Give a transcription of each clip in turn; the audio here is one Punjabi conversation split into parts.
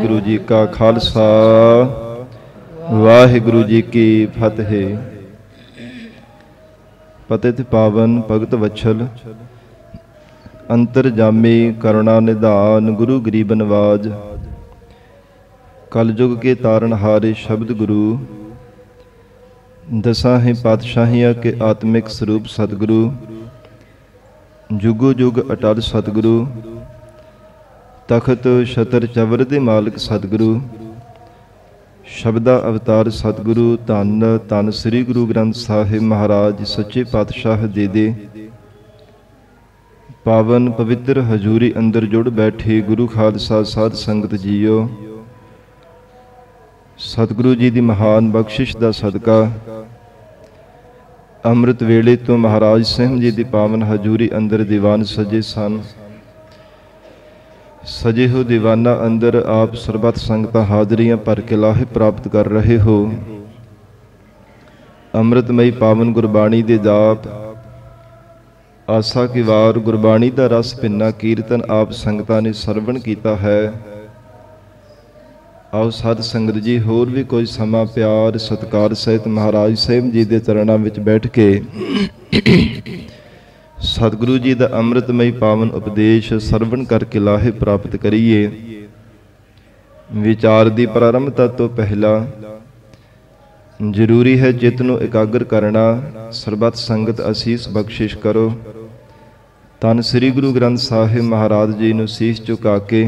वाहिगुरु जी का खालसा वाहिगुरु जी की फतेह। पतित पावन भगत वत्सल अंतरजामी करुणा निधान गुरु गरीब नवाज कलयुग के तारणहारे शब्द गुरु दसाहें पातशाहियाँ के आत्मिक स्वरूप सतगुरु जुगो जुग अटल सतगुरु तखत छतर चवर दे मालिक सतगुरु शब्दा अवतार सतगुरु धन धन श्री गुरु ग्रंथ साहिब महाराज सच्चे पातशाह दे पावन पवित्र हजूरी अंदर जुड़ बैठे गुरु खालसा साध संगत जीओ। सतगुरु जी दी महान बख्शिश दा सदका अमृत वेले तो महाराज सिंह जी दी पावन हजूरी अंदर दीवान सजे सन। सजे हो दीवाना अंदर आप सरबत संगत हाजरियां भर के लाहे प्राप्त कर रहे हो। अमृतमयी पावन गुरबाणी दे जाप आसा की वार गुरबाणी दा रस भिन्ना कीर्तन आप संगतां ने सरवण कीता है। आओ साध संगत जी होर भी कोई समा प्यार सत्कार सहित महाराज साहिब जी दे चरणां विच बैठ के सतगुरु जी का अमृतमयी पावन उपदेश सरवण करके लाहे प्राप्त करिए। विचार की प्रारंभता तो पहला जरूरी है चित्त नूं एकाग्र करना। सरबत संगत असीस बख्शिश करो। धन श्री गुरु ग्रंथ साहिब महाराज जी नूं सीस झुका के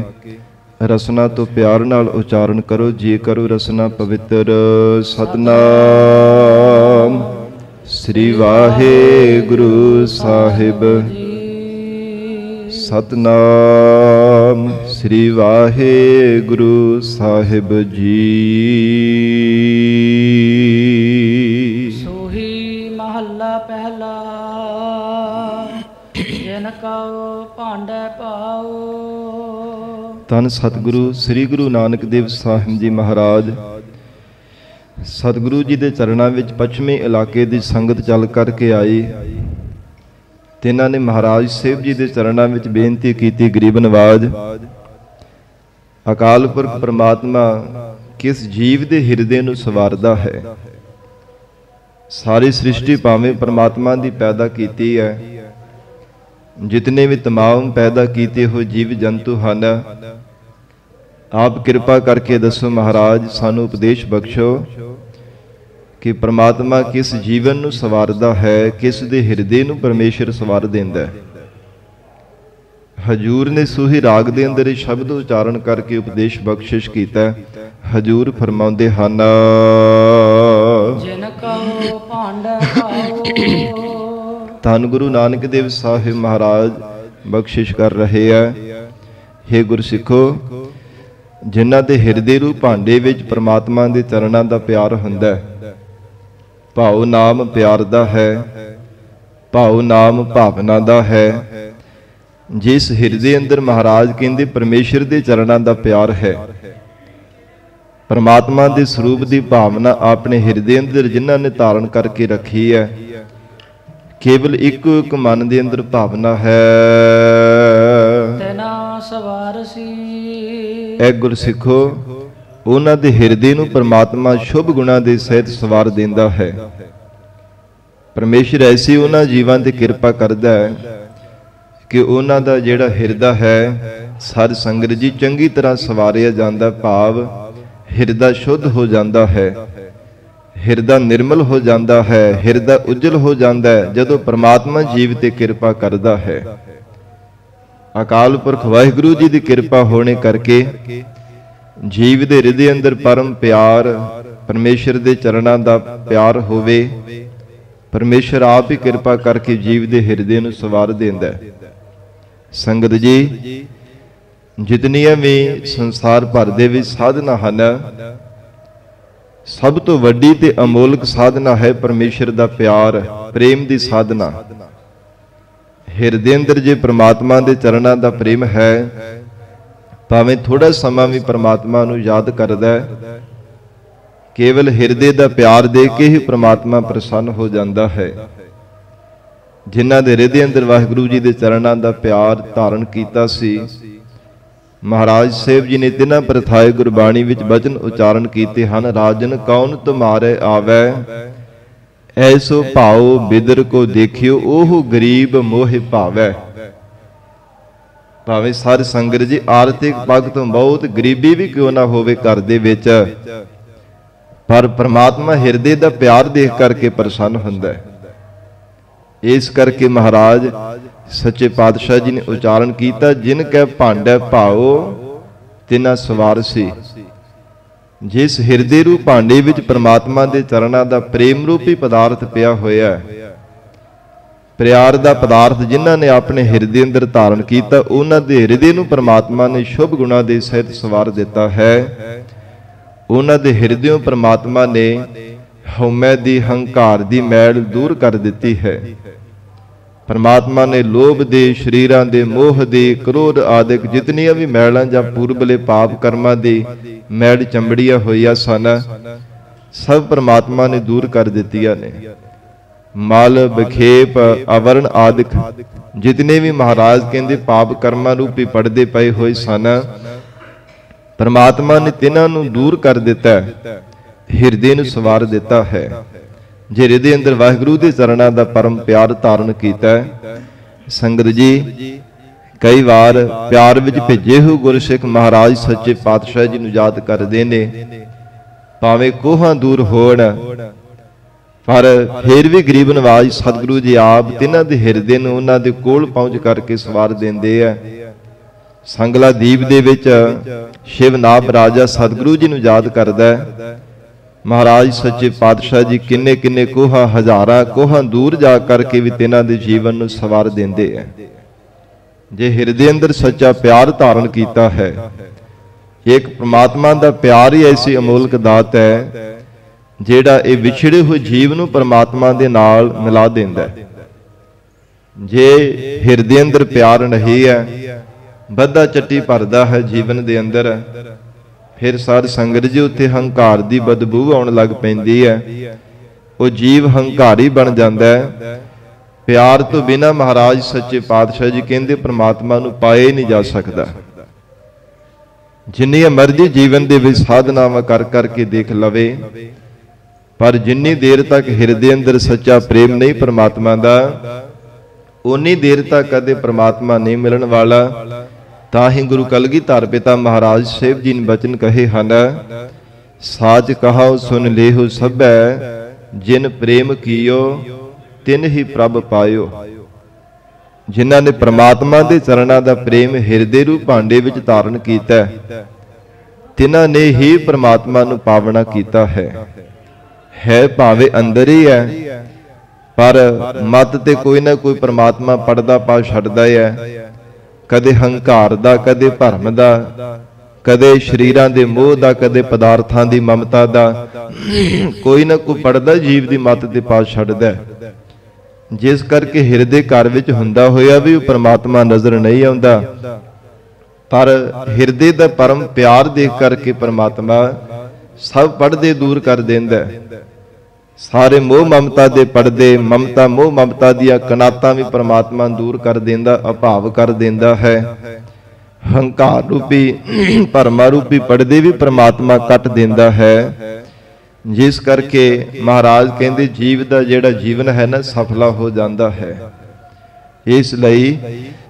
रसना तो प्यार नाल उचारण करो। जी करो रसना पवित्र सतनाम श्री वाहिगुरु साहिब सतनाम श्री वाहिगुरु साहिब जी। सोही महला पहला जिन काओ भांडे पाओ। धन सतगुरु श्री गुरु नानक देव साहिब जी महाराज सतगुरु जी के चरणों में पश्चिमी इलाके की संगत चल करके आई। तिन्हां ने महाराज साहिब जी के चरणों में बेनती की, गरीब नवाज अकाल पुरख परमात्मा किस जीव के हिरदे नूं सवारदा है। सारी सृष्टि भावें परमात्मा की पैदा की है। जितने भी तमाम पैदा किए हुए जीव जंतु हैं आप कृपा करके दसो महाराज सानू उपदेश बख्शो कि परमात्मा किस जीवन नूं सवारदा है, किस दे हिरदे नूं परमेश्वर सवार देंदा है। हजूर ने सूही राग दे अंदर शब्द उचारण करके उपदेश बख्शिश कीता। हजूर फरमाउंदे हन जिन काओ भांडे पाओ। धन गुरु नानक देव साहिब महाराज बख्शिश कर रहे हैं। हे गुरसिखो जिन्हां दे हिरदे रूप भांडे विच परमात्मा दे चरणां दा प्यार हुंदा है। भाव नाम प्यार दा है, भाव नाम भावना दा है। जिस हिरदे अंदर महाराज कहंदे परमेश्वर दे चरणां दा प्यार है, परमात्मा दे स्वरूप दी भावना अपने हिरदे अंदर जिन्हां ने धारण करके रखी है। केवल इको एक मन दे अंदर भावना है तेना सवारसी। ऐ गुरसिखो उन्हां दे हिरदे नूं परमात्मा शुभ गुणां दे सहित सवार देंदा है। परमेश्वर ऐसी उन्हां जीवां ते किरपा करदा है कि उन्हां दा जिहड़ा हिरदा है साध संगत जी चंगी तरह सवारिया जांदा। भाव हिरदा शुद्ध हो जांदा है, हिरदा निर्मल हो जाता है, हिरदा उज्जल हो जाता है जदों परमात्मा जीव ते किरपा करता है। अकाल पुरख वाहिगुरु जी की किरपा होने करके जीव दे हृदय अंदर परम प्यार परमेश्वर दे चरणां दा प्यार होवे। परमेश्वर आप ही किरपा करके जीव दे हृदय नूं सवार देंदा है। संगत जी जितनियां भी संसार भर दे विच साधना हन, सब तो वड्डी ते अमोलक साधना है परमेश्वर दा प्यार, प्रेम दी साधना। हिरदे अंदर जे परमात्मा दे चरणां दा प्रेम है, भावें थोड़ा समा भी परमात्मा नूं याद करदा है, केवल हिरदे दा प्यार दे के ही परमात्मा प्रसन्न हो जाता है। जिन्हां दे हृदय अंदर वाहिगुरू जी दे चरणां दा प्यार धारण कीता सी, ਮਹਾਰਾਜ ਸਾਹਿਬ ਜੀ ਨੇ ਤਿਨਾਂ ਪ੍ਰਥਾਏ ਗੁਰਬਾਣੀ ਵਿੱਚ ਬਚਨ ਉਚਾਰਨ ਕੀਤੇ ਹਨ। ਰਾਜਨ ਕੌਣ ਤੁਮਾਰੇ ਆਵੈ, ਐਸੋ ਭਾਉ ਬਿਦਰ ਕੋ ਦੇਖਿਓ, ਉਹ ਗਰੀਬ ਮੋਹਿ ਭਾਵੈ। ਭਾਵੇਂ ਸਾਧ ਸੰਗਤ ਜੀ ਆਰਥਿਕ ਪੱਖ ਤੋਂ ਬਹੁਤ ਗਰੀਬੀ ਵੀ ਕਿਉਂ ਨਾ ਹੋਵੇ ਘਰ ਦੇ ਵਿੱਚ, ਪਰ ਪ੍ਰਮਾਤਮਾ ਹਿਰਦੇ ਦਾ ਪਿਆਰ ਦੇਖ ਕਰਕੇ ਪ੍ਰਸੰਨ ਹੁੰਦਾ ਹੈ। ਇਸ ਕਰਕੇ ਮਹਾਰਾਜ ਸੱਚੇ ਪਾਤਸ਼ਾਹ ਜੀ ਨੇ ਉਚਾਰਨ ਕੀਤਾ, ਜਿਨ ਕੈ ਭਾਂਡੈ ਭਾਉ ਤਿਨਾ ਸਵਾਰ ਸੀ। ਜਿਸ ਹਿਰਦੇ ਰੂਪ ਭਾਂਡੇ ਵਿੱਚ ਪ੍ਰਮਾਤਮਾ ਦੇ ਚਰਨਾਂ ਦਾ ਪ੍ਰੇਮ ਰੂਪੀ ਪਦਾਰਥ ਪਿਆ ਹੋਇਆ ਹੈ, ਪਿਆਰ ਦਾ ਪਦਾਰਥ ਜਿਨ੍ਹਾਂ ਨੇ ਆਪਣੇ ਹਿਰਦੇ ਅੰਦਰ ਧਾਰਨ ਕੀਤਾ, ਉਹਨਾਂ ਦੇ ਹਿਰਦੇ ਨੂੰ ਪ੍ਰਮਾਤਮਾ ਨੇ ਸ਼ੁਭ ਗੁਣਾਂ ਦੇ ਸਹਿਤ ਸਵਾਰ ਦਿੱਤਾ ਹੈ। ਉਹਨਾਂ ਦੇ ਹਿਰਦਿਓਂ ਪ੍ਰਮਾਤਮਾ ਨੇ ਹਉਮੈ ਦੀ, ਹੰਕਾਰ ਦੀ ਮੈਲ ਦੂਰ ਕਰ ਦਿੱਤੀ ਹੈ। ਪ੍ਰਮਾਤਮਾ ਨੇ ਲੋਭ ਦੇ, ਸ਼ਰੀਰਾਂ ਦੇ, ਮੋਹ ਦੇ, ਕ੍ਰੋਧ ਆਦਿਕ ਜਿਤਨੀਆਂ ਵੀ ਮੈਲਾਂ ਜਾਂ ਪੂਰਬਲੇ ਪਾਪ ਕਰਮਾਂ ਦੀ ਮੈਲ ਚੰਬੜੀਆਂ ਹੋਈਆਂ ਸਨ, ਸਭ ਪ੍ਰਮਾਤਮਾ ਨੇ ਦੂਰ ਕਰ ਦਿੱਤੀਆਂ ਨੇ। ਮਲ, ਵਿਖੇਪ, ਆਵਰਣ ਆਦਿਕ ਜਿਤਨੇ ਵੀ ਮਹਾਰਾਜ ਕਹਿੰਦੇ ਪਾਪ ਕਰਮਾਂ ਰੂਪੀ ਪਰਦੇ ਪਏ ਹੋਏ ਸਨ, ਪ੍ਰਮਾਤਮਾ ਨੇ ਤਿਨਾਂ ਨੂੰ ਦੂਰ ਕਰ ਦਿੱਤਾ, ਹਿਰਦੇ ਨੂੰ ਸਵਾਰ ਦਿੱਤਾ ਹੈ। ਜੇ ਹਿਰਦੇ ਅੰਦਰ ਵਾਹਿਗੁਰੂ ਦੇ ਚਰਨਾਂ ਦਾ ਪਰਮ ਪਿਆਰ ਧਾਰਨ ਕੀਤਾ। ਸੰਗਤ ਜੀ, ਕਈ ਵਾਰ ਪਿਆਰ ਵਿੱਚ ਭਿੱਜੇ ਹੋਏ ਗੁਰਸਿੱਖ ਮਹਾਰਾਜ ਸੱਚੇ ਪਾਤਸ਼ਾਹ ਜੀ ਨੂੰ ਯਾਦ ਕਰਦੇ ਨੇ, ਭਾਵੇਂ ਕੋਹਾਂ ਦੂਰ ਹੋਣ, ਪਰ ਫਿਰ ਵੀ ਗਰੀਬ ਨਵਾਜ ਸਤਿਗੁਰੂ ਜੀ ਆਪ ਤਿਨਾਂ ਦੇ ਹਿਰਦੇ ਨੂੰ ਉਹਨਾਂ ਦੇ ਕੋਲ ਪਹੁੰਚ ਕਰਕੇ ਸਵਾਰ ਦਿੰਦੇ ਆ। ਸੰਗਲਾ ਦੀਪ ਦੇ ਵਿੱਚ ਸ਼ਿਵਨਾਭ ਰਾਜਾ ਸਤਿਗੁਰੂ ਜੀ ਨੂੰ ਯਾਦ ਕਰਦਾ। ਮਹਾਰਾਜ ਸੱਚੇ ਪਾਤਸ਼ਾਹ ਜੀ ਕਿੰਨੇ ਕਿੰਨੇ ਕੋਹਾਂ, ਹਜ਼ਾਰਾਂ ਕੋਹਾਂ ਦੂਰ ਜਾ ਕਰਕੇ ਵੀ ਤਿਨਾਂ ਦੇ ਜੀਵਨ ਨੂੰ ਸਵਾਰ ਦਿੰਦੇ ਆ। ਜੇ ਹਿਰਦੇ ਅੰਦਰ ਸੱਚਾ ਪਿਆਰ ਧਾਰਨ ਕੀਤਾ ਹੈ, ਇੱਕ ਪ੍ਰਮਾਤਮਾ ਦਾ ਪਿਆਰ ਹੀ ਐਸੀ ਅਮੋਲਕ ਦਾਤ ਹੈ ਜਿਹੜਾ ਇਹ ਵਿਛੜੇ ਹੋਏ ਜੀਵ ਨੂੰ ਪ੍ਰਮਾਤਮਾ ਦੇ ਨਾਲ ਮਿਲਾ ਦਿੰਦਾ। ਜੇ ਹਿਰਦੇ ਅੰਦਰ ਪਿਆਰ ਨਹੀਂ ਹੈ, ਬੱਧਾ ਚੱਟੀ ਭਰਦਾ ਹੈ ਜੀਵਨ ਦੇ ਅੰਦਰ, ਫਿਰ ਸਾਧ ਸੰਗਤ ਜੀ ਉੱਥੇ ਹੰਕਾਰ ਦੀ ਬਦਬੂ ਆਉਣ ਲੱਗ ਪੈਂਦੀ ਹੈ। ਉਹ ਜੀਵ ਹੰਕਾਰੀ ਬਣ ਜਾਂਦਾ ਹੈ। ਪਿਆਰ ਤੋਂ ਬਿਨਾਂ ਮਹਾਰਾਜ ਸੱਚੇ ਪਾਤਸ਼ਾਹ ਜੀ ਕਹਿੰਦੇ ਪ੍ਰਮਾਤਮਾ ਨੂੰ ਪਾਇਆ ਨਹੀਂ ਜਾ ਸਕਦਾ। ਜਿੰਨੀ ਮਰਜ਼ੀ ਜੀਵਨ ਦੇ ਵਿੱਚ ਸਾਧਨਾਵਾਂ ਕਰ ਕਰਕੇ ਦੇਖ ਲਵੇ, ਪਰ ਜਿੰਨੀ ਦੇਰ ਤੱਕ ਹਿਰਦੇ ਅੰਦਰ ਸੱਚਾ ਪ੍ਰੇਮ ਨਹੀਂ ਪ੍ਰਮਾਤਮਾ ਦਾ, ਉਨੀ ਦੇਰ ਤੱਕ ਕਦੇ ਪ੍ਰਮਾਤਮਾ ਨਹੀਂ ਮਿਲਣ ਵਾਲਾ। ਤਾਂ ਹੀ ਗੁਰੂ ਕਲਗੀਧਰ ਪਿਤਾ ਮਹਾਰਾਜ ਸਾਹਿਬ ਜੀ ਨੇ ਬਚਨ ਕਹੇ ਹਨ, ਸਾਚ ਕਹਾਉ ਸੁਨ ਲੇਹੁ ਸਭੈ, ਜਿਨ ਪ੍ਰੇਮ ਕੀਓ ਤਿਨ ਹੀ ਪ੍ਰਭ ਪਾਇਓ। ਜਿਨ੍ਹਾਂ ਨੇ ਪ੍ਰਮਾਤਮਾ ਦੇ ਚਰਨਾਂ ਦਾ ਪ੍ਰੇਮ ਹਿਰਦੇ ਰੂਪ ਭਾਂਡੇ ਵਿੱਚ ਧਾਰਨ ਕੀਤਾ, ਤਿਨਾਂ ਨੇ ਹੀ ਪ੍ਰਮਾਤਮਾ ਨੂੰ ਪਾਵਣਾ ਕੀਤਾ ਹੈ ਭਾਵੇਂ ਅੰਦਰ ਹੀ ਹੈ, ਪਰ ਮਤ ਤੇ ਕੋਈ ਨਾ ਕੋਈ ਪ੍ਰਮਾਤਮਾ ਪਰਦਾ ਪਾ ਛੱਡਦਾ ਹੈ। ਕਦੇ ਹੰਕਾਰ ਦਾ, ਕਦੇ ਭਰਮ ਦਾ, ਕਦੇ ਸ਼ਰੀਰਾਂ ਦੇ ਮੋਹ ਦਾ, ਕਦੇ ਪਦਾਰਥਾਂ ਦੀ ਮਮਤਾ ਦਾ, ਕੋਈ ਨਾ ਕੋਈ ਪਰਦਾ ਜੀਵ ਦੀ ਮਤ ਤੇ ਪਾ ਛੱਡਦਾ, ਜਿਸ ਕਰਕੇ ਹਿਰਦੇ ਘਰ ਵਿੱਚ ਹੁੰਦਾ ਹੋਇਆ ਵੀ ਉਹ ਪ੍ਰਮਾਤਮਾ ਨਜ਼ਰ ਨਹੀਂ ਆਉਂਦਾ। ਪਰ ਹਿਰਦੇ ਦਾ ਪਰਮ ਪਿਆਰ ਦੇਖ ਕਰਕੇ ਪ੍ਰਮਾਤਮਾ ਸਭ ਪਰਦੇ ਦੂਰ ਕਰ ਦਿੰਦਾ। ਸਾਰੇ ਮੋਹ ਮਮਤਾ ਦੇ ਪਰਦੇ, ਮਮਤਾ ਮੋਹ ਮਮਤਾ ਦੀਆਂ ਕਨਾਤਾਂ ਵੀ ਪ੍ਰਮਾਤਮਾ ਦੂਰ ਕਰ ਦਿੰਦਾ, ਅਭਾਵ ਕਰ ਦਿੰਦਾ ਹੈ। ਹੰਕਾਰ ਰੂਪੀ, ਭਰਮਾ ਰੂਪੀ ਪਰਦੇ ਵੀ ਪ੍ਰਮਾਤਮਾ ਕੱਟ ਦਿੰਦਾ ਹੈ। ਜਿਸ ਕਰਕੇ ਮਹਾਰਾਜ ਕਹਿੰਦੇ ਜੀਵ ਦਾ ਜਿਹੜਾ ਜੀਵਨ ਹੈ ਨਾ, ਸਫਲਾ ਹੋ ਜਾਂਦਾ ਹੈ। ਇਸ ਲਈ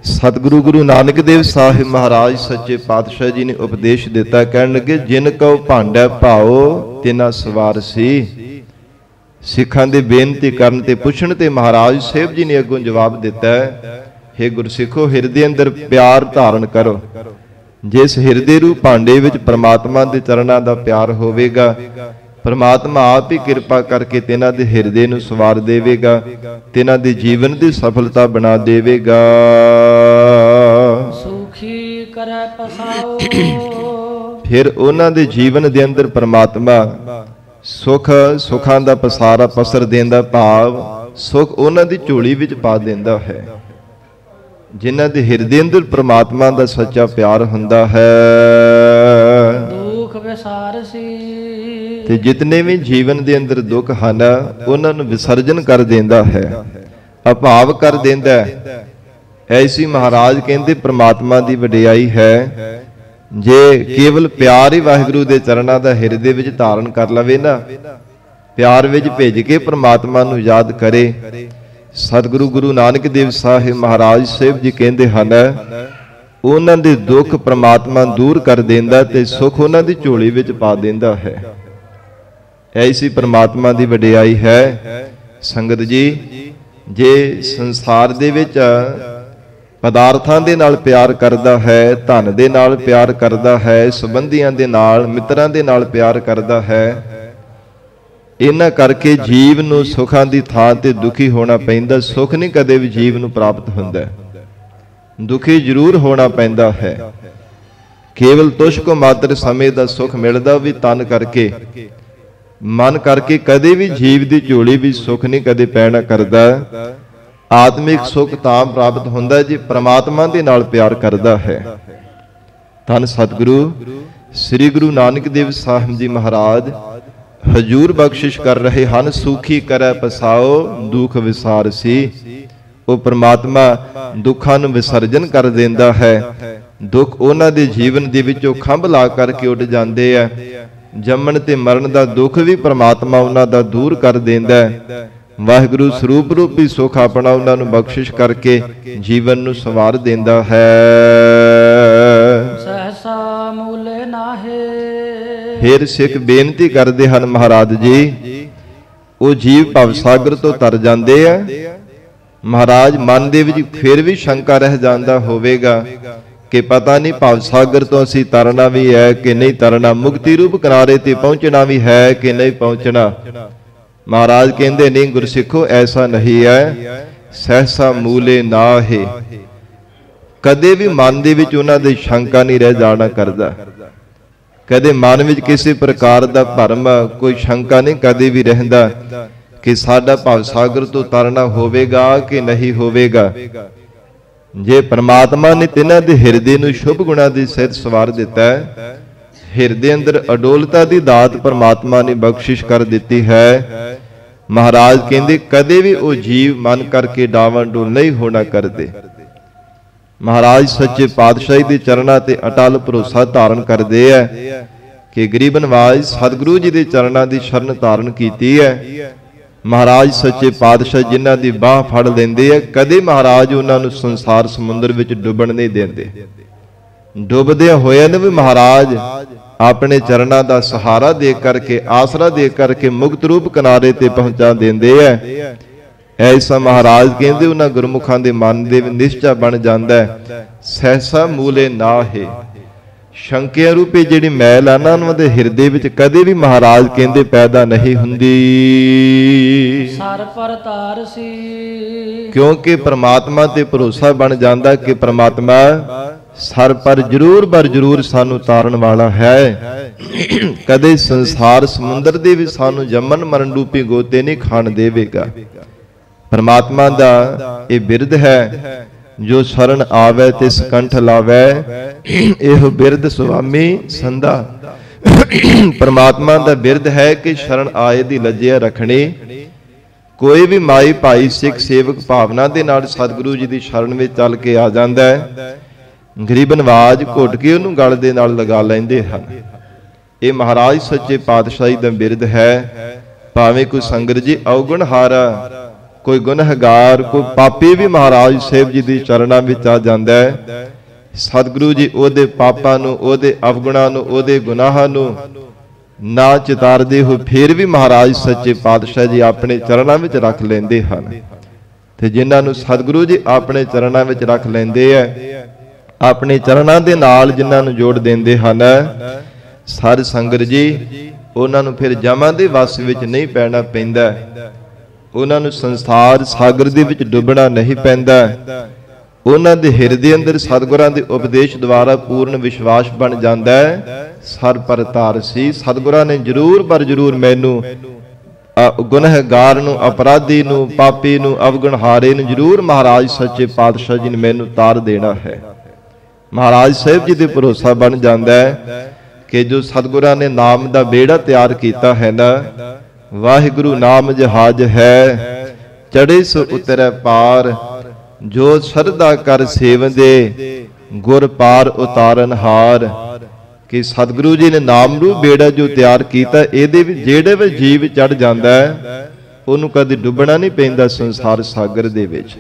ਸਤਿਗੁਰੂ ਗੁਰੂ ਨਾਨਕ ਦੇਵ ਸਾਹਿਬ ਮਹਾਰਾਜ ਸੱਚੇ ਪਾਤਸ਼ਾਹ ਜੀ ਨੇ ਉਪਦੇਸ਼ ਦਿੱਤਾ, ਕਹਿਣ ਲੱਗੇ ਜਿਨ ਕਉ ਭਾਂਡੈ ਭਾਉ ਤਿਨਾ ਸਵਾਰ ਸੀ। ਸਿੱਖਾਂ ਦੇ ਬੇਨਤੀ ਕਰਨ ਤੇ ਪੁੱਛਣ ਤੇ ਮਹਾਰਾਜ ਸਾਹਿਬ ਜੀ ਨੇ ਅੱਗੋਂ ਜਵਾਬ ਦਿੱਤਾ, ਹੇ ਗੁਰਸਿੱਖੋ, ਹਿਰਦੇ ਅੰਦਰ ਪਿਆਰ ਧਾਰਨ ਕਰੋ। ਜਿਸ ਹਿਰਦੇ ਰੂਪ ਭਾਂਡੇ ਵਿੱਚ ਪ੍ਰਮਾਤਮਾ ਦੇ ਚਰਨਾਂ ਦਾ ਪਿਆਰ ਹੋਵੇਗਾ, ਪ੍ਰਮਾਤਮਾ ਆਪ ਹੀ ਕਿਰਪਾ ਕਰਕੇ ਤਿਨਾਂ ਦੇ ਹਿਰਦੇ ਨੂੰ ਸਵਾਰ ਦੇਵੇਗਾ, ਤਿਨਾਂ ਦੇ ਜੀਵਨ ਦੀ ਸਫਲਤਾ ਬਣਾ ਦੇਵੇਗਾ। ਸੁਖੀ ਕਰੈ ਪਸਾਓ, ਫਿਰ ਉਹਨਾਂ ਦੇ ਜੀਵਨ ਦੇ ਅੰਦਰ ਪ੍ਰਮਾਤਮਾ ਸੁਖ, ਸੁਖਾਂ ਦਾ ਪਸਾਰਾ ਪਸਰ ਦੇਂਦਾ, ਭਾਵ ਸੁਖ ਉਹਨਾਂ ਦੀ ਝੋਲੀ ਵਿੱਚ ਪਾ ਦਿੰਦਾ ਹੈ। ਜਿਨ੍ਹਾਂ ਦੇ ਹਿਰਦੇ ਅੰਦਰ ਪ੍ਰਮਾਤਮਾ ਦਾ ਸੱਚਾ ਪਿਆਰ ਹੁੰਦਾ ਹੈ, ਦੁੱਖ ਵਿਸਾਰਸੀ, ਤੇ ਜਿਤਨੇ ਵੀ ਜੀਵਨ ਦੇ ਅੰਦਰ ਦੁੱਖ ਹਨ ਉਹਨਾਂ ਨੂੰ ਵਿਸਰਜਨ ਕਰ ਦਿੰਦਾ ਹੈ, ਅਭਾਵ ਕਰ ਦਿੰਦਾ ਹੈ। ਐਸੀ ਮਹਾਰਾਜ ਕਹਿੰਦੇ ਪ੍ਰਮਾਤਮਾ ਦੀ ਵਡਿਆਈ ਹੈ। ਜੇ ਕੇਵਲ ਪਿਆਰ ਹੀ ਵਾਹਿਗੁਰੂ ਦੇ ਚਰਨਾਂ ਦਾ ਹਿਰਦੇ ਵਿੱਚ ਧਾਰਨ ਕਰ ਲਵੇ ਨਾ, ਪਿਆਰ ਵਿੱਚ ਭੇਜ ਕੇ ਪ੍ਰਮਾਤਮਾ ਨੂੰ ਯਾਦ ਕਰੇ। ਸਤਿਗੁਰੂ ਗੁਰੂ ਨਾਨਕ ਦੇਵ ਸਾਹਿਬ ਮਹਾਰਾਜ ਸਾਹਿਬ ਜੀ ਕਹਿੰਦੇ ਹਨ, ਉਹਨਾਂ ਦੇ ਦੁੱਖ ਪ੍ਰਮਾਤਮਾ ਦੂਰ ਕਰ ਦਿੰਦਾ ਤੇ ਸੁਖ ਉਹਨਾਂ ਦੀ ਝੋਲੀ ਵਿੱਚ ਪਾ ਦਿੰਦਾ ਹੈ। ਐਸੀ ਪ੍ਰਮਾਤਮਾ ਦੀ ਵਡਿਆਈ ਹੈ। ਸੰਗਤ ਜੀ, ਜੇ ਸੰਸਾਰ ਦੇ ਵਿੱਚ ਪਦਾਰਥਾਂ ਦੇ ਨਾਲ ਪਿਆਰ ਕਰਦਾ ਹੈ, ਧਨ ਦੇ ਨਾਲ ਪਿਆਰ ਕਰਦਾ ਹੈ, ਸੰਬੰਧੀਆਂ ਦੇ ਨਾਲ, ਮਿੱਤਰਾਂ ਦੇ ਨਾਲ ਪਿਆਰ ਕਰਦਾ ਹੈ, ਇਹਨਾਂ ਕਰਕੇ ਜੀਵ ਨੂੰ ਸੁੱਖਾਂ ਦੀ ਥਾਂ ਤੇ ਦੁਖੀ ਹੋਣਾ ਪੈਂਦਾ। ਸੁੱਖ ਨਹੀਂ ਕਦੇ ਵੀ ਜੀਵ ਨੂੰ ਪ੍ਰਾਪਤ ਹੁੰਦਾ, ਦੁਖੀ ਜ਼ਰੂਰ ਹੋਣਾ ਪੈਂਦਾ ਹੈ। ਕੇਵਲ ਤੁਛ ਕੋ ਮਾਤਰ ਸਮੇਂ ਦਾ ਸੁੱਖ ਮਿਲਦਾ, ਵੀ ਤਨ ਕਰਕੇ, ਮਨ ਕਰਕੇ ਕਦੇ ਵੀ ਜੀਵ ਦੀ ਝੋਲੀ ਵੀ ਸੁੱਖ ਨਹੀਂ ਕਦੇ ਪੈਣਾ ਕਰਦਾ। ਆਤਮਿਕ ਸੁੱਖ ਤਾਂ ਪ੍ਰਾਪਤ ਹੁੰਦਾ ਜੇ ਪ੍ਰਮਾਤਮਾ ਦੇ ਨਾਲ ਪਿਆਰ ਕਰਦਾ ਹੈ। ਧੰਨ ਸਤਿਗੁਰੂ ਸ੍ਰੀ ਗੁਰੂ ਨਾਨਕ ਦੇਵ ਸਾਹਿਬ ਜੀ ਮਹਾਰਾਜ ਹਜੂਰ ਬਖਸ਼ਿਸ਼ ਕਰ ਰਹੇ ਹਨ। ਸੁਖੀ ਕਰੈ ਪਸਾਓ ਦੁਖ ਵਿਸਾਰਸੀ। ਉਹ ਪ੍ਰਮਾਤਮਾ ਦੁੱਖਾਂ ਨੂੰ ਵਿਸਰਜਨ ਕਰ ਦਿੰਦਾ ਹੈ। ਦੁੱਖ ਉਹਨਾਂ ਦੇ ਜੀਵਨ ਦੇ ਵਿੱਚੋਂ ਖੰਭ ਲਾ ਕਰਕੇ ਉੱਡ ਜਾਂਦੇ ਆ। ਜੰਮਣ ਤੇ ਮਰਨ ਦਾ ਦੁੱਖ ਵੀ ਪ੍ਰਮਾਤਮਾ ਉਹਨਾਂ ਦਾ ਦੂਰ ਕਰ ਦਿੰਦਾ ਹੈ। ਵਾਹਿਗੁਰੂ ਸਰੂਪ ਰੂਪੀ ਸੁਖ ਆਪਣਾ ਉਹਨਾਂ ਨੂੰ ਬਖਸ਼ਿਸ਼ ਕਰਕੇ ਜੀਵਨ ਨੂੰ ਸੰਵਾਰ ਦਿੰਦਾ ਹੈ। ਸਹਸਾ ਮੂਲੇ ਨਾਹੇ। ਫਿਰ ਸਿੱਖ ਬੇਨਤੀ ਕਰਦੇ ਹਨ, ਮਹਾਰਾਜ ਜੀ, ਉਹ ਜੀਵ ਭਵ ਸਾਗਰ ਤੋਂ ਤਰ ਜਾਂਦੇ ਆ। ਮਹਾਰਾਜ, ਮਨ ਦੇ ਵਿੱਚ ਫਿਰ ਵੀ ਸ਼ੰਕਾ ਰਹਿ ਜਾਂਦਾ ਹੋਵੇਗਾ ਕਿ ਪਤਾ ਨਹੀਂ ਭਵ ਸਾਗਰ ਤੋਂ ਅਸੀਂ ਤਰਨਾ ਵੀ ਹੈ ਕਿ ਨਹੀਂ ਤਰਨਾ, ਮੁਕਤੀ ਰੂਪ ਕਿਨਾਰੇ ਤੇ ਪਹੁੰਚਣਾ ਵੀ ਹੈ ਕਿ ਨਹੀਂ ਪਹੁੰਚਣਾ। ਮਹਾਰਾਜ ਕਹਿੰਦੇ, ਨਹੀਂ ਗੁਰਸਿੱਖੋ, ਐਸਾ ਨਹੀਂ ਹੈ। ਸਹਸਾ ਮੂਲੇ ਨਾਹੇ। ਕਦੇ ਵੀ ਮਨ ਦੇ ਵਿੱਚ ਉਹਨਾਂ ਦੀ ਸ਼ੰਕਾ ਨਹੀਂ ਰਹਿ ਜਾਣਾ ਕਰਦਾ। ਕਦੇ ਮਨ ਵਿੱਚ ਕਿਸੇ ਪ੍ਰਕਾਰ ਦਾ ਭਰਮ, ਕੋਈ ਸ਼ੰਕਾ ਨਹੀਂ ਕਦੇ ਵੀ ਰਹਿੰਦਾ ਕਿ ਸਾਡਾ ਭਵ ਸਾਗਰ ਤੋਂ ਤਰਨਾ ਹੋਵੇਗਾ ਕਿ ਨਹੀਂ ਹੋਵੇਗਾ। ਜੇ ਪ੍ਰਮਾਤਮਾ ਨੇ ਤਿੰਨਾਂ ਦੇ ਹਿਰਦੇ ਨੂੰ ਸ਼ੁਭ ਗੁਣਾਂ ਦੀ ਸਿਹਤ ਸਵਾਰ ਦਿੱਤਾ ਹੈ, ਹਿਰਦੇ ਅੰਦਰ ਅਡੋਲਤਾ ਦੀ ਦਾਤ ਪ੍ਰਮਾਤਮਾ ਨੇ ਬਖਸ਼ਿਸ਼ ਕਰ ਦਿੱਤੀ ਹੈ। ਮਹਾਰਾਜ ਕਹਿੰਦੇ, ਕਦੇ ਵੀ ਉਹ ਜੀਵ ਮਨ ਕਰਕੇ ਡਾਵਾਂਡੋਲ ਨਹੀਂ ਹੋਣਾ ਕਰਦੇ। ਮਹਾਰਾਜ ਸੱਚੇ ਪਾਤਸ਼ਾਹੀ ਦੇ ਚਰਨਾਂ ਤੇ ਅਟਲ ਭਰੋਸਾ ਧਾਰਨ ਕਰਦੇ ਆ ਕਿ ਗਰੀਬ ਨਵਾਜ ਸਤਿਗੁਰੂ ਜੀ ਦੇ ਚਰਨਾਂ ਦੀ ਸ਼ਰਨ ਧਾਰਨ ਕੀਤੀ ਹੈ। ਮਹਾਰਾਜ ਸੱਚੇ ਪਾਤਸ਼ਾਹ ਜਿਨ੍ਹਾਂ ਦੀ ਬਾਹ ਫੜ ਲੈਂਦੇ ਆ, ਕਦੇ ਮਹਾਰਾਜ ਉਹਨਾਂ ਨੂੰ ਸੰਸਾਰ ਸਮੁੰਦਰ ਵਿੱਚ ਡੁੱਬਣ ਨਹੀਂ ਦਿੰਦੇ। ਡੁੱਬਦਿਆਂ ਹੋਇਆਂ ਨੂੰ ਵੀ ਮਹਾਰਾਜ ਆਪਣੇ ਚਰਨਾਂ ਦਾ ਸਹਾਰਾ ਦੇ ਕਰਕੇ, ਆਸਰਾ ਦੇ ਕਰਕੇ ਮੁਕਤ ਰੂਪ ਕਿਨਾਰੇ ਤੇ ਪਹੁੰਚਾ ਦਿੰਦੇ ਆ। ਐਸਾ ਮਹਾਰਾਜ ਕਹਿੰਦੇ ਉਹਨਾਂ ਗੁਰਮੁਖਾਂ ਦੇ ਮਨ ਦੇ ਵਿੱਚ ਨਿਸ਼ਚਾ ਬਣ ਜਾਂਦਾ ਹੈ। ਸਹਸਾ ਮੂਲੇ ਨਾਹੇ। ਸ਼ੰਕਿਆ ਰੂਪੀ ਜਿਹੜੀ ਮੈਲ ਆ ਨਾ, ਉਹਨਾਂ ਦੇ ਹਿਰਦੇ ਵਿੱਚ ਕਦੇ ਵੀ ਮਹਾਰਾਜ ਕਹਿੰਦੇ ਪੈਦਾ ਨਹੀਂ ਹੁੰਦੀ। ਸਰ ਪਰ ਤਾਰ ਸੀ। ਕਿਉਂਕਿ ਪ੍ਰਮਾਤਮਾ ਤੇ ਭਰੋਸਾ ਬਣ ਜਾਂਦਾ ਕਿ ਪ੍ਰਮਾਤਮਾ ਸਰ ਪਰ ਜ਼ਰੂਰ ਸਾਨੂੰ ਤਾਰਨ ਵਾਲਾ ਹੈ। ਕਦੇ ਸੰਸਾਰ ਸਮੁੰਦਰ ਦੇ ਵਿੱਚ ਸਾਨੂੰ ਜੰਮਨ ਮਰਨ ਰੂਪੀ ਗੋਤੇ ਨਹੀਂ ਖਾਣ ਦੇਵੇਗਾ। ਪ੍ਰਮਾਤਮਾ ਦਾ ਇਹ ਬਿਰਧ ਹੈ, ਜੋ ਸ਼ਰਨ ਆਵੇ ਤੇ ਸਕੰਠ ਲਾਵੇ, ਇਹੋ ਬਿਰਧ ਸੁਆਮੀ ਸੰਦਾ। ਪ੍ਰਮਾਤਮਾ ਦਾ ਬਿਰਧ ਹੈ ਕਿ ਸ਼ਰਨ ਆਏ ਦੀ ਲੱਜਿਆ ਰੱਖਣੀ। ਕੋਈ ਵੀ ਮਾਈ ਭਾਈ ਸਿੱਖ ਸੇਵਕ ਭਾਵਨਾ ਦੇ ਨਾਲ ਸਤਿਗੁਰੂ ਜੀ ਦੀ ਸ਼ਰਨ ਵਿੱਚ ਚੱਲ ਕੇ ਆ ਜਾਂਦਾ ਹੈ। ਗਰੀਬ ਨਵਾਜ ਘੁੱਟ ਕੇ ਉਹਨੂੰ ਗਲ ਦੇ ਨਾਲ ਲਗਾ ਲੈਂਦੇ ਹਨ। ਇਹ ਮਹਾਰਾਜ ਸੱਚੇ ਪਾਤਸ਼ਾਹੀ ਦਾ ਬਿਰਧ ਹੈ। ਭਾਵੇਂ ਕੋਈ ਸੰਗਤ ਜੀ ਔਗਣ ਹਾਰਾ, ਕੋਈ ਗੁਨਹਗਾਰ, ਕੋਈ ਪਾਪੀ ਵੀ ਮਹਾਰਾਜ ਸਾਹਿਬ ਜੀ ਦੀ ਚਰਨਾਂ ਵਿੱਚ ਆ ਜਾਂਦਾ ਹੈ। ਸਤਿਗੁਰੂ ਜੀ ਉਹਦੇ ਪਾਪਾਂ ਨੂੰ, ਉਹਦੇ ਅਵਗੁਣਾਂ ਨੂੰ, ਉਹਦੇ ਗੁਨਾਹਾਂ ਨੂੰ ਨਾ ਚਿਤਾਰਦੇ ਹੋ, ਫਿਰ ਵੀ ਮਹਾਰਾਜ ਸੱਚੇ ਪਾਤਸ਼ਾਹ ਜੀ ਆਪਣੇ ਚਰਨਾਂ ਵਿੱਚ ਰੱਖ ਲੈਂਦੇ ਹਨ। ਤੇ ਜਿਨ੍ਹਾਂ ਨੂੰ ਸਤਿਗੁਰੂ ਜੀ ਆਪਣੇ ਚਰਨਾਂ ਵਿੱਚ ਰੱਖ ਲੈਂਦੇ ਆ, ਆਪਣੇ ਚਰਨਾਂ ਦੇ ਨਾਲ ਜਿਨ੍ਹਾਂ ਨੂੰ ਜੋੜ ਦਿੰਦੇ ਹਨ, ਸਾਧ ਸੰਗਤ ਜੀ, ਉਹਨਾਂ ਨੂੰ ਫਿਰ ਜਮਾਂ ਦੇ ਵਸ ਵਿੱਚ ਨਹੀਂ ਪੈਣਾ ਪੈਂਦਾ। ਉਹਨਾਂ ਨੂੰ ਸੰਸਾਰ ਸਾਗਰ ਦੇ ਵਿੱਚ ਡੁੱਬਣਾ ਨਹੀਂ ਪੈਂਦਾ। ਉਹਨਾਂ ਦੇ ਹਿਰਦੇ ਅੰਦਰ ਸਤਿਗੁਰਾਂ ਦੇ ਉਪਦੇਸ਼ ਦੁਆਰਾ ਪੂਰਨ ਵਿਸ਼ਵਾਸ ਬਣ ਜਾਂਦਾ ਹੈ। ਸਰ ਪਰ ਤਾਰ ਸੀ। ਸਤਿਗੁਰਾਂ ਨੇ ਜ਼ਰੂਰ ਮੈਨੂੰ, ਗੁਨਹਗਾਰ ਨੂੰ, ਅਪਰਾਧੀ ਨੂੰ, ਪਾਪੀ ਨੂੰ, ਅਵਗੁਣਹਾਰੇ ਨੂੰ ਜ਼ਰੂਰ ਮਹਾਰਾਜ ਸੱਚੇ ਪਾਤਸ਼ਾਹ ਜੀ ਨੇ ਮੈਨੂੰ ਤਾਰ ਦੇਣਾ ਹੈ। ਮਹਾਰਾਜ ਸਾਹਿਬ ਜੀ ਦੇ ਭਰੋਸਾ ਬਣ ਜਾਂਦਾ ਹੈ ਕਿ ਜੋ ਸਤਿਗੁਰਾਂ ਨੇ ਨਾਮ ਦਾ ਬੇੜਾ ਤਿਆਰ ਕੀਤਾ ਹੈ ਨਾ, ਵਾਹਿਗੁਰੂ ਨਾਮ ਜਹਾਜ਼ ਹੈ, ਚੜੇ ਸੋ ਉਤਰੈ ਪਾਰ, ਜੋ ਸਰਦਾ ਕਰ ਸੇਵਦੇ, ਗੁਰ ਪਾਰ ਉਤਾਰਨ ਹਾਰ। ਕਿ ਸਤਿਗੁਰੂ ਜੀ ਨੇ ਨਾਮ ਰੂਪ ਬੇੜਾ ਜੋ ਤਿਆਰ ਕੀਤਾ, ਇਹਦੇ ਵਿੱਚ ਜਿਹੜੇ ਵੀ ਜੀਵ ਚੜ ਜਾਂਦਾ ਹੈ ਉਹਨੂੰ ਕਦੇ ਡੁੱਬਣਾ ਨਹੀਂ ਪੈਂਦਾ ਸੰਸਾਰ ਸਾਗਰ ਦੇ ਵਿੱਚ।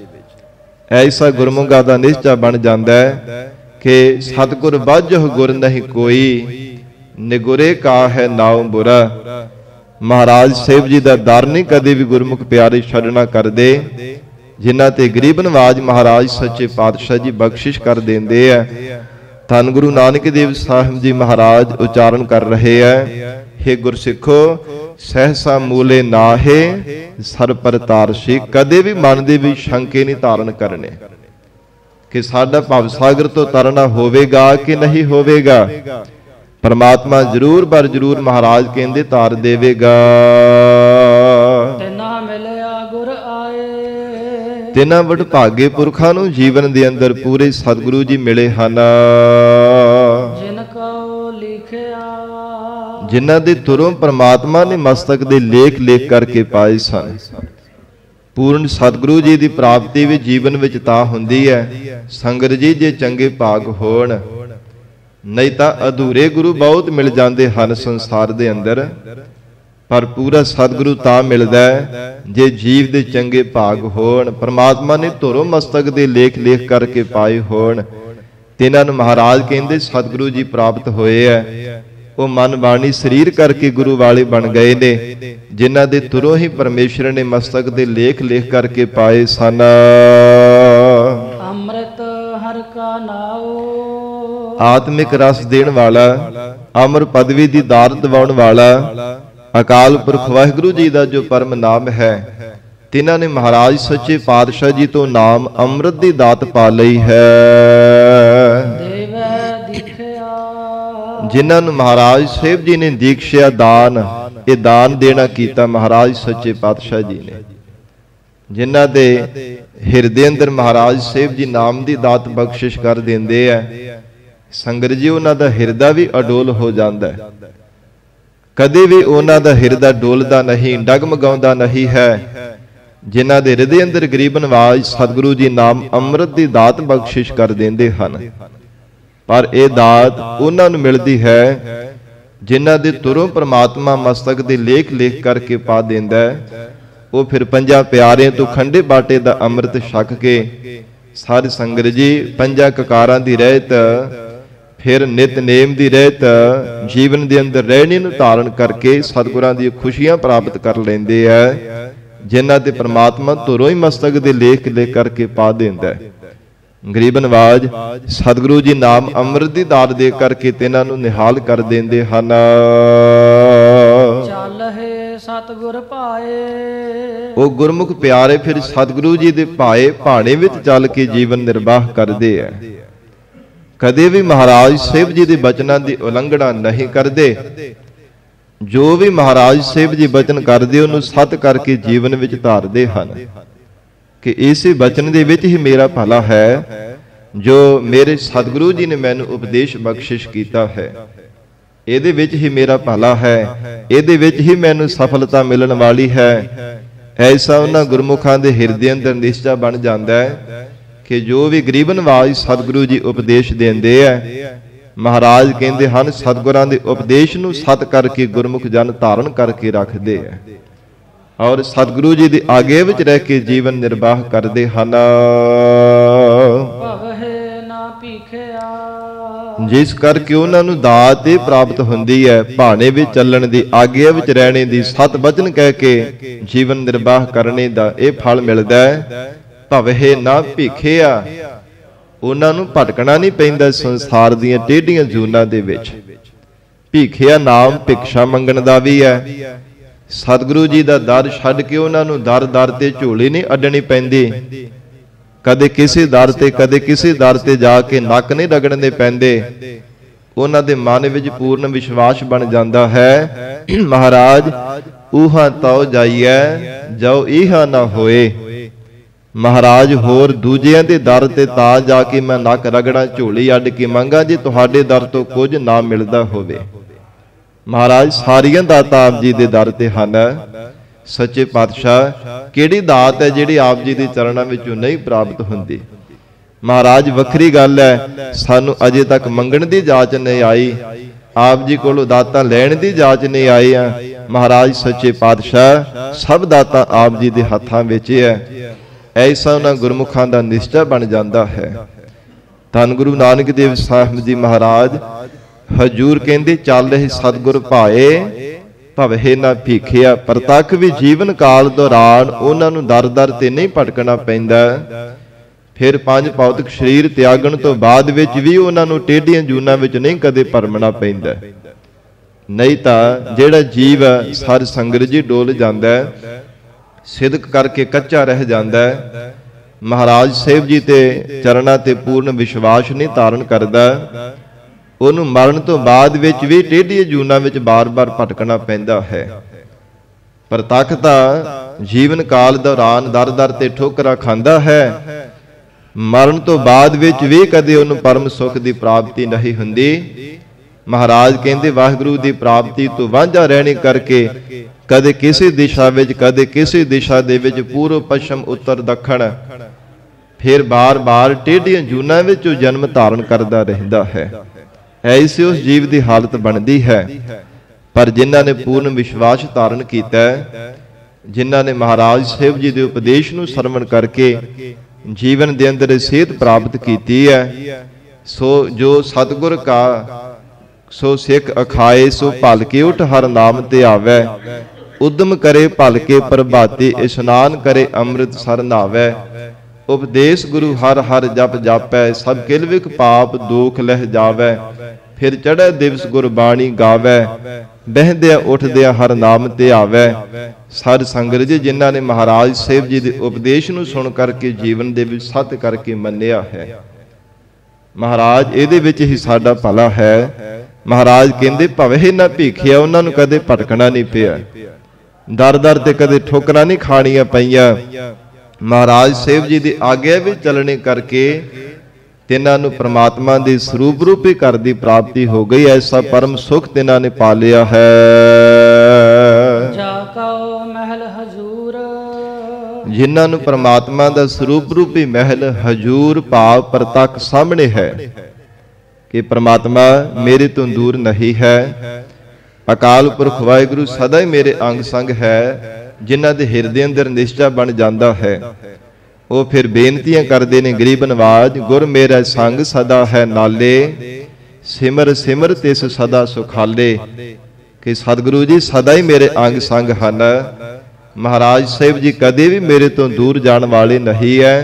ਐਸਾ ਗੁਰਮੁਖਾਂ ਦਾ ਨਿਸ਼ਚਾ ਬਣ ਜਾਂਦਾ ਹੈ ਕਿ ਸਤਿਗੁਰ ਬਾਝਹੁ ਗੁਰ ਨਹੀਂ ਕੋਈ, ਨਿਗੁਰੇ ਕਾ ਹੈ ਨਾਉ ਬੁਰਾ। ਮਹਾਰਾਜ ਸਾਹਿਬ ਜੀ ਦਾ ਦਰ ਨਹੀਂ ਕਦੇ ਵੀ ਗੁਰਮੁਖ ਪਿਆਰੇ ਛੱਡਣਾ ਕਰਦੇ, ਜਿਨ੍ਹਾਂ ਤੇ ਗਰੀਬ ਨਵਾਜ ਮਹਾਰਾਜ ਸੱਚੇ ਪਾਤਸ਼ਾਹ ਜੀ ਬਖਸ਼ਿਸ਼ ਕਰ ਦਿੰਦੇ ਆ। ਧੰਨ ਗੁਰੂ ਨਾਨਕ ਦੇਵ ਸਾਹਿਬ ਜੀ ਮਹਾਰਾਜ ਉਚਾਰਨ ਕਰ ਰਹੇ ਹੈ, ਹੇ ਗੁਰਸਿੱਖੋ ਸਹਿਸਾ ਮੂਲੇ ਨਾਹੇ ਸਰ ਪਰਤਾਰਸ਼ੀ। ਕਦੇ ਵੀ ਮਨ ਦੇ ਵਿੱਚ ਸ਼ੰਕੇ ਨਹੀਂ ਧਾਰਨ ਕਰਨੇ ਕਿ ਸਾਡਾ ਭਵ ਸਾਗਰ ਤੋਂ ਤਰਨਾ ਹੋਵੇਗਾ ਕਿ ਨਹੀਂ ਹੋਵੇਗਾ। ਪਰਮਾਤਮਾ ਜ਼ਰੂਰ ਬਰ ਜ਼ਰੂਰ ਮਹਾਰਾਜ ਕਹਿੰਦੇ ਤਾਰ ਦੇਵੇਗਾ। ਤਿਨਾ ਮਿਲਿਆ ਗੁਰ ਆਏ, ਤਿਨਾਂ ਵਡਭਾਗੇ ਪੁਰਖਾਂ ਨੂੰ ਜੀਵਨ ਦੇ ਅੰਦਰ ਪੂਰੇ ਸਤਿਗੁਰੂ ਜੀ ਮਿਲੇ ਹਨ, ਜਿਨ ਕੋ ਲਿਖਿਆ, ਜਿਨ੍ਹਾਂ ਦੇ ਤੁਰੋਂ ਪਰਮਾਤਮਾ ਨੇ ਮਸਤਕ ਦੇ ਲੇਖ ਲੇਖ ਕਰਕੇ ਪਾਏ ਸਨ। ਪੂਰਨ ਸਤਿਗੁਰੂ ਜੀ ਦੀ ਪ੍ਰਾਪਤੀ ਵੀ ਜੀਵਨ ਵਿੱਚ ਤਾਂ ਹੁੰਦੀ ਹੈ ਸੰਗਤ ਜੀ ਜੇ ਚੰਗੇ ਭਾਗ ਹੋਣ, ਨਹੀਂ ਤਾਂ ਅਧੂਰੇ ਗੁਰੂ ਬਹੁਤ ਮਿਲ ਜਾਂਦੇ ਹਨ ਸੰਸਾਰ ਦੇ ਅੰਦਰ। ਪਰ ਪੂਰਾ ਸਤਿਗੁਰੂ ਤਾਂ ਮਿਲਦਾ ਹੈ ਜੇ ਜੀਵ ਦੇ ਚੰਗੇ ਭਾਗ ਹੋਣ, ਪਰਮਾਤਮਾ ਨੇ ਧੁਰੋਂ ਮਸਤਕ ਦੇ ਲੇਖ ਲੇਖ ਕਰਕੇ ਪਾਏ ਹੋਣ। ਤਿਨਾਂ ਨੂੰ ਮਹਾਰਾਜ ਕਹਿੰਦੇ ਸਤਿਗੁਰੂ ਜੀ ਪ੍ਰਾਪਤ ਹੋਏ ਹੈ। ਉਹ ਮਨ ਬਾਣੀ ਸਰੀਰ ਕਰਕੇ ਗੁਰੂ ਵਾਲੇ ਬਣ ਗਏ ਨੇ, ਜਿਨ੍ਹਾਂ ਦੇ ਤੁਰੋਂ ਹੀ ਪਰਮੇਸ਼ਰ ਨੇ ਮਸਤਕ ਦੇ ਲੇਖ ਲੇਖ ਕਰਕੇ ਪਾਏ ਸਨ। ਅੰਮ੍ਰਿਤ ਹਰਿ ਕਾ ਨਾਉ, ਆਤਮਿਕ ਰਸ ਦੇਣ ਵਾਲਾ, ਅਮਰ ਪਦਵੀ ਦੀ ਦਾਤ ਦਿਵਾਉਣ ਵਾਲਾ ਅਕਾਲ ਪੁਰਖ ਵਾਹਿਗੁਰੂ ਜੀ ਦਾ ਜੋ ਪਰਮ ਨਾਮ ਹੈ, ਤਿਨਾਂ ਨੇ ਮਹਾਰਾਜ ਸੱਚੇ ਪਾਤਸ਼ਾਹ ਜੀ ਤੋਂ ਨਾਮ ਅੰਮ੍ਰਿਤ ਦੀ ਦਾਤ ਪਾ ਲਈ ਹੈ। ਦੇਵੈ ਦੀਖਿਆ, ਜਿਨ੍ਹਾਂ ਨੂੰ ਮਹਾਰਾਜ ਸਾਹਿਬ ਜੀ ਨੇ ਦੀਖਿਆ ਦਾਨ, ਇਹ ਦਾਨ ਦੇਣਾ ਕੀਤਾ ਮਹਾਰਾਜ ਸੱਚੇ ਪਾਤਸ਼ਾਹ ਜੀ ਨੇ। ਜਿਨ੍ਹਾਂ ਦੇ ਹਿਰਦੇ ਅੰਦਰ ਮਹਾਰਾਜ ਸਾਹਿਬ ਜੀ ਨਾਮ ਦੀ ਦਾਤ ਬਖਸ਼ਿਸ਼ ਕਰ ਦਿੰਦੇ ਆ, ਸੰਗਤ ਜੀ ਉਹਨਾਂ ਦਾ ਹਿਰਦਾ ਵੀ ਅਡੋਲ ਹੋ ਜਾਂਦਾ ਹੈ। ਕਦੇ ਵੀ ਉਹਨਾਂ ਦਾ ਹਿਰਦਾ ਡੋਲਦਾ ਨਹੀਂ, ਡਗਮਗਾਉਂਦਾ ਨਹੀਂ ਹੈ। ਜਿਨ੍ਹਾਂ ਦੇ ਹਿਰਦੇ ਅੰਦਰ ਗਰੀਬ ਨਵਾਜ ਸਤਿਗੁਰੂ ਜੀ ਨਾਮ ਅੰਮ੍ਰਿਤ ਦੀ ਦਾਤ ਬਖਸ਼ਿਸ਼ ਕਰ ਦਿੰਦੇ ਹਨ। ਪਰ ਇਹ ਦਾਤ ਉਹਨਾਂ ਨੂੰ ਮਿਲਦੀ ਹੈ ਜਿਨ੍ਹਾਂ ਦੇ ਤੁਰੋਂ ਪ੍ਰਮਾਤਮਾ ਮਸਤਕ ਦੇ ਲੇਖ ਲੇਖ ਕਰਕੇ ਪਾ ਦਿੰਦਾ ਹੈ। ਉਹ ਫਿਰ ਪੰਜਾਂ ਪਿਆਰਿਆਂ ਤੋਂ ਖੰਡੇ ਬਾਟੇ ਦਾ ਅੰਮ੍ਰਿਤ ਛਕ ਕੇ ਸਾਧ ਸੰਗਤ ਜੀ ਪੰਜਾਂ ਕਕਾਰਾਂ ਦੀ ਰਹਿਤ, ਫਿਰ ਨਿਤਨੇਮ ਦੀ ਰਹਿਤ, ਜੀਵਨ ਦੇ ਅੰਦਰ ਰਹਿਣੀ ਨੂੰ ਧਾਰਨ ਕਰਕੇ ਸਤਿਗੁਰਾਂ ਦੀਆਂ ਖੁਸ਼ੀਆਂ ਪ੍ਰਾਪਤ ਕਰ ਲੈਂਦੇ ਆ, ਜਿਨ੍ਹਾਂ ਤੇ ਪ੍ਰਮਾਤਮਾ ਧੁਰੋਂ ਹੀ ਮਸਤਕ ਦੇ ਲੇਖ ਲੇਖ ਕਰਕੇ ਪਾ ਦਿੰਦਾ ਹੈ। ਗਰੀਬ ਨਵਾਜ ਸਤਿਗੁਰੂ ਜੀ ਨਾਮ ਅੰਮ੍ਰਿਤ ਦੀ ਦਾਤ ਦੇ ਕਰਕੇ ਤਿਨਾਂ ਨੂੰ ਨਿਹਾਲ ਕਰ ਦਿੰਦੇ ਹਨ। ਚਾਲਹਿ ਸਤਿਗੁਰ ਭਾਏ, ਉਹ ਗੁਰਮੁਖ ਪਿਆਰੇ ਫਿਰ ਸਤਿਗੁਰੂ ਜੀ ਦੇ ਭਾਏ ਭਾਣੇ ਵਿੱਚ ਚੱਲ ਕੇ ਜੀਵਨ ਨਿਰਵਾਹ ਕਰਦੇ ਆ। ਕਦੇ ਵੀ ਮਹਾਰਾਜ ਸਾਹਿਬ ਜੀ ਦੇ ਬਚਨਾਂ ਦੀ ਉਲੰਘਣਾ ਨਹੀਂ ਕਰਦੇ। ਜੋ ਵੀ ਮਹਾਰਾਜ ਸਾਹਿਬ ਜੀ ਬਚਨ ਕਰਦੇ ਉਹਨੂੰ ਸਤ ਕਰਕੇ ਜੀਵਨ ਵਿੱਚ ਧਾਰਦੇ ਹਨ ਕਿ ਇਸੇ ਬਚਨ ਦੇ ਵਿੱਚ ਹੀ ਮੇਰਾ ਭਲਾ ਹੈ, ਜੋ ਮੇਰੇ ਸਤਿਗੁਰੂ ਜੀ ਨੇ ਮੈਨੂੰ ਉਪਦੇਸ਼ ਬਖਸ਼ਿਸ਼ ਕੀਤਾ ਹੈ। ਇਹਦੇ ਵਿੱਚ ਹੀ ਮੇਰਾ ਭਲਾ ਹੈ, ਇਹਦੇ ਵਿੱਚ ਹੀ ਮੈਨੂੰ ਸਫਲਤਾ ਮਿਲਣ ਵਾਲੀ ਹੈ। ਐਸਾ ਉਹਨਾਂ ਗੁਰਮੁਖਾਂ ਦੇ ਹਿਰਦੇ ਅੰਦਰ ਨਿਸ਼ਚਾ ਬਣ ਜਾਂਦਾ ਹੈ ਕਿ ਜੋ ਵੀ ਗਰੀਬ ਨਵਾਜ ਸਤਿਗੁਰੂ ਜੀ ਉਪਦੇਸ਼ ਦਿੰਦੇ ਆ, ਮਹਾਰਾਜ ਕਹਿੰਦੇ ਹਨ ਸਤਿਗੁਰਾਂ ਦੇ ਉਪਦੇਸ਼ ਨੂੰ ਸਤ ਕਰਕੇ ਗੁਰਮੁਖ ਜਨ ਧਾਰਨ ਕਰਕੇ ਰੱਖਦੇ ਆ ਔਰ ਸਤਿਗੁਰੂ ਜੀ ਦੇ ਆਗੇ ਵਿੱਚ ਰਹਿ ਕੇ ਜੀਵਨ ਨਿਰਵਾਹ ਕਰਦੇ ਹਨ। ਭਵਹਿ ਨਾ ਭੀਖਿਆ, ਜਿਸ ਕਰਕੇ ਉਹਨਾਂ ਨੂੰ ਦਾਤ ਇਹ ਪ੍ਰਾਪਤ ਹੁੰਦੀ ਹੈ ਭਾਣੇ ਵਿੱਚ ਚੱਲਣ ਦੀ, ਆਗੇ ਵਿੱਚ ਰਹਿਣੇ ਦੀ, ਸਤ ਬਚਨ ਕਹਿ ਕੇ ਜੀਵਨ ਨਿਰਵਾਹ ਕਰਨੇ ਦਾ ਇਹ ਫਲ ਮਿਲਦਾ ਹੈ। ਭਵਹਿ ਨਾ ਭੀਖਿਆ, ਉਹਨਾਂ ਨੂੰ ਭਟਕਣਾ ਨਹੀਂ ਪੈਂਦਾ ਸੰਸਾਰ ਦੀਆਂ ਟੇਢੀਆਂ ਜੂਨਾਂ ਦੇ ਵਿੱਚ। ਭੀਖਿਆ ਨਾਮ ਭਿਕਸ਼ਾ ਮੰਗਣ ਦਾ ਵੀ ਹੈ। ਸਤਿਗੁਰੂ ਜੀ ਦਾ ਦਰ ਛੱਡ ਕੇ ਉਹਨਾਂ ਨੂੰ ਦਰ ਦਰ ਤੇ ਝੋਲੀ ਨਹੀਂ ਅੱਡਣੀ ਪੈਂਦੀ। ਕਦੇ ਕਿਸੇ ਦਰ ਤੇ ਕਦੇ ਕਿਸੇ ਦਰ ਤੇ ਜਾ ਕੇ ਨੱਕ ਨਹੀਂ ਰਗੜਨੇ ਪੈਂਦੇ। ਉਹਨਾਂ ਦੇ ਮਨ ਵਿੱਚ ਪੂਰਨ ਵਿਸ਼ਵਾਸ ਬਣ ਜਾਂਦਾ ਹੈ, ਮਹਾਰਾਜ ਊਹਾਂ ਤਉ ਜਾਈਐ ਜੋ ਇਹਾ ਨਾ ਹੋਏ। ਮਹਾਰਾਜ ਹੋਰ ਦੂਜਿਆਂ ਦੇ ਦਰ ਤੇ ਤਾਂ ਜਾ ਕੇ ਮੈਂ ਨੱਕ ਰਗੜਾਂ ਝੋਲੀ ਅੱਡ ਕੇ ਮੰਗਾ ਜੇ ਤੁਹਾਡੇ ਦਰ ਤੋਂ ਕੁਝ ਨਾ ਮਿਲਦਾ ਹੋਵੇ। ਮਹਾਰਾਜ ਸਾਰੀਆਂ ਦਾਤਾਂ ਆਪ ਜੀ ਦੇ ਦਰ ਤੇ ਹਨ। ਸੱਚੇ ਪਾਤਸ਼ਾਹ ਕਿਹੜੀ ਦਾਤ ਹੈ ਜਿਹੜੀ ਆਪ ਜੀ ਦੇ ਚਰਨਾਂ ਵਿੱਚੋਂ ਨਹੀਂ ਪ੍ਰਾਪਤ ਹੁੰਦੀ। महाराज वखरी गल है, सानू अजे तक मंगण दी जाच नहीं आई, आप जी कोलों दाता लैण दी जाच नहीं आई है। महाराज सच्चे पातशाह सब दाता आप जी दे हत्थां विच है। ऐसा उन्हां गुरमुखां दा निश्चय बन जाता है। धन गुरु नानक देव साहिब जी महाराज हजूर कहंदे, चल रहे सतगुर भाए भवे ना भीखिया। प्रतੱਖ भी जीवन काल दौरान उन्हां नूं दर दर ते नहीं भटकना पैंदा। फिर पंज भौतिक शरीर त्यागण तो बाद विच भी उन्हां नूं टेढ़ियां जूनां विच नहीं कदे भरमना पैंदा। नहीं तां जिहड़ा जीव सर संगत जी डोल जांदा है, सिदक करके कच्चा रह जांदा है, महाराज साहिब जी ते चरणां ते पूर्ण विश्वास नहीं धारण करदा, ਉਹਨੂੰ ਮਰਨ ਤੋਂ ਬਾਅਦ ਵਿੱਚ ਵੀ ਟੇਢੀਆਂ ਜੂਨਾਂ ਵਿੱਚ ਬਾਰ-ਬਾਰ ਭਟਕਣਾ ਪੈਂਦਾ ਹੈ। ਪ੍ਰਤੱਖ ਤਾਂ ਜੀਵਨ ਕਾਲ ਦੌਰਾਨ ਦਰ-ਦਰ ਤੇ ਠੋਕਰਾਂ ਖਾਂਦਾ ਹੈ, ਮਰਨ ਤੋਂ ਬਾਅਦ ਵਿੱਚ ਵੀ ਕਦੇ ਉਹਨੂੰ ਪਰਮ ਸੁਖ ਦੀ ਪ੍ਰਾਪਤੀ ਨਹੀਂ ਹੁੰਦੀ। ਮਹਾਰਾਜ ਕਹਿੰਦੇ ਵਾਹਿਗੁਰੂ ਦੀ ਪ੍ਰਾਪਤੀ ਤੋਂ ਵਾਂਝਾ ਰਹਿਣੇ ਕਰਕੇ ਕਦੇ ਕਿਸੇ ਦਿਸ਼ਾ ਵਿੱਚ, ਕਦੇ ਕਿਸੇ ਦਿਸ਼ਾ ਦੇ ਵਿੱਚ ਪੂਰਬ ਪੱਛਮ ਉੱਤਰ ਦੱਖਣ, ਫਿਰ ਬਾਰ-ਬਾਰ ਟੇਢੀਆਂ ਜੂਨਾਂ ਵਿੱਚ ਉਹ ਜਨਮ ਧਾਰਨ ਕਰਦਾ ਰਹਿੰਦਾ ਹੈ। ऐसी उस जीव की हालत बनती है। पर जिन्हों ने पूर्ण विश्वास धारण किया, जिन्हों ने महाराज साहिब जी के उपदेश नूं सरवण करके जीवन के अंदर सेहत प्राप्त की है, सो जो सतगुर का सो सिख अखाए सो भल के उठ हर नाम ते आवे, उद्यम करे भल के प्रभाती इशनान करे अमृत सर नावे, उपदेश गुरु हर हर जप जापै, सब किल विख पाप दुख लह जावै, फिर चढ़े दिवस गुरबाणी गावै, बहदिया उठदिया हर नाम ते आवै। सर संगत जी जिन्हां ने महाराज साहिब जी के उपदेश नूं सुन करके जीवन दे विच सत करके मन्निया है, महाराज इहदे विच ही साडा भला है। महाराज कहंदे भवे ना भीखिया, उन्हां नूं कदे भटकना नहीं पिया, दर दर ते कदे ठोकरां नहीं खाणियां पईयां। महाराज साहिब जी की आग्या भी चलने करके तिन्हां नूं परमात्मा के स्वरूप रूपी घर की प्राप्ति हो गई। ऐसा परम सुख तिन्हां ने पा लिया है। जिन्हां नूं परमात्मा का स्वरूप रूपी महल हजूर भाव प्रतੱਖ सामने है कि परमात्मा मेरे तो दूर नहीं है। अकाल पुरख वाहिगुरू सदा ही मेरे अंग संग है। जिन्हां दे हिरदे अंदर निश्चय बन जाता है, वो फिर बेनतियां करते ने गरीब नवाज, गुर मेरा संग सदा है नाले, सिमर सिमर तिस सदा सुखाले। कि सतगुरु जी सदा ही मेरे अंग संग हन। महाराज साहिब जी कदे भी मेरे तो दूर जाने वाले नहीं है।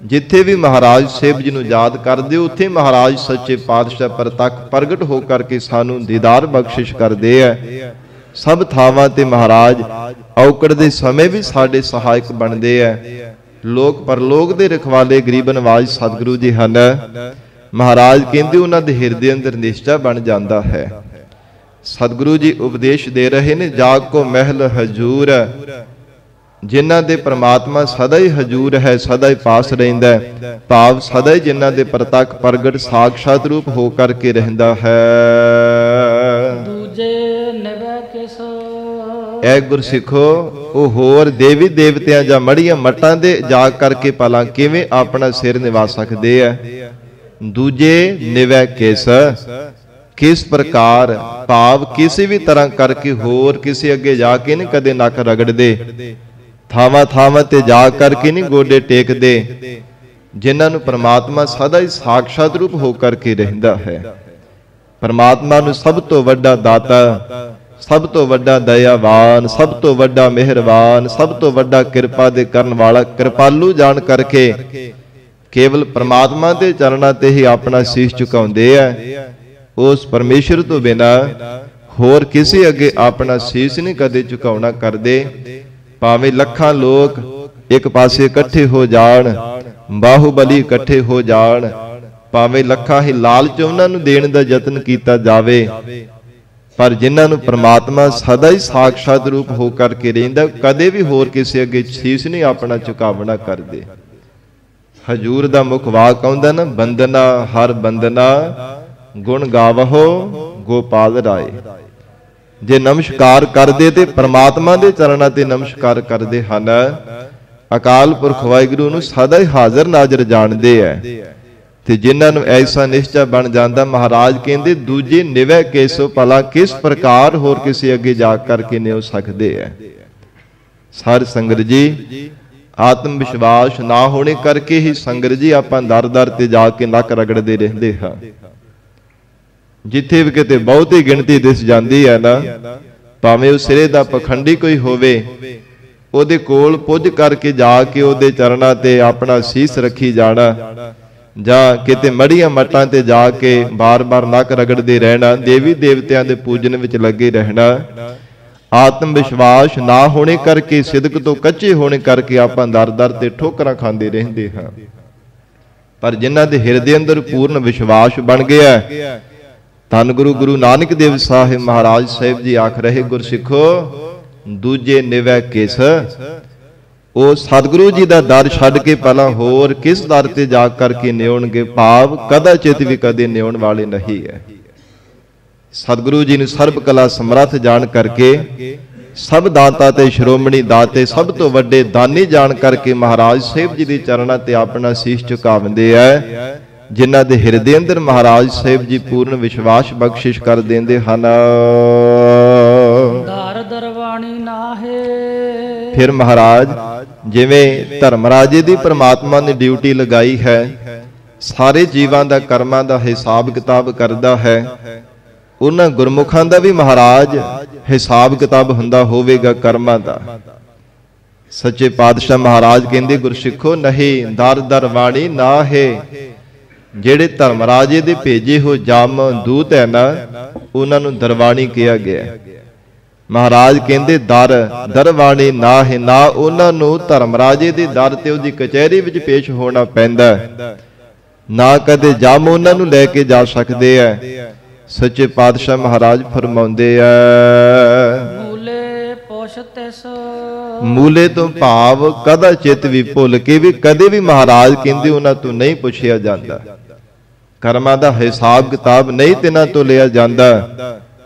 जिथे भी महाराज साहिब जी नूं याद करदे उत्थे महाराज सच्चे पातशाह प्रतੱਖ प्रगट हो करके सानू दीदार बख्शिश करदे है। सब थावां ते महाराज औकड़ दे समय भी साडे सहायक बनदे है। लोक परलोक दे रखवाले गरीब नवाज सतगुरु जी हन। महाराज कहंदे उन्हां दे हिरदे अंदर निश्चय बन जाता है। सतगुरु जी उपदेश दे रहे ने, जाग को महल हजूर, जिन्हां दे परमात्मा सदा ही हजूर है, सदा ही पास रहिंदा है। भाव सदा ही जिन्हां दे प्रतੱਖ प्रगट साक्षात रूप हो करके रहिंदा है। ऐ गुरसिखो, वो होर देवी देवतियां जां मड़ियां मटां दे जा करके भला किवें अपना सिर निवा सकदे है। दूजे निवै किस, किस प्रकार, भाव किसी भी तरह करके होर किसी अगे जाके नहीं कदे नक रगड़दे, थावां थावां ते जा करके नहीं गोडे टेकदे। जिन्हां नूं परमात्मा सदा ही साक्षात रूप हो करके रहिंदा है। परमात्मा नूं सब तो वड्डा दाता, सब तो वड्डा दयावान, सब तो वड्डा मेहरबान, सब तो वड्डा किरपा दे करन वाला कृपालू जान करके केवल परमात्मा दे चरणां ते ही अपना शीश झुकाउंदे है। उस परमेश्वर तो बिना होर किसी अगे अपना शीश नहीं कदे झुकाउणा करदे। भावें लखां लोक एक पासे इकट्ठे हो जाण, बाहुबली इकट्ठे हो जाण, भावें लखां ही लालच उन्हां नूं देण दा यतन कीता जावे, पर जिन्हां नूं परमात्मा सदा ही साक्षात रूप हो करके रहिंदा, कदे भी होर किसी अगे शीश नहीं अपना झुकावना करदे। हजूर दा मुख वाक आउंदा ना, बंदना हर बंदना गुण गावहो गोपाल राय। जे नमस्कार करदे ते परमात्मा दे चरणां ते नमस्कार करदे हन, ਅਕਾਲ ਪੁਰਖ ਵਾਹਿਗੁਰੂ ਨੂੰ ਸਦਾ ਹੀ ਹਾਜ਼ਰ ਨਾਜ਼ਰ ਜਾਣਦੇ ਐ। ਤੇ ਜਿਨ੍ਹਾਂ ਨੂੰ ਐਸਾ ਨਿਸ਼ਚਾ ਬਣ ਜਾਂਦਾ, ਮਹਾਰਾਜ ਕਹਿੰਦੇ ਦੂਜੇ ਨਿਵੈ ਕੇਸੋ ਭਲਾ ਕਿਸ ਪ੍ਰਕਾਰ ਹੋਰ ਕਿਸੇ ਅੱਗੇ ਜਾ ਕਰਕੇ ਨਿਉ ਸਕਦੇ ਐ। ਸਾਧ ਸੰਗਤ ਜੀ, ਆਤਮ ਵਿਸ਼ਵਾਸ ਨਾ ਹੋਣੇ ਕਰਕੇ ਹੀ ਸੰਗਤ ਜੀ ਆਪਾਂ ਦਰ ਦਰ ਤੇ ਜਾ ਕੇ ਨੱਕ ਰਗੜਦੇ ਰਹਿੰਦੇ ਹਾਂ। ਜਿੱਥੇ ਵੀ ਕਿਤੇ ਬਹੁਤੀ ਗਿਣਤੀ ਦਿਸ ਜਾਂਦੀ ਹੈ ਨਾ, ਭਾਵੇਂ ਉਹ ਸਿਰੇ ਦਾ ਪਖੰਡੀ ਕੋਈ ਹੋਵੇ, ਉਹਦੇ ਕੋਲ ਪੁੱਜ ਕਰਕੇ ਜਾ ਕੇ ਉਹਦੇ ਚਰਨਾਂ ਤੇ ਆਪਣਾ ਸੀਸ ਰੱਖੀ ਜਾਣਾ, ਜਾਂ ਕਿਤੇ ਮੜੀਆਂ ਮੱਟਾਂ ਤੇ ਜਾ ਕੇ ਬਾਰ-ਬਾਰ ਨੱਕ ਰਗੜਦੇ ਰਹਿਣਾ, ਦੇਵੀ ਦੇਵਤਿਆਂ ਦੇ ਪੂਜਨ ਵਿੱਚ ਲੱਗੇ ਰਹਿਣਾ, ਆਤਮ ਵਿਸ਼ਵਾਸ ਨਾ ਹੋਣੇ ਕਰਕੇ, ਸਿਦਕ ਤੋਂ ਕੱਚੇ ਹੋਣੇ ਕਰਕੇ ਆਪਾਂ ਦਰ-ਦਰ ਤੇ ਠੋਕਰਾਂ ਖਾਂਦੇ ਰਹਿੰਦੇ ਹਾਂ। ਪਰ ਜਿਨ੍ਹਾਂ ਦੇ ਹਿਰਦੇ ਅੰਦਰ ਪੂਰਨ ਵਿਸ਼ਵਾਸ ਬਣ ਗਿਆ, ਧੰਨ ਗੁਰੂ ਨਾਨਕ ਦੇਵ ਸਾਹਿਬ ਮਹਾਰਾਜ ਸਾਹਿਬ ਜੀ ਆਖ ਰਹੇ, ਗੁਰਸਿੱਖੋ ਦੂਜੇ ਨਿਵੈ ਕਿਸ, ਉਹ ਸਤਿਗੁਰੂ ਜੀ ਦਾ ਦਰ ਛੱਡ ਕੇ ਪਹਿਲਾਂ ਹੋਰ ਕਿਸ ਦਰ ਤੇ ਜਾ ਕਰਕੇ ਨਿਉਣਗੇ, ਭਾਵ ਕਦਾਚਿਤ ਵੀ ਕਦੇ ਨਿਉਣ ਵਾਲੇ ਨਹੀਂ ਹੈ। ਸਤਿਗੁਰੂ ਜੀ ਨੂੰ ਸਰਬ ਕਲਾ ਸਮਰੱਥ ਜਾਣ ਕਰਕੇ, ਸਭ ਦਾਤਾ ਤੇ ਸ਼੍ਰੋਮਣੀ ਦਾਤੇ, ਸਭ ਤੋਂ ਵੱਡੇ ਦਾਨੀ ਜਾਣ ਕਰਕੇ ਮਹਾਰਾਜ ਸਾਹਿਬ ਜੀ ਦੇ ਚਰਨਾਂ ਤੇ ਆਪਣਾ ਸੀਸ ਝੁਕਾਉਂਦੇ ਐ। ਜਿਨ੍ਹਾਂ ਦੇ ਹਿਰਦੇ ਅੰਦਰ ਮਹਾਰਾਜ ਸਾਹਿਬ ਜੀ ਪੂਰਨ ਵਿਸ਼ਵਾਸ ਬਖਸ਼ਿਸ਼ ਕਰ ਦਿੰਦੇ ਹਨ। ਦਰ ਦਰਵਾਣੀ ਨਾਹੇ, ਫਿਰ ਮਹਾਰਾਜ ਜਿਵੇਂ ਧਰਮ ਰਾਜੇ ਦੀ ਪ੍ਰਮਾਤਮਾ ਨੇ ਡਿਊਟੀ ਲਗਾਈ ਹੈ, ਸਾਰੇ ਜੀਵਾਂ ਦਾ ਕਰਮਾਂ ਦਾ ਹਿਸਾਬ ਕਿਤਾਬ ਕਰਦਾ ਹੈ, ਉਹਨਾਂ ਗੁਰਮੁਖਾਂ ਦਾ ਵੀ ਮਹਾਰਾਜ ਹਿਸਾਬ ਕਿਤਾਬ ਹੁੰਦਾ ਹੋਵੇਗਾ ਕਰਮਾਂ ਦਾ। ਸੱਚੇ ਪਾਤਸ਼ਾਹ ਮਹਾਰਾਜ ਕਹਿੰਦੇ, ਗੁਰਸਿੱਖੋ ਨਹੀਂ ਦਰ ਦਰਵਾਣੀ ਨਾ ਹੈ। ਜਿਹੜੇ ਧਰਮ ਰਾਜੇ ਦੇ ਭੇਜੇ ਹੋ ਜਮ ਦੂਤ ਹੈ ਨਾ, ਉਹਨਾਂ ਨੂੰ ਦਰਵਾਣੀ ਕਿਹਾ ਗਿਆ। ਮਹਾਰਾਜ ਕਹਿੰਦੇ ਦਰ ਦਰਵਾਣੀ ਨਾ ਹੈ, ਨਾ ਉਹਨਾਂ ਨੂੰ ਧਰਮ ਰਾਜੇ ਦੇ ਦਰ ਤੇ ਉਹਦੀ ਕਚਹਿਰੀ ਵਿੱਚ ਪੇਸ਼ ਹੋਣਾ ਪੈਂਦਾ, ਨਾ ਕਦੇ ਜਮ ਉਹਨਾਂ ਨੂੰ ਲੈ ਕੇ ਜਾ ਸਕਦੇ ਐ। ਸੱਚੇ ਪਾਤਸ਼ਾਹ ਮਹਾਰਾਜ ਫਰਮਾਉਂਦੇ ਆ, ਮੂਲੇ ਪੁਛ ਤਿਸ, ਮੂਲੇ ਤੋਂ ਭਾਵ ਕਦਾ ਚਿਤ ਵੀ ਭੁੱਲ ਕੇ ਵੀ ਕਦੇ ਵੀ ਮਹਾਰਾਜ ਕਹਿੰਦੇ ਉਹਨਾਂ ਤੋਂ ਨਹੀਂ ਪੁੱਛਿਆ ਜਾਂਦਾ। ਕਰਮਾਂ ਦਾ ਹਿਸਾਬ ਕਿਤਾਬ ਨਹੀਂ ਤਿਨਾਂ ਤੋਂ ਲਿਆ ਜਾਂਦਾ।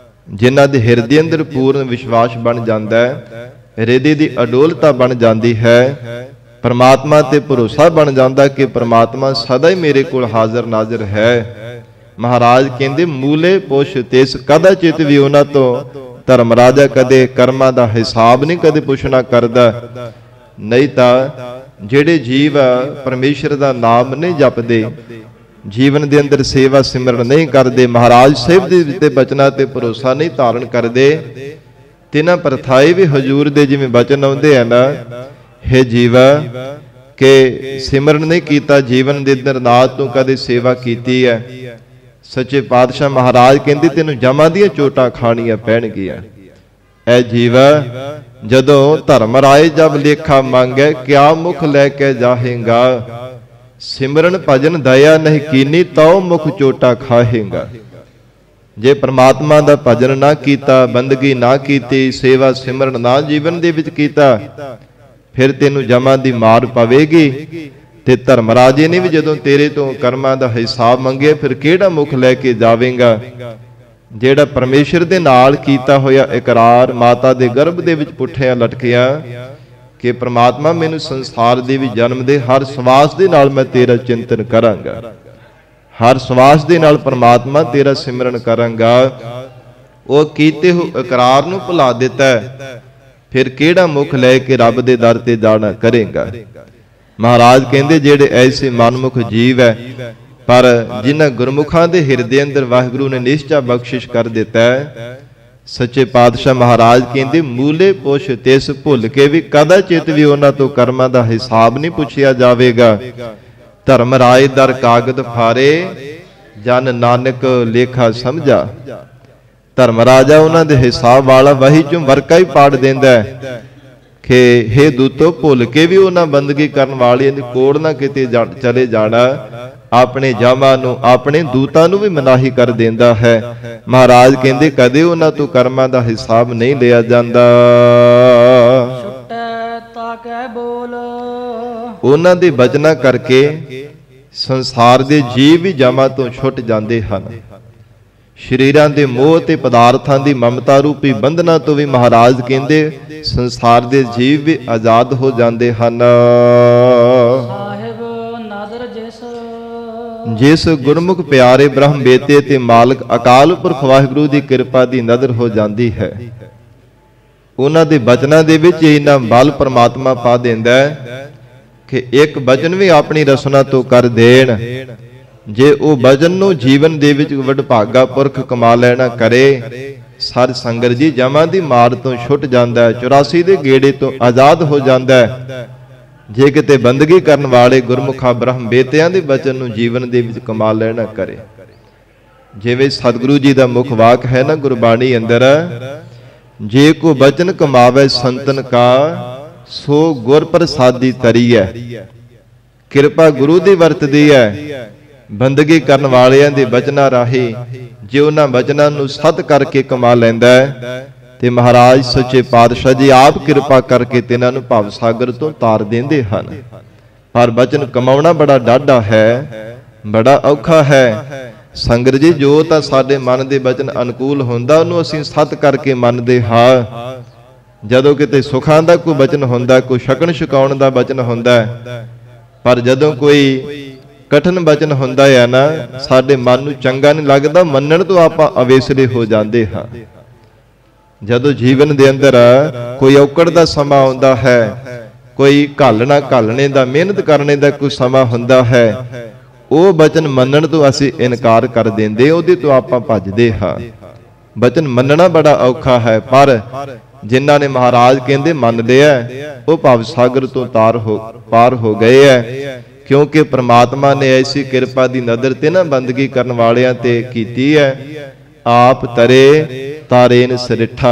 ਜਿਨ੍ਹਾਂ ਦੇ ਹਿਰਦੇ ਅੰਦਰ ਪੂਰਨ ਵਿਸ਼ਵਾਸ ਬਣ ਜਾਂਦਾ ਹੈ, ਹਿਰਦੇ ਦੀ ਅਡੋਲਤਾ ਬਣ ਜਾਂਦੀ ਹੈ, ਪਰਮਾਤਮਾ ਤੇ ਭਰੋਸਾ ਬਣ ਜਾਂਦਾ ਕਿ ਪਰਮਾਤਮਾ ਸਦਾ ਹੀ ਮੇਰੇ ਕੋਲ ਹਾਜ਼ਰ ਨਾਜ਼ਰ ਹੈ। ਮਹਾਰਾਜ ਕਹਿੰਦੇ ਮੂਲੇ ਪੁਛ ਤਿਸ, ਕਦਾ ਚਿਤ ਵੀ ਉਹਨਾਂ ਤੋਂ ਧਰਮ ਰਾਜਾ ਕਦੇ ਕਰਮਾਂ ਦਾ ਹਿਸਾਬ ਨਹੀਂ ਕਦੇ ਪੁੱਛਣਾ ਕਰਦਾ। ਨਹੀਂ ਤਾਂ ਜਿਹੜੇ ਜੀਵ ਪਰਮੇਸ਼ਰ ਦਾ ਨਾਮ ਨਹੀਂ ਜਪਦੇ, ਜੀਵਨ ਦੇ ਅੰਦਰ ਸੇਵਾ ਸਿਮਰਨ ਨਹੀਂ ਕਰਦੇ, ਮਹਾਰਾਜ ਸਾਹਿਬ ਦੇ ਦਿੱਤੇ ਬਚਨਾਂ ਤੇ ਭਰੋਸਾ ਨਹੀਂ ਧਾਰਨ ਕਰਦੇ, ਤਿਨਾਂ ਪ੍ਰਥਾਏ ਵੀ ਹਜੂਰ ਦੇ ਜਿਵੇਂ ਬਚਨ ਆਉਂਦੇ ਆ ਨਾ, ਹੈ ਜੀਵਾ ਕਿ ਸਿਮਰਨ ਨਹੀਂ ਕੀਤਾ, ਜੀਵਨ ਦੇ ਅੰਦਰ ਨਾ ਤੂੰ ਕਦੇ ਸੇਵਾ ਕੀਤੀ ਹੈ। ਸੱਚੇ ਪਾਤਸ਼ਾਹ ਮਹਾਰਾਜ ਕਹਿੰਦੇ ਤੈਨੂੰ ਜਮਾਂ ਦੀਆਂ ਚੋਟਾਂ ਖਾਣੀਆਂ ਪੈਣਗੀਆਂ। ਐ ਜੀਵਾ ਜਦੋਂ ਧਰਮ ਰਾਏ ਜਬ ਲੇਖਾ ਮੰਗੈ, ਕਿਆ ਮੁਖ ਲੈ ਕੇ ਜਾਹੇਗਾ, ਸਿਮਰਨ ਭਜਨ ਦਇਆ ਨਹੀਂ ਕੀਨੀ, ਤਉ ਮੁਖ ਚੋਟਾ ਖਾਹੇਗਾ। ਜੇ ਪ੍ਰਮਾਤਮਾ ਦਾ ਭਜਨ ਨਾ ਕੀਤਾ, ਬੰਦਗੀ ਨਾ ਕੀਤੀ, ਸੇਵਾ ਸਿਮਰਨ ਨਾ ਜੀਵਨ ਦੇ ਵਿੱਚ ਕੀਤਾ, ਫਿਰ ਤੈਨੂੰ ਜਮਾਂ ਦੀ ਮਾਰ ਪਵੇਗੀ। ਤੇ ਧਰਮ ਰਾਜੇ ਨੇ ਵੀ ਜਦੋਂ ਤੇਰੇ ਤੋਂ ਕਰਮਾਂ ਦਾ ਹਿਸਾਬ ਮੰਗੇ, ਫਿਰ ਕਿਹੜਾ ਮੁਖ ਲੈ ਕੇ ਜਾਵੇਂਗਾ। ਜਿਹੜਾ ਪਰਮੇਸ਼ਰ ਦੇ ਨਾਲ ਕੀਤਾ ਹੋਇਆ ਇਕਰਾਰ, ਮਾਤਾ ਦੇ ਗਰਭ ਦੇ ਵਿੱਚ ਪੁੱਠਿਆਂ ਲਟਕਿਆ ਕਿ ਪ੍ਰਮਾਤਮਾ ਮੈਨੂੰ ਸੰਸਾਰ ਦੇ ਵੀ ਜਨਮ ਦੇ, ਹਰ ਸਵਾਸ ਦੇ ਨਾਲ ਮੈਂ ਤੇਰਾ ਚਿੰਤਨ ਕਰਾਂਗਾ, ਹਰ ਸਵਾਸ ਦੇ ਨਾਲ ਪ੍ਰਮਾਤਮਾ ਤੇਰਾ ਸਿਮਰਨ ਕਰਾਂਗਾ, ਉਹ ਕੀਤੇ ਹੋ ਇਕਰਾਰ ਨੂੰ ਭੁਲਾ ਦਿੱਤਾ, ਫਿਰ ਕਿਹੜਾ ਮੁਖ ਲੈ ਕੇ ਰੱਬ ਦੇ ਦਰ ਤੇ ਜਾਣਾ ਕਰੇਗਾ। ਮਹਾਰਾਜ ਕਹਿੰਦੇ ਜਿਹੜੇ ਐਸੇ ਮਨਮੁਖ ਜੀਵ ਹੈ, ਪਰ ਜਿਨ੍ਹਾਂ ਗੁਰਮੁਖਾਂ ਦੇ ਹਿਰਦੇ ਅੰਦਰ ਵਾਹਿਗੁਰੂ ਨੇ ਨਿਸ਼ਚਾ ਬਖਸ਼ਿਸ਼ ਕਰ ਦਿੱਤਾ ਹੈ, ਸੱਚੇ ਪਾਤਸ਼ਾਹ ਮਹਾਰਾਜ ਕਹਿੰਦੇ ਮੂਲੇ ਪੁਛ ਤਿਸ, ਭੁੱਲ ਕੇ ਵੀ ਕਦਾ ਚਿਤ ਵੀ ਉਹਨਾਂ ਤੋਂ ਕਰਮਾਂ ਦਾ ਹਿਸਾਬ ਨਹੀਂ ਪੁੱਛਿਆ ਜਾਵੇਗਾ। ਧਰਮ ਰਾਏ ਦਰ ਕਾਗਦ ਫਾਰੇ, ਜਨ ਨਾਨਕ ਲੇਖਾ ਸਮਝਾ। ਧਰਮ ਰਾਜਾ ਉਹਨਾਂ ਦੇ ਹਿਸਾਬ ਵਾਲਾ ਵਹੀ ਚੋਂ ਵਰਕਾ ਹੀ ਪਾੜ ਦਿੰਦਾ ਕਿ ਹੇ ਦੂਤੋ, ਭੁੱਲ ਕੇ ਵੀ ਉਹਨਾਂ ਬੰਦਗੀ ਕਰਨ ਵਾਲਿਆਂ ਦੀ ਕੋੜ ਨਾ ਕਿਤੇ ਚਲੇ ਜਾਣਾ, ਆਪਣੇ ਜਾਮਾਂ ਨੂੰ, ਆਪਣੇ ਦੂਤਾਂ ਨੂੰ ਵੀ ਮਨਾਹੀ ਕਰ ਦਿੰਦਾ ਹੈ। ਮਹਾਰਾਜ ਕਹਿੰਦੇ ਕਦੇ ਉਹਨਾਂ ਤੋਂ ਕਰਮਾਂ ਦਾ ਹਿਸਾਬ ਨਹੀਂ ਲਿਆ ਜਾਂਦਾ। ਛੁੱਟੈ ਤਾ ਕਹਿ ਬੋਲ, ਉਹਨਾਂ ਦੇ ਬਚਨਾਂ ਕਰਕੇ ਸੰਸਾਰ ਦੇ ਜੀਵ ਵੀ ਜਾਮਾਂ ਤੋਂ ਛੁੱਟ ਜਾਂਦੇ ਹਨ। ਸਰੀਰਾਂ ਦੇ ਮੋਹ ਤੇ ਪਦਾਰਥਾਂ ਦੀ ਮਮਤਾ ਰੂਪੀ ਬੰਧਨਾਂ ਤੋਂ ਵੀ ਮਹਾਰਾਜ ਕਹਿੰਦੇ ਸੰਸਾਰ ਦੇ ਜੀਵ ਵੀ ਆਜ਼ਾਦ ਹੋ ਜਾਂਦੇ ਹਨ। ਸਾਹਿਬ ਨਾਦਰ ਜਿਸ ਗੁਰਮੁਖ ਪਿਆਰੇ ਬ੍ਰਹਮ ਬੇਤੇ ਤੇ ਮਾਲਕ ਅਕਾਲ ਪੁਰਖ ਵਾਹਿਗੁਰੂ ਦੀ ਕਿਰਪਾ ਦੀ ਨਜ਼ਰ ਹੋ ਜਾਂਦੀ ਹੈ, ਉਹਨਾਂ ਦੇ ਬਚਨਾਂ ਦੇ ਵਿੱਚ ਇਹਨਾਂ ਬਲ ਪ੍ਰਮਾਤਮਾ ਪਾ ਦਿੰਦਾ ਹੈ ਕਿ ਇੱਕ ਬਚਨ ਵੀ ਆਪਣੀ ਰਸਨਾ ਤੋਂ ਕਰ ਦੇਣ, ਜੇ ਉਹ ਬਚਨ ਨੂੰ ਜੀਵਨ ਦੇ ਵਿੱਚ ਵਡਭਾਗਾ ਪੁਰਖ ਕਮਾ ਲੈਣਾ ਕਰੇ, ਸਾਧ ਸੰਗਤ ਜੀ ਜਮਾਂ ਦੀ ਮਾਰ ਤੋਂ ਛੁੱਟ ਜਾਂਦਾ ਹੈ, 84 ਦੇ ਗੇੜੇ ਤੋਂ ਆਜ਼ਾਦ ਹੋ ਜਾਂਦਾ ਹੈ। ਜੇ ਕਿਤੇ ਬੰਦਗੀ ਕਰਨ ਵਾਲੇ ਗੁਰਮੁਖਾ ਬ੍ਰਹਮ ਬੇਤਿਆਂ ਦੇ ਬਚਨ ਨੂੰ ਜੀਵਨ ਦੇ ਵਿੱਚ ਕਮਾ ਲੈਣਾ ਕਰੇ। ਜਿਵੇਂ ਸਤਿਗੁਰੂ ਜੀ ਦਾ ਮੁੱਖ ਵਾਕ ਹੈ ਨਾ ਗੁਰਬਾਣੀ ਅੰਦਰ, ਜੇ ਕੋ ਬਚਨ ਕਮਾਵੇ ਸੰਤਨ ਕਾ ਸੋ ਗੁਰ ਪ੍ਰਸਾਦੀ ਤਰੀ ਹੈ। ਕਿਰਪਾ ਗੁਰੂ ਦੀ ਵਰਤਦੀ ਹੈ। ਬੰਦਗੀ ਕਰਨ ਵਾਲਿਆਂ ਦੇ ਬਚਨਾਂ ਰਾਹੀਂ ਜੇ ਉਹਨਾਂ ਬਚਨਾਂ ਨੂੰ ਸਤ ਕਰਕੇ ਕਮਾ ਲੈਂਦਾ ਹੈ ਤੇ ਮਹਾਰਾਜ ਸੱਚੇ ਪਾਤਸ਼ਾਹ ਜੀ ਆਪ ਕਿਰਪਾ ਕਰਕੇ ਤਿਨਾਂ ਨੂੰ ਭਵ ਸਾਗਰ ਤੋਂ ਤਾਰ ਦਿੰਦੇ ਹਨ। ਪਰ ਬਚਨ ਕਮਾਉਣਾ ਬੜਾ ਡਾਢਾ ਹੈ, ਬੜਾ ਔਖਾ ਹੈ। ਸੰਗਤ ਜੀ ਜੋ ਤਾਂ ਸਾਡੇ ਮਨ ਦੇ ਬਚਨ ਅਨੁਕੂਲ ਹੁੰਦਾ ਉਹਨੂੰ ਅਸੀਂ ਸਤ ਕਰਕੇ ਮੰਨਦੇ ਹਾਂ। ਜਦੋਂ ਕਿਤੇ ਸੁਖਾਂ ਦਾ ਕੋਈ ਬਚਨ ਹੁੰਦਾ, ਕੋਈ ਛਕਣ ਛਕਾਉਣ ਦਾ ਬਚਨ ਹੁੰਦਾ, ਪਰ ਜਦੋਂ ਕੋਈ ਕਠਿਨ ਬਚਨ ਹੁੰਦਾ ਹੈ ਨਾ, ਸਾਡੇ ਮਨ ਨੂੰ ਚੰਗਾ ਨਹੀਂ ਲੱਗਦਾ, ਮੰਨਣ ਤੋਂ ਆਪਾਂ ਅਵੇਸਲੇ ਹੋ ਜਾਂਦੇ ਹਾਂ। ਜਦੋਂ ਜੀਵਨ ਦੇ ਅੰਦਰ ਕੋਈ ਔਕੜ ਦਾ ਸਮਾਂ ਆਉਂਦਾ ਹੈ, ਕੋਈ ਘਾਲਣੇ ਦਾ ਮਿਹਨਤ ਕਰਨੇ ਦਾ ਕੋਈ ਸਮਾਂ ਹੁੰਦਾ ਹੈ, ਉਹ ਬਚਨ ਮੰਨਣ ਤੋਂ ਅਸੀਂ ਇਨਕਾਰ ਕਰ ਦਿੰਦੇ, ਉਹਦੇ ਤੋਂ ਆਪਾਂ ਭੱਜਦੇ ਹਾਂ। ਬਚਨ ਮੰਨਣਾ ਬੜਾ ਔਖਾ ਹੈ, ਪਰ ਜਿਨ੍ਹਾਂ ਨੇ ਮਹਾਰਾਜ ਕਹਿੰਦੇ ਮੰਨ ਲਿਆ ਉਹ ਭਵ ਸਾਗਰ ਤੋਂ ਪਾਰ ਹੋ ਗਏ ਹੈ। ਕਿਉਂਕਿ ਪ੍ਰਮਾਤਮਾ ਨੇ ਐਸੀ ਕਿਰਪਾ ਦੀ ਨਜ਼ਰ ਤੇ ਨਾ ਬੰਦਗੀ ਕਰਨ ਵਾਲਿਆਂ ਤੇ ਕੀਤੀ ਹੈ। ਆਪ ਤਰੇ ਤਾਰੇਨ ਸਰਿਠਾ,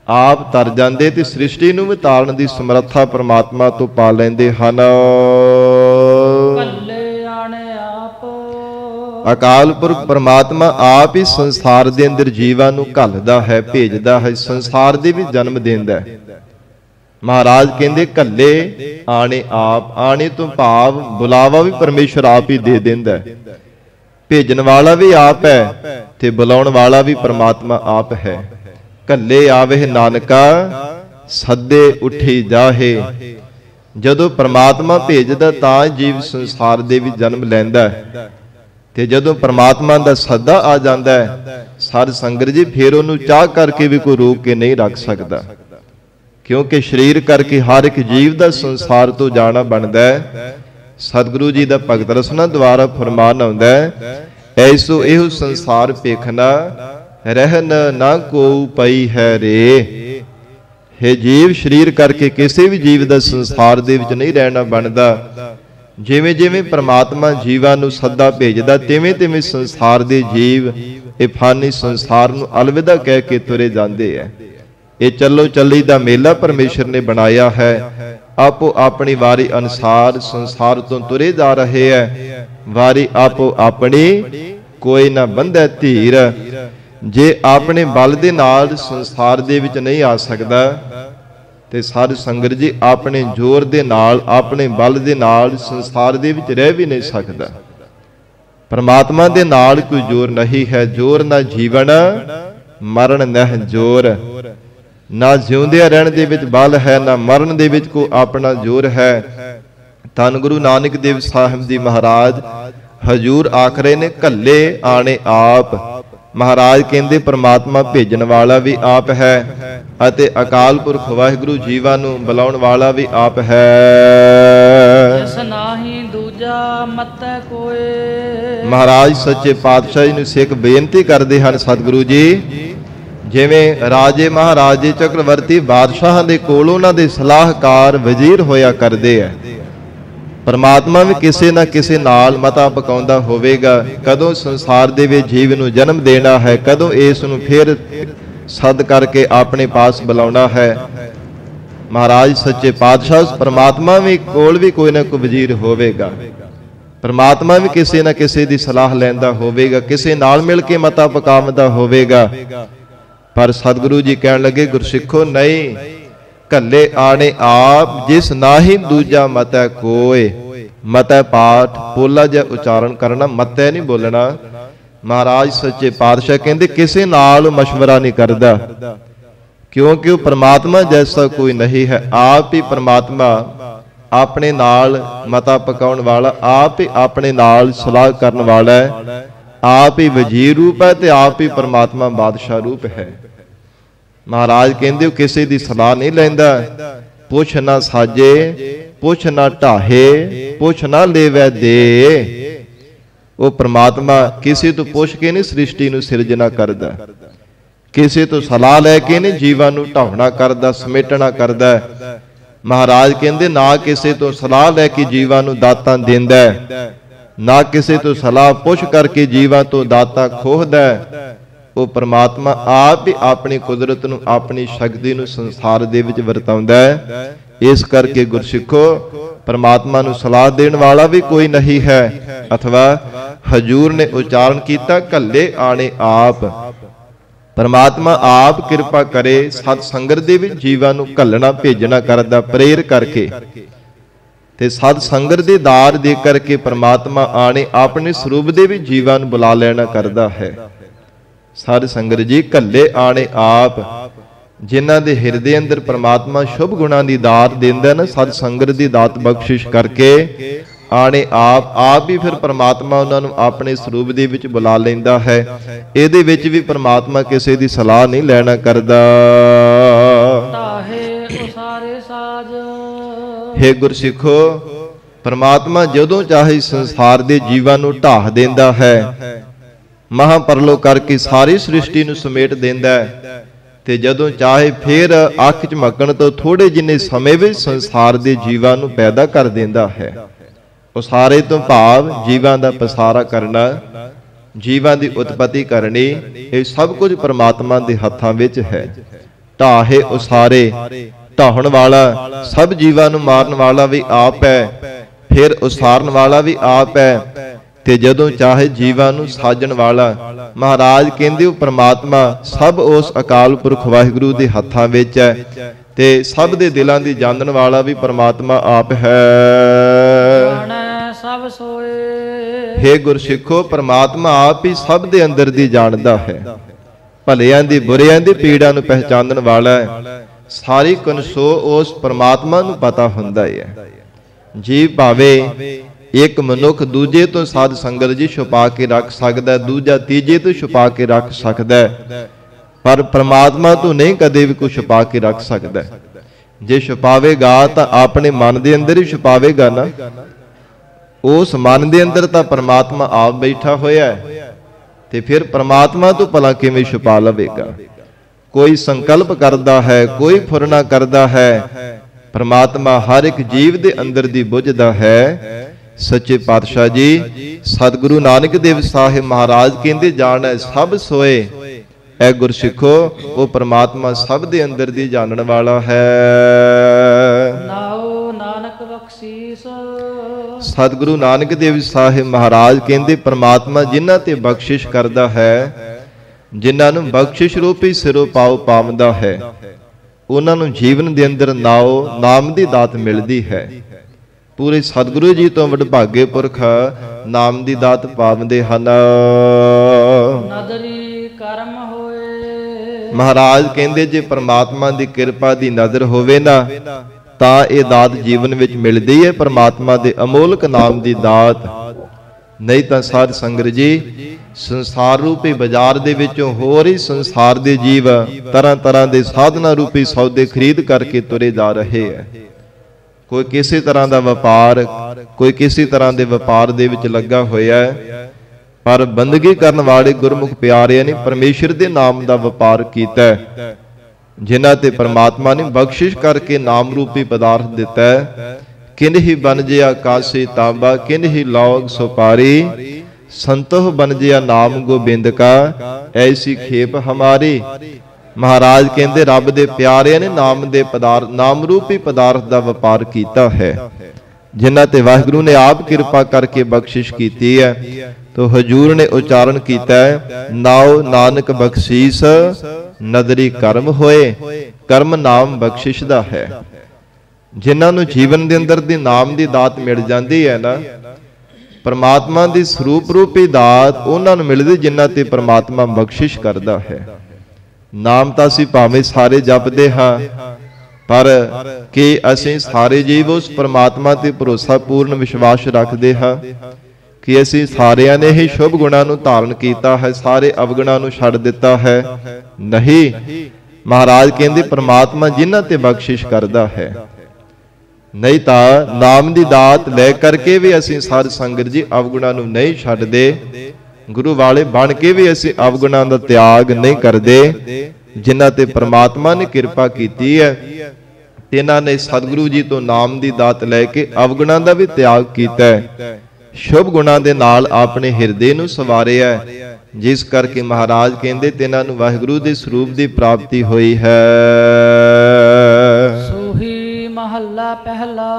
ਆਪ ਤਰ ਜਾਂਦੇ ਤੇ ਸ੍ਰਿਸ਼ਟੀ ਨੂੰ ਵੀ ਤਾਰਨ ਦੀ ਸਮਰੱਥਾ ਪ੍ਰਮਾਤਮਾ ਤੋਂ ਪਾ ਲੈਂਦੇ ਹਨ। ਅਕਾਲ ਪੁਰਖ ਪ੍ਰਮਾਤਮਾ ਆਪ ਹੀ ਸੰਸਾਰ ਦੇ ਅੰਦਰ ਜੀਵਾਂ ਨੂੰ ਘੱਲਦਾ ਹੈ, ਭੇਜਦਾ ਹੈ, ਸੰਸਾਰ ਦੇ ਵੀ ਜਨਮ ਦਿੰਦਾ ਹੈ। ਮਹਾਰਾਜ ਕਹਿੰਦੇ ਘੱਲੇ ਆਣੇ ਆਪ, ਆਣੇ ਤੋਂ ਭਾਵ ਬੁਲਾਵਾ ਵੀ ਪਰਮੇਸ਼ਰ ਆਪ ਹੀ ਦੇ ਦਿੰਦਾ ਹੈ। ਭੇਜਣ ਵਾਲਾ ਵੀ ਆਪ ਹੈ ਤੇ ਬੁਲਾਉਣ ਵਾਲਾ ਵੀ ਪ੍ਰਮਾਤਮਾ ਆਪ ਹੈ। ਘੱਲੇ ਆਵੇ ਨਾਨਕਾ ਸੱਦੇ ਉੱਠੀ ਜਾਹੇ। ਜਦੋਂ ਪ੍ਰਮਾਤਮਾ ਭੇਜਦਾ ਤਾਂ ਜੀਵ ਸੰਸਾਰ ਦੇ ਵਿੱਚ ਜਨਮ ਲੈਂਦਾ ਹੈ, ਤੇ ਜਦੋਂ ਪ੍ਰਮਾਤਮਾ ਦਾ ਸੱਦਾ ਆ ਜਾਂਦਾ ਹੈ ਸਾਧ ਸੰਗਤ ਜੀ, ਫਿਰ ਉਹਨੂੰ ਚਾਹ ਕਰਕੇ ਵੀ ਕੋਈ ਰੋਕ ਕੇ ਨਹੀਂ ਰੱਖ ਸਕਦਾ। ਕਿਉਂਕਿ ਸਰੀਰ ਕਰਕੇ ਹਰ ਇੱਕ ਜੀਵ ਦਾ ਸੰਸਾਰ ਤੋਂ ਜਾਣਾ ਬਣਦਾ ਹੈ। ਸਤਿਗੁਰੂ ਜੀ ਦਾ ਭਗਤ ਰਸਨਾ ਦੁਆਰਾ ਫਰਮਾਨ ਆਉਂਦਾ ਹੈ, ਐਸੋ ਇਹੋ ਸੰਸਾਰ ਪੇਖਣਾ ਰਹਿਨ ਨਾ ਕੋ ਪਈ ਹੈ ਰੇ। ਹੈ ਜੀਵ ਸਰੀਰ ਕਰਕੇ ਕਿਸੇ ਵੀ ਜੀਵ ਦਾ ਸੰਸਾਰ ਦੇ ਵਿੱਚ ਨਹੀਂ ਰਹਿਣਾ ਬਣਦਾ। ਜਿਵੇਂ ਜਿਵੇਂ ਪ੍ਰਮਾਤਮਾ ਜੀਵਾਂ ਨੂੰ ਸੱਦਾ ਭੇਜਦਾ, ਤਿਵੇਂ ਤਿਵੇਂ ਸੰਸਾਰ ਦੇ ਜੀਵ ਇਹ ਫਾਨੀ ਸੰਸਾਰ ਨੂੰ ਅਲਵਿਦਾ ਕਹਿ ਕੇ ਤੁਰੇ ਜਾਂਦੇ ਹੈ। ਇਹ ਚੱਲੋ ਚੱਲੀ ਦਾ ਮੇਲਾ ਪਰਮੇਸ਼ਰ ਨੇ ਬਣਾਇਆ ਹੈ। ਆਪੋ ਆਪਣੀ ਵਾਰੀ ਅਨੁਸਾਰ ਸੰਸਾਰ ਤੋਂ ਤੁਰੇ ਜਾ ਰਹੇ ਹੈ। ਵਾਰੀ ਆਪੋ ਆਪਣੀ, ਕੋਈ ਨਾ ਬੰਧੈ ਧੀਰ। ਜੇ ਆਪਣੇ ਬਲ ਦੇ ਨਾਲ ਸੰਸਾਰ ਦੇ ਵਿੱਚ ਨਹੀਂ ਆ ਸਕਦਾ ਤੇ ਸਾਧ ਸੰਗਤ ਜੀ ਆਪਣੇ ਜ਼ੋਰ ਦੇ ਨਾਲ, ਆਪਣੇ ਬਲ ਦੇ ਨਾਲ ਸੰਸਾਰ ਦੇ ਵਿੱਚ ਰਹਿ ਵੀ ਨਹੀਂ ਸਕਦਾ। ਪਰਮਾਤਮਾ ਦੇ ਨਾਲ ਕੋਈ ਜ਼ੋਰ ਨਹੀਂ ਹੈ। ਜ਼ੋਰ ਨਾ ਜੀਵਨ ਮਰਨ ਨਹਿ ਜ਼ੋਰ। ਨਾ ਜਿਉਂਦਿਆਂ ਰਹਿਣ ਦੇ ਵਿੱਚ ਬਲ ਹੈ, ਨਾ ਮਰਨ ਦੇ ਵਿੱਚ ਕੋਈ ਆਪਣਾ ਜ਼ੋਰ ਹੈ। ਧੰਨ ਗੁਰੂ ਨਾਨਕ ਦੇਵ ਸਾਹਿਬ ਜੀ ਮਹਾਰਾਜ ਹਜੂਰ ਆਖ ਰਹੇ ਨੇ ਘੱਲੇ ਆਣੇ ਆਪ। ਮਹਾਰਾਜ ਕਹਿੰਦੇ ਪ੍ਰਮਾਤਮਾ ਭੇਜਣ ਵਾਲਾ ਵੀ ਆਪ ਹੈ ਅਤੇ ਅਕਾਲ ਪੁਰਖ ਵਾਹਿਗੁਰੂ ਜੀਵਾਂ ਨੂੰ ਬੁਲਾਉਣ ਵਾਲਾ ਵੀ ਆਪ ਹੈ। ਜਿਸ ਨਾਹੀ ਦੂਜਾ ਮਤੈ ਕੋਏ। ਮਹਾਰਾਜ ਸੱਚੇ ਪਾਤਸ਼ਾਹ ਜੀ ਨੂੰ ਸਿੱਖ ਬੇਨਤੀ ਕਰਦੇ ਹਨ, ਸਤਿਗੁਰੂ ਜੀ ਜਿਵੇਂ ਰਾਜੇ ਮਹਾਰਾਜੇ ਚੱਕਰਵਰਤੀ ਬਾਦਸ਼ਾਹਾਂ ਦੇ ਕੋਲ ਉਹਨਾਂ ਦੇ ਸਲਾਹਕਾਰ ਵਜ਼ੀਰ ਹੋਇਆ ਕਰਦੇ ਹੈ, ਪਰਮਾਤਮਾ ਵੀ ਕਿਸੇ ਨਾ ਕਿਸੇ ਨਾਲ ਮਤਾ ਪਕਾਉਂਦਾ ਹੋਵੇਗਾ। ਕਦੋਂ ਸੰਸਾਰ ਦੇ ਵਿੱਚ ਜੀਵ ਨੂੰ ਜਨਮ ਦੇਣਾ ਹੈ, ਕਦੋਂ ਇਸ ਨੂੰ ਫਿਰ ਸੱਦ ਕਰਕੇ ਆਪਣੇ ਪਾਸ ਬੁਲਾਉਣਾ ਹੈ। ਮਹਾਰਾਜ ਸੱਚੇ ਪਾਤਸ਼ਾਹ ਪਰਮਾਤਮਾ ਵੀ ਕੋਲ ਵੀ ਕੋਈ ਨਾ ਕੋਈ ਵਜ਼ੀਰ ਹੋਵੇਗਾ। ਪਰਮਾਤਮਾ ਵੀ ਕਿਸੇ ਨਾ ਕਿਸੇ ਦੀ ਸਲਾਹ ਲੈਂਦਾ ਹੋਵੇਗਾ, ਕਿਸੇ ਨਾਲ ਮਿਲ ਕੇ ਮਤਾ ਪਕਾਉਂਦਾ ਹੋਵੇਗਾ। ਪਰ ਸਤਿਗੁਰੂ ਜੀ ਕਹਿਣ ਲੱਗੇ ਗੁਰਸਿੱਖੋ ਨਹੀਂ, ਘੱਲੇ ਆਣੇ ਆਪ ਜਿਸ ਨਾਹੀ ਦੂਜਾ ਮਤੈ ਕੋਏ। ਮਤੈ ਪਾਠ ਪੋਲਾ ਜਿਹਾ ਉਚਾਰਨ ਕਰਨਾ, ਮਤੈ ਨਹੀਂ ਬੋਲਣਾ। ਮਹਾਰਾਜ ਸੱਚੇ ਪਾਤਸ਼ਾਹ ਕਹਿੰਦੇ ਕਿਸੇ ਨਾਲ ਮਸ਼ਵਰਾ ਨਹੀਂ ਕਰਦਾ, क्योंकि वो परमात्मा जैसा कोई नहीं है। आप ही परमात्मा अपने नाल मता पकाउण वाला, आप ही अपने नाल सलाह करन वाला है, आप ही वजीर रूप है ते आप ही परमात्मा बादशाह रूप है। महाराज कहंदे किसी दी सलाह नहीं लैंदा, पुछ ना साजे पुछ ना ढाहे पुछ ना लेवै दे। वो परमात्मा किसी तो पुछ के नहीं सृष्टि नूं सिरजना करदा, किसी तो सलाह लैके नहीं जीवां नूं ढाउणा करदा, समेटना करदा। महाराज कहंदे ना किसी तो सलाह लैके जीवां नूं दातां देंदा, ना किसी तो सलाह पुछ करके जीवां तो दातां खोहदा। वो परमात्मा आप ही अपनी कुदरत नूं अपनी शक्ति नूं संसार दे विच वरताउंदा है। इस करके गुरसिखो परमात्मा नूं सलाह देण वाला भी कोई नहीं है। अथवा हजूर ने उच्चारण किया कल्ले आने आप। परमात्मा आप किरपा करे सत संगत दे विच जीवां नूं घल्लना भेजना करदा प्रेर करके ते सत संगत दे दार दे करके परमात्मा आने अपने स्वरूप दे विच जीवां नूं बुला लेना करदा है। साध संगत जी घल्ले आने आप, जिन्हां दे हिरदे अंदर परमात्मा शुभ गुणां दी दात देंदा ना, सत संगत दी दात बख्शिश करके आने आप ही फिर परमात्मा उन्हां नूं अपने स्वरूप दे विच बुला लैंदा है। इहदे विच भी परमात्मा किसी दी सलाह नहीं लैना करदा। हे गुरसिखो, परमात्मा जदों चाहे संसार दे जीवां नूं ढाह देंदा है, महापरलो करके सारी सृष्टि नूं समेट देंदा है, ते जदों चाहे फिर अख झमकण तो थोड़े जिन्ने समय विच संसार दे जीवां नूं पैदा कर देंदा है। उसारे तो भाव जीवां दा पसारा करना, जीवां दी उत्पत्ति करनी, ये सब कुछ परमात्मा दे हत्थां विच है। ढाहे उसारे, ढाहण वाला, सब जीवां नूं मारन वाला भी आप है, फिर उसारन वाला भी आप है, ते जदों चाहे जीवां नूं साजण वाला। महाराज कहंदे परमात्मा सब उस अकाल पुरख वाहिगुरू दे हत्थां विच है, ते सब दे दिलां दी जानण वाला भी परमात्मा आप है। सब सोए। हे गुरसिखो, परमात्मा आप ही सब दे अंदर दी जानदा है, भलियां दी बुरियां दी पीड़ां नूं पहचानण वाला है। सारी कनसो उस परमात्मा नूं पता हुंदा है। जी भावे एक मनुख दूजे तो साध संगत जी छुपा के रख सकदा, दूजा तीजे तो छुपा के रख सकदा, पर परमात्मा तो नहीं कदे भी कुछ छुपा के रख सकदा। जे छुपावेगा तो अपने मन दे अंदर ही छुपावेगा ना। उस मन दे अंदर तो परमात्मा आप बैठा होया है, ते फिर परमात्मा तो भला किवें छुपा लवेगा। कोई संकल्प करदा है, कोई फुरना करदा है, परमात्मा हर एक जीव दे अंदर दी बुझदा है। सच्चे पातशाह जी सतगुरु नानक देव साहिब महाराज कहंदे जाणै सब सोए। ऐ गुरसिखो, वो परमात्मा सब दे अंदर दी जानन वाला है। नाओ नानक बख्शीस। सतगुरु नानक देव साहिब महाराज कहंदे परमात्मा जिन्हां ते बख्शिश करदा है, जिन्हां नूं बख्शिश रूपी सिरों पाओ पावंदा है, उन्हां नूं जीवन दे अंदर नाओ नाम दी दात मिलदी है। पूरे सतगुरु जी तो वडभागे पुरख नाम दी दात पावंदे हन। नदरी करम होए। महाराज कहंदे जे परमात्मा दी किरपा दी नजर होवे ना, तां ये दात जीवन विच मिलदी है, परमात्मा दे अमोलक नाम दी दात। नहीं तां साध संगत जी संसार रूपी बाजार दे विचों होर ही संसार दे जीव तरह तरह दे साधना रूपी सौदे खरीद करके तुरे जा रहे हैं। कोई किसी तरह का व्यापार, कोई किसी तरह के व्यापार दे विच लगा होया है, पर बंदगी करन वाले गुरमुख प्यारियां ने परमेश्वर दे नाम का व्यापार कीता है, जिन्हां ते परमात्मा ने बख्शिश करके नाम रूपी पदार्थ दिता है। किन ही बन जिया कासे तांबा, किन ही लौग सुपारी, संतोह बन जिया नाम गोबिंद का, ऐसी खेप हमारी। महाराज कहंदे रब दे प्यारे ने नाम दे पदार्थ, नाम रूपी पदार्थ का व्यापार कीता है, जिन्हां ते वाहिगुरू ने आप कृपा करके बख्शिश कीती है। तो हजूर ने उच्चारण कीता है नाओ नानक बख्शीस नदरी कर्म होए। कर्म नाम बख्शिश दा है। जिन्हां नूं जीवन दे अंदर दी नाम दी दात मिल जांदी है ना, परमात्मा दी स्वरूप रूपी दात उन्हां नूं मिलदी जिन्हां ते परमात्मा बख्शिश करदा है। ਨਾਮ ਤਾਂ ਅਸੀਂ ਭਾਵੇਂ ਸਾਰੇ ਜਪਦੇ ਹਾਂ, ਪਰ ਕਿ ਅਸੀਂ ਸਾਰੇ ਜੀਵ ਉਸ ਪ੍ਰਮਾਤਮਾ ਤੇ ਭਰੋਸਾ ਪੂਰਨ ਵਿਸ਼ਵਾਸ ਰੱਖਦੇ ਹਾਂ ਕਿ ਅਸੀਂ ਸਾਰਿਆਂ ਨੇ ਹੀ ਸ਼ੁਭ ਗੁਣਾਂ ਨੂੰ ਧਾਰਨ ਕੀਤਾ ਹੈ, ਸਾਰੇ ਅਵਗੁਣਾਂ ਨੂੰ ਛੱਡ ਦਿੱਤਾ ਹੈ? ਨਹੀਂ। ਮਹਾਰਾਜ ਕਹਿੰਦੇ ਪ੍ਰਮਾਤਮਾ ਜਿਨ੍ਹਾਂ ਤੇ ਬਖਸ਼ਿਸ਼ ਕਰਦਾ ਹੈ। ਨਹੀਂ ਤਾਂ ਨਾਮ ਦੀ ਦਾਤ ਲੈ ਕਰਕੇ ਵੀ ਅਸੀਂ ਸਾਧ ਸੰਗਤ ਜੀ ਅਵਗੁਣਾਂ ਨੂੰ ਨਹੀਂ ਛੱਡਦੇ, ਗੁਰੂ ਵਾਲੇ ਬਣ ਕੇ ਵੀ ਅਸੀਂ ਅਵਗੁਣਾਂ ਦਾ ਤਿਆਗ ਨਹੀਂ ਕਰਦੇ। ਜਿਨ੍ਹਾਂ ਤੇ ਪ੍ਰਮਾਤਮਾ ਨੇ ਕਿਰਪਾ ਕੀਤੀ ਹੈ, ਤਿਨਾਂ ਨੇ ਸਤਿਗੁਰੂ ਜੀ ਤੋਂ ਨਾਮ ਦੀ ਦਾਤ ਲੈ ਕੇ ਅਵਗੁਣਾਂ ਦਾ ਵੀ ਤਿਆਗ ਕੀਤਾ ਹੈ, ਸ਼ੁਭ ਗੁਣਾਂ ਦੇ ਨਾਲ ਆਪਣੇ ਹਿਰਦੇ ਨੂੰ ਸਵਾਰਿਆ, ਜਿਸ ਕਰਕੇ ਮਹਾਰਾਜ ਕਹਿੰਦੇ ਤਿਨਾਂ ਨੂੰ ਵਾਹਿਗੁਰੂ ਦੇ ਸਰੂਪ ਦੀ ਪ੍ਰਾਪਤੀ ਹੋਈ ਹੈ। ਸੋਹੀ ਮਹੱਲਾ ਪਹਿਲਾ,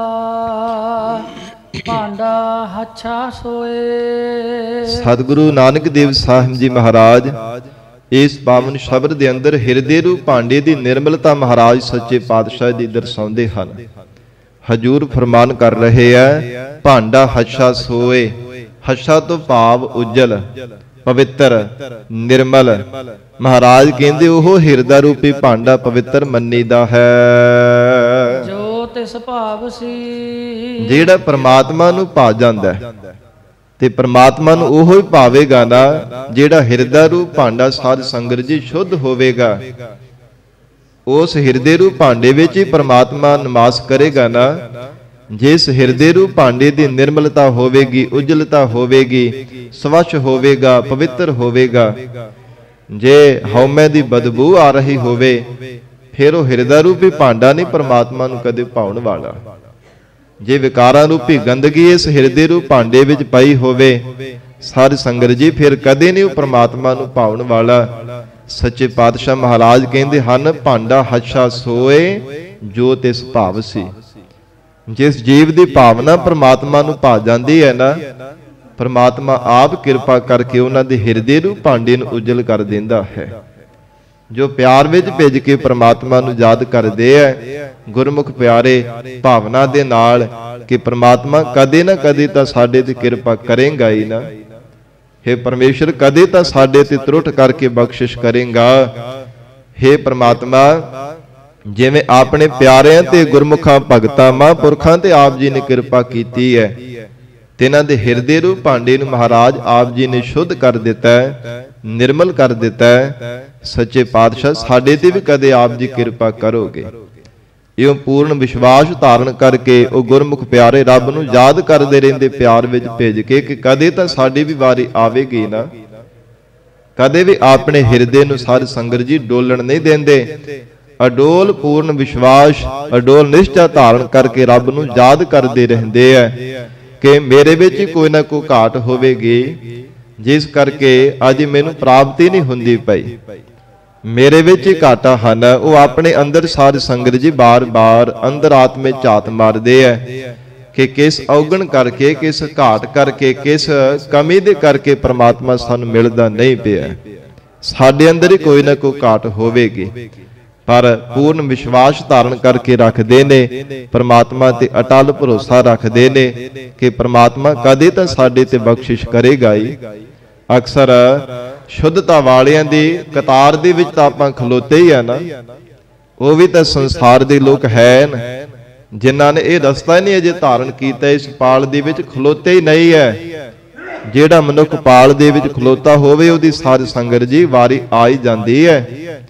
ਭਾਂਡਾ ਹੱਛਾ ਸੋਏ। ਸਤਿਗੁਰੂ ਨਾਨਕ ਦੇਵ ਸਾਹਿਬ ਜੀ ਮਹਾਰਾਜ ਇਸ ਪਾਵਨ ਸ਼ਬਦ ਦੇ ਅੰਦਰ ਹਿਰਦੇ ਰੂਪ ਭਾਂਡੇ ਦੀ ਨਿਰਮਲਤਾ ਮਹਾਰਾਜ ਸੱਚੇ ਪਾਤਸ਼ਾਹ ਦੀ ਦਰਸਾਉਂਦੇ ਹਨ। ਹਜੂਰ ਫਰਮਾਨ ਕਰ ਰਹੇ ਹੈ, ਭਾਂਡਾ ਹੱਛਾ ਸੋਏ। ਹੱਛਾ ਤੋਂ ਭਾਵ ਉਜਲ, ਪਵਿੱਤਰ, ਨਿਰਮਲ। ਮਹਾਰਾਜ ਕਹਿੰਦੇ ਉਹ ਹਿਰਦਾ ਰੂਪੀ ਭਾਂਡਾ ਪਵਿੱਤਰ ਮੰਨੀਦਾ ਹੈ, ਜੋ ਤਿਸ ਭਾਵ ਸੀ। ਜਿਹੜਾ ਪ੍ਰਮਾਤਮਾ ਨੂੰ ਭਾ ਜਾਂਦਾ ਹੈ, ਤੇ ਪ੍ਰਮਾਤਮਾ ਨੂੰ ਉਹੋ ਹੀ ਭਾਵੇਗਾ ਨਾ ਜਿਹੜਾ ਹਿਰਦਾ ਰੂਪ ਭਾਂਡਾ ਸਾਧ ਸੰਗਤ ਜੀ ਸ਼ੁੱਧ ਹੋਵੇਗਾ। ਉਸ ਹਿਰਦੇ ਰੂਪ ਭਾਂਡੇ ਵਿੱਚ ਹੀ ਪ੍ਰਮਾਤਮਾ ਨਿਵਾਸ ਕਰੇਗਾ ਨਾ। ਜਿਸ ਹਿਰਦੇ ਰੂਪ ਭਾਂਡੇ ਦੀ ਨਿਰਮਲਤਾ ਹੋਵੇਗੀ, ਉਜਲਤਾ ਹੋਵੇਗੀ, ਸਵੱਛ ਹੋਵੇਗਾ, ਪਵਿੱਤਰ ਹੋਵੇਗਾ। ਜੇ ਹਉਮੈ ਦੀ ਬਦਬੂ ਆ ਰਹੀ ਹੋਵੇ, ਫਿਰ ਉਹ ਹਿਰਦਾ ਰੂਪੀ ਭਾਂਡਾ ਨਹੀਂ ਪ੍ਰਮਾਤਮਾ ਨੂੰ ਕਦੇ ਭਾਉਣ ਵਾਲਾ। ਜੇ ਵਿਕਾਰਾਂ ਰੂਪੀ ਗੰਦਗੀ ਇਸ ਹਿਰਦੇ ਰੂਪ ਭਾਂਡੇ ਵਿੱਚ ਪਈ ਹੋਵੇ, ਸਾਧ ਸੰਗਤ ਜੀ ਫਿਰ ਕਦੇ ਨਹੀਂ ਉਹ ਪ੍ਰਮਾਤਮਾ ਨੂੰ ਭਾਉਣ ਵਾਲਾ। ਸੱਚੇ ਪਾਤਸ਼ਾਹ ਮਹਾਰਾਜ ਕਹਿੰਦੇ ਹਨ, ਭਾਂਡਾ ਹੱਛਾ ਸੋਏ ਜੋ ਤਿਸ ਭਾਵ ਸੀ। ਜਿਸ ਜੀਵ ਦੀ ਭਾਵਨਾ ਪ੍ਰਮਾਤਮਾ ਨੂੰ ਭਾ ਜਾਂਦੀ ਹੈ ਨਾ, ਪ੍ਰਮਾਤਮਾ ਆਪ ਕਿਰਪਾ ਕਰਕੇ ਉਹਨਾਂ ਦੇ ਹਿਰਦੇ ਰੂਪ ਭਾਂਡੇ ਨੂੰ ਉਜਲ ਕਰ ਦਿੰਦਾ ਹੈ। ਜੋ ਪਿਆਰ ਵਿੱਚ ਭਿੱਜ ਕੇ ਪ੍ਰਮਾਤਮਾ ਨੂੰ ਯਾਦ ਕਰਦੇ ਐ, ਗੁਰਮੁਖ ਪਿਆਰੇ ਭਾਵਨਾ ਦੇ ਨਾਲ ਕਿ ਪ੍ਰਮਾਤਮਾ ਕਦੇ ਨਾ ਕਦੇ ਤਾਂ ਸਾਡੇ ਤੇ ਕਿਰਪਾ ਕਰੇਗਾ ਹੀ ਨਾ। हे ਪਰਮੇਸ਼ਰ ਕਦੇ ਤਾਂ ਸਾਡੇ ਤੇ ਤਰੁੱਟ ਕਰਕੇ ਬਖਸ਼ਿਸ਼ ਕਰੇਗਾ। हे ਪ੍ਰਮਾਤਮਾ ਜਿਵੇਂ ਆਪਣੇ ਪਿਆਰਿਆਂ ਤੇ ਗੁਰਮੁਖਾਂ ਭਗਤਾਂ ਮਹਾਂਪੁਰਖਾਂ ਤੇ ਆਪ ਜੀ ਨੇ ਕਿਰਪਾ ਕੀਤੀ ਹੈ, ਤਿਨਾਂ ਦੇ ਹਿਰਦੇ ਰੂਪ ਭਾਂਡੇ ਨੂੰ ਮਹਾਰਾਜ ਆਪ ਜੀ ਨੇ ਸ਼ੁੱਧ ਕਰ ਦਿੱਤਾ ਹੈ, ਨਿਰਮਲ ਕਰ ਦਿੱਤਾ ਹੈ। ਸੱਚੇ ਪਾਤਸ਼ਾਹ ਸਾਡੇ ਤੇ ਵੀ ਕਦੇ ਆਪ ਜੀ ਕਿਰਪਾ ਕਰੋਗੇ। ਇਹ ਪੂਰਨ ਵਿਸ਼ਵਾਸ ਧਾਰਨ ਕਰਕੇ ਉਹ ਗੁਰਮੁਖ ਪਿਆਰੇ ਰੱਬ ਨੂੰ ਯਾਦ ਕਰਦੇ ਰਹਿੰਦੇ, ਪਿਆਰ ਵਿੱਚ ਭੇਜ ਕੇ ਕਿ ਕਦੇ ਤਾਂ ਸਾਡੀ ਵੀ ਵਾਰੀ ਆਵੇਗੀ ਨਾ। ਕਦੇ ਵੀ ਆਪਣੇ ਹਿਰਦੇ ਨੂੰ ਸਾਧ ਸੰਗਤ ਜੀ ਡੋਲਣ ਨਹੀਂ ਦਿੰਦੇ। ਅਡੋਲ ਪੂਰਨ ਵਿਸ਼ਵਾਸ, ਅਡੋਲ ਨਿਸ਼ਚਾ ਧਾਰਨ ਕਰਕੇ ਰੱਬ ਨੂੰ ਯਾਦ ਕਰਦੇ ਰਹਿੰਦੇ ਆ ਕਿ ਮੇਰੇ ਵਿੱਚ ਹੀ ਕੋਈ ਨਾ ਕੋਈ ਘਾਟ ਹੋਵੇਗੀ, ਜਿਸ ਕਰਕੇ ਅੱਜ ਮੈਨੂੰ ਪ੍ਰਾਪਤੀ ਨਹੀਂ ਹੁੰਦੀ ਪਈ। ਮੇਰੇ ਵਿੱਚ ਹੀ ਘਾਟਾ ਹਨ। ਉਹ ਆਪਣੇ ਅੰਦਰ ਸਾਧ ਸੰਗਤ ਜੀ ਬਾਰ-ਬਾਰ ਅੰਦਰ ਆਤਮੇ ਝਾਤ ਮਾਰਦੇ ਆ ਕਿ ਕਿਸ ਔਗਣ ਕਰਕੇ, ਕਿਸ ਘਾਟ ਕਰਕੇ, ਕਿਸ ਕਮੀ ਦੇ ਕਰਕੇ ਪ੍ਰਮਾਤਮਾ ਸਾਨੂੰ ਮਿਲਦਾ ਨਹੀਂ ਪਿਆ। ਸਾਡੇ ਅੰਦਰ ਹੀ ਕੋਈ ਨਾ ਕੋਈ ਘਾਟ ਹੋਵੇਗੀ, ਪਰ ਪੂਰਨ ਵਿਸ਼ਵਾਸ ਧਾਰਨ ਕਰਕੇ ਰੱਖਦੇ ਨੇ, ਪ੍ਰਮਾਤਮਾ ਤੇ ਅਟਲ ਭਰੋਸਾ ਰੱਖਦੇ ਨੇ ਕਿ ਪ੍ਰਮਾਤਮਾ ਕਦੇ ਤਾਂ ਸਾਡੇ ਤੇ ਬਖਸ਼ਿਸ਼ ਕਰੇਗਾ ਹੀ। ਅਕਸਰ ਸ਼ੁੱਧਤਾ ਵਾਲਿਆਂ ਦੀ ਕਤਾਰ ਦੇ ਵਿੱਚ ਤਾਂ ਆਪਾਂ ਖਲੋਤੇ ਹੀ ਆ ਨਾ। ਉਹ ਵੀ ਤਾਂ ਸੰਸਾਰ ਦੇ ਲੋਕ ਹੈ ਜਿਨ੍ਹਾਂ ਨੇ ਇਹ ਰਸਤਾ ਨਹੀਂ ਅਜੇ ਧਾਰਨ ਕੀਤਾ, ਇਸ ਪਾਲ ਦੇ ਵਿੱਚ ਖਲੋਤੇ ਹੀ ਨਹੀਂ ਹੈ। ਜਿਹੜਾ ਮਨੁੱਖ ਪਾਲ ਦੇ ਵਿੱਚ ਖਲੋਤਾ ਹੋਵੇ, ਉਹਦੀ ਸਾਧ ਸੰਗਤ ਜੀ ਵਾਰੀ ਆ ਹੀ ਜਾਂਦੀ ਹੈ।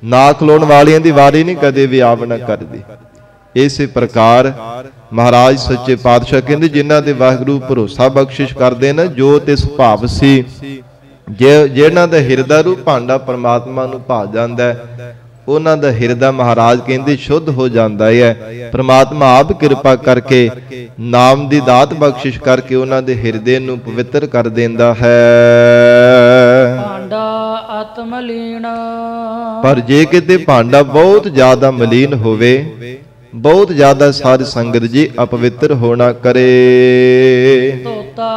ਨਾ ਖਲੋਣ ਵਾਲਿਆਂ ਦੀ ਵਾਰੀ ਨਹੀਂ ਕਦੇ ਵੀ ਆਵ ਨਾ ਕਰਦੀ। ਇਸੇ ਪ੍ਰਕਾਰ ਮਹਾਰਾਜ ਸੱਚੇ ਪਾਤਸ਼ਾਹ ਕਹਿੰਦੇ, ਜਿਨ੍ਹਾਂ ਦੇ ਵਾਹਿਗੁਰੂ ਭਰੋਸਾ ਬਖਸ਼ਿਸ਼ ਕਰਦੇ ਨੇ, ਜੋ ਤਿਸ ਭਾਵ ਸੀ। ਜਿਹਨਾਂ ਦਾ ਹਿਰਦਾ ਰੂਪ ਭਾਂਡਾ ਪ੍ਰਮਾਤਮਾ ਨੂੰ ਭਾ ਜਾਂਦਾ ਹੈ, ਉਹਨਾਂ ਦਾ ਹਿਰਦਾ ਮਹਾਰਾਜ ਕਹਿੰਦੇ ਸ਼ੁੱਧ ਹੋ ਜਾਂਦਾ ਹੈ। ਪ੍ਰਮਾਤਮਾ ਆਪ ਕਿਰਪਾ ਕਰਕੇ ਨਾਮ ਦੀ ਦਾਤ ਬਖਸ਼ਿਸ਼ ਕਰਕੇ ਉਹਨਾਂ ਦੇ ਹਿਰਦੇ ਨੂੰ ਪਵਿੱਤਰ ਕਰ ਦਿੰਦਾ ਹੈ। ਭਾਂਡਾ ਆਤਮ ਲੀਨ। ਪਰ ਜੇ ਕਿਤੇ ਭਾਂਡਾ ਬਹੁਤ ਜ਼ਿਆਦਾ ਮਲੀਨ ਹੋਵੇ, ਬਹੁਤ ਜ਼ਿਆਦਾ ਸਾਧ ਸੰਗਤ ਜੀ ਅਪਵਿੱਤਰ ਹੋਣਾ ਕਰੇ, ਧੋਤਾ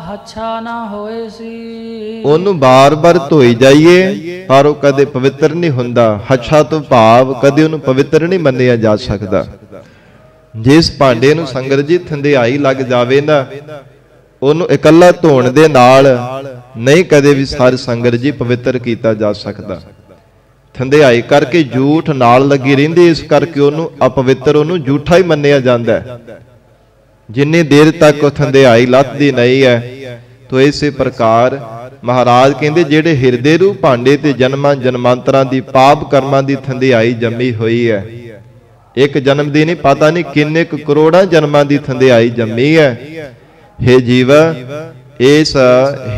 ਹੱਛਾ ਨਾ ਹੋਏ ਸੀ। ਉਹਨੂੰ ਬਾਰ-ਬਾਰ ਧੋਈ ਜਾਈਏ ਪਰ ਉਹ ਕਦੇ ਪਵਿੱਤਰ ਨਹੀਂ ਹੁੰਦਾ। ਹੱਛਾ ਤੋਂ ਭਾਵ ਕਦੇ ਉਹਨੂੰ ਪਵਿੱਤਰ ਨਹੀਂ ਮੰਨਿਆ ਜਾ ਸਕਦਾ। ਜਿਸ ਭਾਂਡੇ ਨੂੰ ਸੰਗਤ ਜੀ ਥੰਧਿਆਈ ਲੱਗ ਜਾਵੇ ਨਾ, ਉਹਨੂੰ ਇਕੱਲਾ ਧੋਣ ਦੇ ਨਾਲ ਨਹੀਂ ਕਦੇ ਵੀ ਸਾਧ ਸੰਗਤ ਜੀ ਪਵਿੱਤਰ ਕੀਤਾ ਜਾ ਸਕਦਾ। ਥੰਧਿਆਈ ਕਰਕੇ ਝੂਠ ਨਾਲ ਲੱਗੀ ਰਹਿੰਦੀ, ਇਸ ਕਰਕੇ ਉਹਨੂੰ ਅਪਵਿੱਤਰ, ਉਹਨੂੰ ਝੂਠਾ ਹੀ ਮੰਨਿਆ ਜਾਂਦਾ ਹੈ। ਜਿੰਨੀ ਦੇਰ ਤੱਕ ਉਹ ਥੰਧਿਆਈ ਲੱਥਦੀ ਨਹੀਂ ਹੈ। ਤੋ ਇਸੇ ਪ੍ਰਕਾਰ ਮਹਾਰਾਜ ਕਹਿੰਦੇ ਜਿਹੜੇ ਹਿਰਦੇ ਰੂਪ ਭਾਂਡੇ ਤੇ ਜਨਮਾਂ ਜਨਮਾਂਤਰਾਂ ਦੀ ਪਾਪ ਕਰਮਾਂ ਦੀ ਥੰਧਿਆਈ ਜੰਮੀ ਹੋਈ ਹੈ, ਇੱਕ ਜਨਮ ਦੀ ਨਹੀਂ, ਪਤਾ ਨਹੀਂ ਕਿੰਨੇ ਕੁ ਕਰੋੜਾਂ ਜਨਮਾਂ ਦੀ ਥੰਧਿਆਈ ਜੰਮੀ ਹੈ। ਹੇ ਜੀਵ, ਇਸ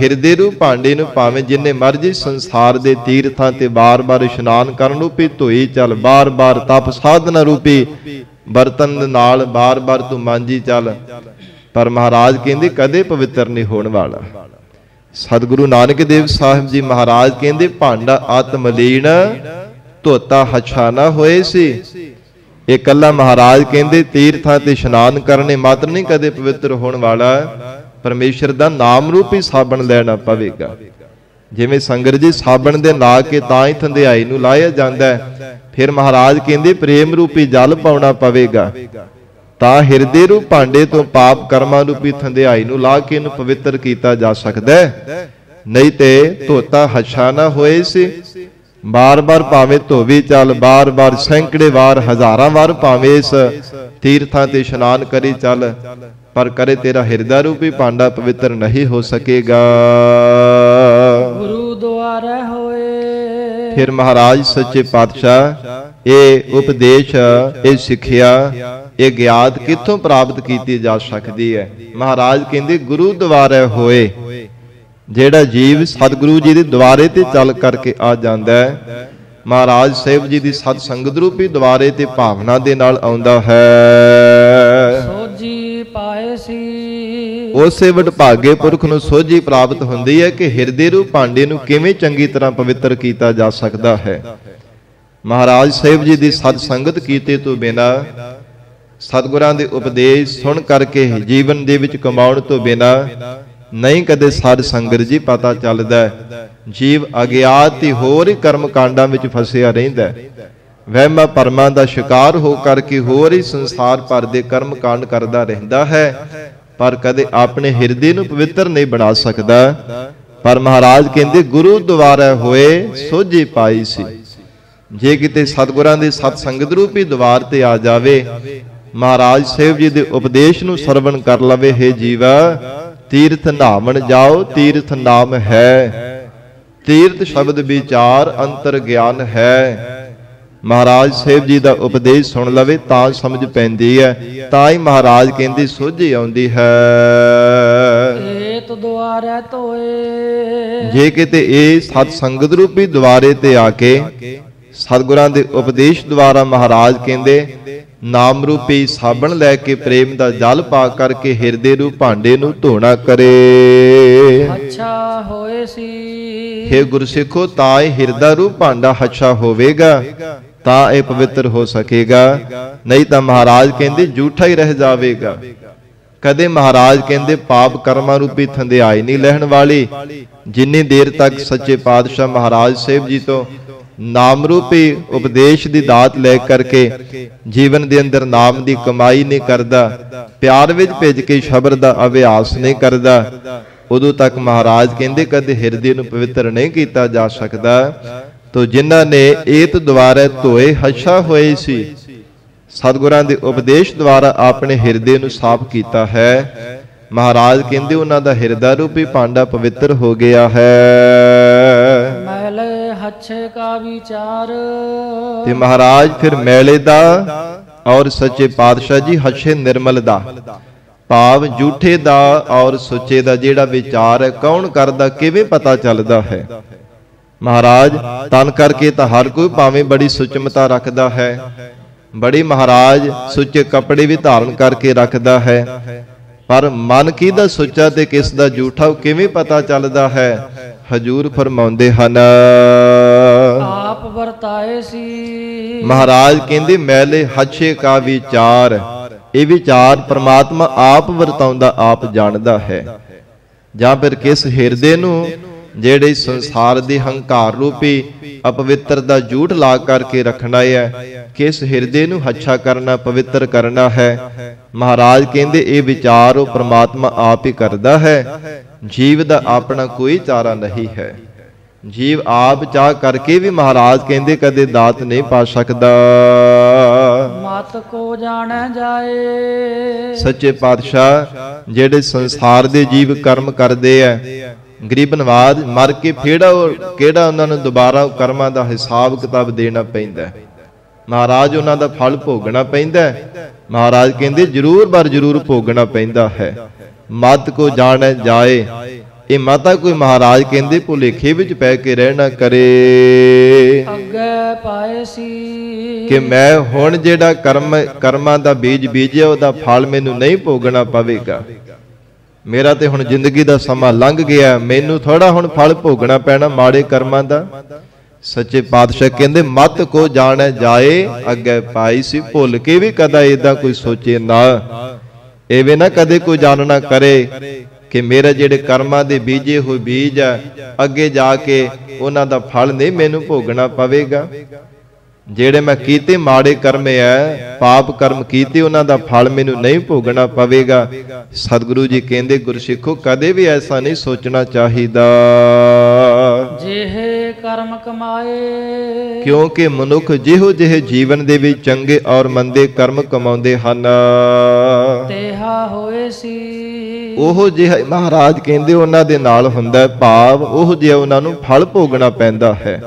ਹਿਰਦੇ ਰੂਪ ਭਾਂਡੇ ਨੂੰ ਭਾਵੇਂ ਜਿੰਨੇ ਮਰਜ਼ੀ ਸੰਸਾਰ ਦੇ ਤੀਰਥਾਂ ਤੇ ਬਾਰ-ਬਾਰ ਇਸ਼ਨਾਨ ਕਰਨ ਰੂਪੀ ਧੋਈ ਚੱਲ, ਬਾਰ-ਬਾਰ ਤਪ ਸਾਧਨਾ ਰੂਪੀ ਬਰਤਨ ਦੇ ਨਾਲ ਬਾਰ-ਬਾਰ ਤੂੰ ਮਾਂਜੀ ਚੱਲ, ਪਰ ਮਹਾਰਾਜ ਕਹਿੰਦੇ ਕਦੇ ਪਵਿੱਤਰ ਨਹੀਂ ਹੋਣ ਵਾਲਾ। ਸਤਿਗੁਰੂ ਨਾਨਕ ਦੇਵ ਸਾਹਿਬ ਜੀ ਮਹਾਰਾਜ ਕਹਿੰਦੇ ਭਾਂਡਾ ਆਤਮਲੀਨ ਧੋਤਾ ਹਛਾ ਨਾ ਹੋਏ ਸੀ। ਇਹ ਕੱਲਾ ਮਹਾਰਾਜ ਕਹਿੰਦੇ ਤੀਰਥਾਂ ਤੇ ਇਸ਼ਨਾਨ ਕਰਨੇ ਮਾਤਰ ਨਹੀਂ ਕਦੇ ਪਵਿੱਤਰ ਹੋਣ ਵਾਲਾ, ਪਰਮੇਸ਼ਰ ਦਾ ਨਾਮ ਰੂਪੀ ਸਾਬਣ ਲੈਣਾ ਪਵੇਗਾ। ਜਿਵੇਂ ਸੰਗਤ ਜੀ ਸਾਬਣ ਦੇ ਲਾ ਕੇ ਤਾਂ ਹੀ ਥੰਧਿਆਈ ਨੂੰ ਲਾਇਆ ਜਾਂਦਾ ਹੈ, ਫਿਰ ਮਹਾਰਾਜ ਕਹਿੰਦੇ ਪ੍ਰੇਮ ਰੂਪੀ ਜਲ ਪਾਉਣਾ ਪਵੇਗਾ, ਤਾਂ ਹਿਰਦੇ ਰੂਪ ਭਾਂਡੇ ਤੋਂ ਪਾਪ ਕਰਮਾਂ ਰੂਪੀ ਥੰਧਿਆਈ ਨੂੰ ਲਾ ਕੇ ਇਹਨੂੰ ਪਵਿੱਤਰ ਕੀਤਾ ਜਾ ਸਕਦਾ ਹੈ। ਨਹੀਂ ਤੇ ਧੋਤਾ ਹਛਾ ਨਾ ਹੋਏ ਸੀ। ਬਾਰ-ਬਾਰ ਭਾਵੇਂ ਧੋਵੀ ਚੱਲ, ਬਾਰ-ਬਾਰ ਸੈਂਕੜੇ ਵਾਰ, ਹਜ਼ਾਰਾਂ ਵਾਰ ਭਾਵੇਂ ਇਸ ਤੀਰਥਾਂ ਤੇ ਇਸ਼ਨਾਨ ਕਰੀ ਚੱਲ, ਪਰ ਕਰੇ ਤੇਰਾ ਹਿਰਦਾ ਰੂਪੀ ਭਾਂਡਾ ਪਵਿੱਤਰ ਨਹੀਂ ਹੋ ਸਕੇਗਾ। ਗੁਰੂ ਦੁਆਰੇ ਹੋਏ। ਫਿਰ ਮਹਾਰਾਜ ਸੱਚੇ ਪਾਤਸ਼ਾਹ ਇਹ ਉਪਦੇਸ਼, ਇਹ ਸਿੱਖਿਆ, ਇਹ ਗਿਆਤ ਕਿੱਥੋਂ ਪ੍ਰਾਪਤ ਕੀਤੀ ਜਾ ਸਕਦੀ ਹੈ? ਮਹਾਰਾਜ ਕਹਿੰਦੇ ਗੁਰੂ ਦੁਆਰੇ ਹੋਏ। ਜਿਹੜਾ ਜੀਵ ਸਤਿਗੁਰੂ ਜੀ ਦੇ ਦੁਆਰੇ ਤੇ ਚੱਲ ਕਰਕੇ ਆ ਜਾਂਦਾ ਹੈ, ਮਹਾਰਾਜ ਸਾਹਿਬ ਜੀ ਦੀ ਸਤ ਸੰਗਤ ਰੂਪੀ ਦੁਆਰੇ ਤੇ ਭਾਵਨਾ ਦੇ ਨਾਲ ਆਉਂਦਾ ਹੈ, ਸੋਝੀ ਪਾਏ ਸੀ। ਉਸੇ ਵਡਭਾਗੇ ਪੁਰਖ ਨੂੰ ਸੋਝੀ ਪ੍ਰਾਪਤ ਹੁੰਦੀ ਹੈ ਕਿ ਹਿਰਦੇ ਰੂਪ ਭਾਂਡੇ ਨੂੰ ਕਿਵੇਂ ਚੰਗੀ ਤਰ੍ਹਾਂ ਪਵਿੱਤਰ ਕੀਤਾ ਜਾ ਸਕਦਾ ਹੈ। ਮਹਾਰਾਜ ਸਾਹਿਬ ਜੀ ਦੀ ਸਤ ਸੰਗਤ ਕੀਤੇ ਤੋਂ ਬਿਨਾਂ, ਸਤਿਗੁਰਾਂ ਦੇ ਉਪਦੇਸ਼ ਸੁਣ ਕਰਕੇ ਜੀਵਨ ਦੇ ਵਿੱਚ ਕਮਾਉਣ ਤੋਂ ਬਿਨਾਂ ਨਹੀਂ ਕਦੇ ਸਾਧ ਸੰਗਤ ਜੀ ਪਤਾ ਚੱਲਦਾ। ਜੀਵ ਅਗਿਆਤ ਤੇ ਹੋਰ ਹੀ ਕਰਮ ਕਾਂਡਾਂ ਵਿੱਚ ਫਸਿਆ ਰਹਿੰਦਾ, ਵਹਿਮਾਂ ਭਰਮਾਂ ਦਾ ਸ਼ਿਕਾਰ ਹੋ ਕਰਕੇ ਹੋਰ ਹੀ ਸੰਸਾਰ ਭਰ ਦੇ ਕਰਮ ਕਾਂਡ ਕਰਦਾ ਰਹਿੰਦਾ ਹੈ, ਪਰ ਕਦੇ ਆਪਣੇ ਹਿਰਦੇ ਨੂੰ ਪਵਿੱਤਰ ਨਹੀਂ ਬਣਾ ਸਕਦਾ। ਪਰ ਮਹਾਰਾਜ ਕਹਿੰਦੇ ਗੁਰੂ ਦੁਆਰਾ ਹੋਏ ਸੋਝੀ ਪਾਈ ਸੀ। ਜੇ ਕਿਤੇ ਸਤਿਗੁਰਾਂ ਦੇ ਸਤ ਸੰਗਤ ਰੂਪੀ ਦੁਆਰ ਤੇ ਆ ਜਾਵੇ, ਮਹਾਰਾਜ ਸਾਹਿਬ ਜੀ ਦੇ ਉਪਦੇਸ਼ ਨੂੰ ਸਰਵਣ ਕਰ ਲਵੇ, ਹੇ ਜੀਵਾ ਤੀਰਥ ਨਾਵਣ ਜਾਓ, ਤੀਰਥ ਨਾਮ ਹੈ, ਤੀਰਥ ਸ਼ਬਦ ਵਿਚਾਰ ਅੰਤਰ ਗਿਆਨ ਹੈ। ਮਹਾਰਾਜ ਸਾਹਿਬ ਜੀ ਦਾ ਉਪਦੇਸ਼ ਸੁਣ ਲਵੇ ਤਾਂ ਸਮਝ ਪੈਂਦੀ ਹੈ, ਤਾਂ ਹੀ ਮਹਾਰਾਜ ਕਹਿੰਦੇ ਸੋਝੀ ਆਉਂਦੀ ਹੈ। ਏਤ ਦੁਆਰੇ ਧੋਏ। ਜੇ ਕਿਤੇ ਇਹ ਸਤ ਸੰਗਤ ਰੂਪੀ ਦੁਆਰੇ ਤੇ ਆ ਕੇ ਸਤਿਗੁਰਾਂ ਦੇ ਉਪਦੇਸ਼ ਦੁਆਰਾ ਮਹਾਰਾਜ ਕਹਿੰਦੇ ਨਾਮ ਰੂਪੀ ਸਾਬਣ ਲੈ ਕੇ ਪ੍ਰੇਮ ਦਾ ਜਲ ਪਾ ਕਰਕੇ ਹਿਰਦੇ ਰੂਪ ਭਾਂਡੇ ਨੂੰ ਧੋਣਾ ਕਰੇ। ਅੱਛਾ ਹੋਏ ਸੀ। ਹੇ ਗੁਰਸਿੱਖੋ, ਤਾਂ ਇਹ ਹਿਰਦਾ ਰੂਪ ਭਾਂਡਾ ਅੱਛਾ ਹੋਵੇਗਾ ਤਾਂ ਇਹ ਪਵਿੱਤਰ ਹੋ ਸਕੇਗਾ, ਨਹੀਂ ਤਾਂ ਮਹਾਰਾਜ ਕਹਿੰਦੇ ਝੂਠਾ ਹੀ ਰਹਿ ਜਾਵੇਗਾ। ਕਦੇ ਮਹਾਰਾਜ ਕਹਿੰਦੇ ਪਾਪ ਕਰਮਾਂ ਰੂਪੀ ਥੰਧਿਆਈ ਨਹੀਂ ਲੈਣ ਵਾਲੀ, ਜਿੰਨੀ ਦੇਰ ਤੱਕ ਸੱਚੇ ਪਾਤਸ਼ਾਹ ਮਹਾਰਾਜ ਸਾਹਿਬ ਜੀ ਤੋਂ ਨਾਮ ਰੂਪੀ ਉਪਦੇਸ਼ ਦੀ ਦਾਤ ਲੈ ਕਰਕੇ ਜੀਵਨ ਦੇ ਅੰਦਰ ਨਾਮ ਦੀ ਕਮਾਈ ਨਹੀਂ ਕਰਦਾ, ਪਿਆਰ ਵਿੱਚ ਭਿੱਜ ਕੇ ਸ਼ਬਦ ਦਾ ਅਭਿਆਸ ਨਹੀਂ ਕਰਦਾ, ਉਦੋਂ ਤੱਕ ਮਹਾਰਾਜ ਕਹਿੰਦੇ ਕਦੇ ਹਿਰਦੇ ਨੂੰ ਪਵਿੱਤਰ ਨਹੀਂ ਕੀਤਾ ਜਾ ਸਕਦਾ। ਤੋ ਜਿਨ੍ਹਾਂ ਨੇ ਏਤ ਦੁਆਰੇ ਧੋਏ ਹਛਾ ਹੋਏ ਸੀ, ਸਤਿਗੁਰਾਂ ਦੇ ਉਪਦੇਸ਼ ਦੁਆਰਾ ਆਪਣੇ ਹਿਰਦੇ ਨੂੰ ਸਾਫ਼ ਕੀਤਾ ਹੈ, ਮਹਾਰਾਜ ਕਹਿੰਦੇ ਉਹਨਾਂ ਦਾ ਹਿਰਦਾ ਰੂਪੀ ਭਾਂਡਾ ਪਵਿੱਤਰ ਹੋ ਗਿਆ ਹੈ। ਮੈਲੇ ਹੱਛੇ ਕਾ ਵਿਚਾਰ। ਤੇ ਮਹਾਰਾਜ ਫਿਰ ਮੈਲੇ ਦਾ ਔਰ ਸੱਚੇ ਪਾਤਸ਼ਾਹ ਜੀ ਹੱਛੇ ਨਿਰਮਲ ਦਾ ਭਾਵ ਝੂਠੇ ਦਾ ਔਰ ਸੁੱਚੇ ਦਾ ਜਿਹੜਾ ਵਿਚਾਰ ਹੈ ਕੌਣ ਕਰਦਾ, ਕਿਵੇਂ ਪਤਾ ਚੱਲਦਾ ਹੈ? ਮਹਾਰਾਜ ਤਨ ਕਰਕੇ ਤਾਂ ਹਰ ਕੋਈ ਭਾਵੇਂ ਬੜੀ ਸੁਚਮਤਾ ਰੱਖਦਾ ਹੈ, ਬੜੀ ਮਹਾਰਾਜ ਸੁੱਚੇ ਕੱਪੜੇ ਵੀ ਧਾਰਨ ਕਰਕੇ ਰੱਖਦਾ ਹੈ, ਪਰ ਮਨ ਕਿਹਦਾ ਸੁੱਚਾ ਤੇ ਕਿਸ ਦਾ ਝੂਠਾ ਕਿਵੇਂ ਪਤਾ ਚੱਲਦਾ ਹੈ? ਹਜੂਰ ਫਰਮਾਉਂਦੇ ਹਨ ਆਪ ਵਰਤਾਏ ਸੀ। ਮਹਾਰਾਜ ਕਹਿੰਦੇ ਮੈਲੇ ਹੱਛੇ ਕਾ ਵਿਚਾਰ, ਇਹ ਵਿਚਾਰ ਪ੍ਰਮਾਤਮਾ ਆਪ ਵਰਤਾਉਂਦਾ, ਆਪ ਜਾਣਦਾ ਹੈ। ਜਾਂ ਫਿਰ ਕਿਸ ਹਿਰਦੇ ਨੂੰ ਜਿਹੜੇ ਸੰਸਾਰ ਦੇ ਹੰਕਾਰ ਰੂਪੀ ਅਪਵਿੱਤਰ ਦਾ ਝੂਠ ਲਾ ਕਰਕੇ ਰੱਖਣਾ ਹੈ, ਕਿਸ ਹਿਰਦੇ ਨੂੰ ਹੱਛਾ ਕਰਨਾ, ਪਵਿੱਤਰ ਕਰਨਾ ਹੈ, ਮਹਾਰਾਜ ਕਹਿੰਦੇ ਇਹ ਵਿਚਾਰ ਉਹ ਪ੍ਰਮਾਤਮਾ ਆਪ ਹੀ ਕਰਦਾ ਹੈ। ਜੀਵ ਦਾ ਆਪਣਾ ਕੋਈ ਚਾਰਾ ਨਹੀਂ ਹੈ। ਜੀਵ ਆਪ ਚਾਹ ਕਰਕੇ ਵੀ ਮਹਾਰਾਜ ਕਹਿੰਦੇ ਕਦੇ ਦਾਤ ਨਹੀਂ ਪਾ ਸਕਦਾ। ਮਤ ਕੋ ਜਾਣੈ ਜਾਏ। ਸੱਚੇ ਪਾਤਸ਼ਾਹ ਜਿਹੜੇ ਸੰਸਾਰ ਦੇ ਜੀਵ ਕਰਮ ਕਰਦੇ ਆ, ਗਰੀਬ ਨਵਾਜ ਮਰ ਕੇ ਕਿਹੜਾ ਉਹਨਾਂ ਨੂੰ ਦੁਬਾਰਾ ਉਹ ਕਰਮਾਂ ਦਾ ਹਿਸਾਬ ਕਿਤਾਬ ਦੇਣਾ ਪੈਂਦਾ। ਮਹਾਰਾਜ ਉਹਨਾਂ ਦਾ ਫਲ ਭੋਗਣਾ ਪੈਂਦਾ। ਮਹਾਰਾਜ ਕਹਿੰਦੇ ਜ਼ਰੂਰ ਬਰ ਜ਼ਰੂਰ ਭੋਗਣਾ ਪੈਂਦਾ ਹੈ। ਮਤ ਕੋ ਜਾਣੈ ਜਾਏ, ਇਹ ਮਾਤਾ ਕੋਈ ਮਹਾਰਾਜ ਕਹਿੰਦੇ ਭੁਲੇਖੇ ਵਿੱਚ ਪੈ ਕੇ ਰਹਿਣਾ ਕਰੇ ਅੱਗੇ ਪਾਏ ਸੀ ਕਿ ਮੈਂ ਹੁਣ ਜਿਹੜਾ ਕਰਮਾਂ ਦਾ ਬੀਜ ਬੀਜਿਆ ਉਹਦਾ ਫਲ ਮੈਨੂੰ ਨਹੀਂ ਭੋਗਣਾ ਪਵੇਗਾ। ਮੇਰਾ ਤੇ ਹੁਣ ਜ਼ਿੰਦਗੀ ਦਾ ਸਮਾਂ ਲੰਘ ਗਿਆ, ਮੈਨੂੰ ਥੋੜਾ ਹੁਣ ਫਲ ਭੋਗਣਾ ਪੈਣਾ ਮਾੜੇ ਕਰਮਾਂ ਦਾ। ਸੱਚੇ ਪਾਤਸ਼ਾਹ ਕਹਿੰਦੇ ਮਤ ਕੋ ਜਾਣੈ ਜਾਏ ਅੱਗੇ ਪਾਈ ਸੀ। ਭੁੱਲ ਕੇ ਵੀ ਕਦਾ ਏਦਾਂ ਕੋਈ ਸੋਚੇ ਨਾ, ਐਵੇਂ ਨਾ ਕਦੇ ਕੋਈ ਜਾਣਨਾ ਕਰੇ ਕਿ ਮੇਰੇ ਜਿਹੜੇ ਕਰਮਾਂ ਦੇ ਬੀਜੇ ਹੋਏ ਬੀਜ ਆ ਅੱਗੇ ਜਾ ਕੇ ਉਹਨਾਂ ਦਾ ਫਲ ਨਹੀਂ ਮੈਨੂੰ ਭੋਗਣਾ ਪਵੇਗਾ। ਜਿਹੜੇ ਮੈਂ ਕੀਤੇ ਮਾੜੇ ਕਰਮ ਹੈ, ਪਾਪ ਕਰਮ ਕੀਤੇ, ਉਹਨਾਂ ਦਾ ਫਲ ਮੈਨੂੰ ਨਹੀਂ ਭੋਗਣਾ ਪਵੇਗਾ। ਸਤਿਗੁਰੂ ਜੀ ਕਹਿੰਦੇ ਗੁਰਸਿੱਖੋ ਕਦੇ ਵੀ ਐਸਾ ਨਹੀਂ ਸੋਚਣਾ ਚਾਹੀਦਾ। ਜਿਹੇ ਕਰਮ ਕਮਾਏ, ਕਿਉਂਕਿ ਮਨੁੱਖ ਜਿਹੋ ਜਿਹੇ ਜੀਵਨ ਦੇ ਵਿੱਚ ਚੰਗੇ ਔਰ ਮੰਦੇ ਕਰਮ ਕਮਾਉਂਦੇ ਹਨ, ਤੇਹਾ ਹੋਏ ਸੀ। ਉਹ ਜਿਹਾ ਮਹਾਰਾਜ ਕਹਿੰਦੇ ਉਹਨਾਂ ਦੇ ਨਾਲ ਹੁੰਦਾ, ਭਾਵ ਉਹ ਜਿਹਾ ਉਹਨਾਂ ਨੂੰ ਫਲ ਭੋਗਣਾ ਪੈਂਦਾ ਹੈ।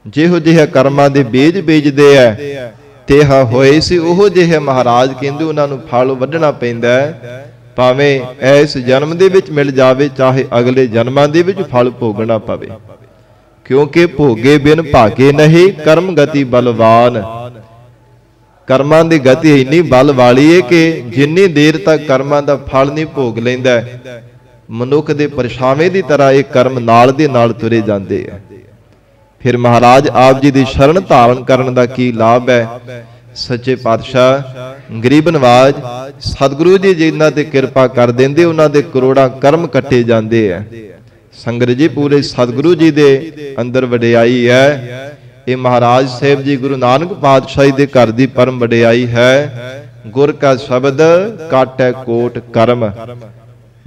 ਜਿਹੋ ਜਿਹੇ ਕਰਮਾਂ ਦੇ ਬੀਜ ਬੀਜਦੇ ਆ ਤੇਹਾ ਹੋਏ ਸੀ, ਉਹ ਜਿਹੇ ਮਹਾਰਾਜ ਕਹਿੰਦੇ ਉਹਨਾਂ ਨੂੰ ਫਲ ਵੱਢਣਾ ਪੈਂਦਾ ਹੈ। ਭਾਵੇਂ ਇਸ ਜਨਮ ਦੇ ਵਿੱਚ ਮਿਲ ਜਾਵੇ, ਚਾਹੇ ਅਗਲੇ ਜਨਮਾਂ ਦੇ ਵਿੱਚ ਫਲ ਭੋਗਣਾ ਪਵੇ। ਕਿਉਂਕਿ ਭੋਗੇ ਬਿਨ ਭਾਗੇ ਨਹੀਂ, ਕਰਮ ਗਤੀ ਬਲਵਾਨ। ਕਰਮਾਂ ਦੀ ਗਤੀ ਇੰਨੀ ਬਲ ਵਾਲੀ ਹੈ ਕਿ ਜਿੰਨੀ ਦੇਰ ਤੱਕ ਕਰਮਾਂ ਦਾ ਫਲ ਨਹੀਂ ਭੋਗ ਲੈਂਦਾ, ਮਨੁੱਖ ਦੇ ਪਰਛਾਵੇਂ ਦੀ ਤਰ੍ਹਾਂ ਇਹ ਕਰਮ ਨਾਲ ਦੇ ਨਾਲ ਤੁਰੇ ਜਾਂਦੇ ਆ। ਫਿਰ ਮਹਾਰਾਜ ਆਪ ਜੀ ਦੀ ਸ਼ਰਨ ਧਾਰਨ ਕਰਨ ਦਾ ਕੀ ਲਾਭ ਹੈ। ਸੱਚੇ ਪਾਤਸ਼ਾਹ ਗਰੀਬ ਨਵਾਜ ਸਤਿਗੁਰੂ ਜੀ ਜਿਨ੍ਹਾਂ ਤੇ ਕਿਰਪਾ ਕਰ ਦਿੰਦੇ, ਉਹਨਾਂ ਦੇ ਕਰੋੜਾਂ ਕਰਮ ਕੱਟੇ ਜਾਂਦੇ ਆ। ਸੰਗਤ ਜੀ ਪੂਰੇ ਸਤਿਗੁਰੂ ਜੀ ਦੇ ਅੰਦਰ ਵਡਿਆਈ ਹੈ। ਇਹ ਮਹਾਰਾਜ ਸਾਹਿਬ ਜੀ ਗੁਰੂ ਨਾਨਕ ਪਾਤਸ਼ਾਹੀ ਦੇ ਘਰ ਦੀ ਪਰਮ ਵਡਿਆਈ ਹੈ। ਗੁਰ ਕਾ ਸ਼ਬਦ ਕਾਟੈ ਕੋਟ ਕਰਮ।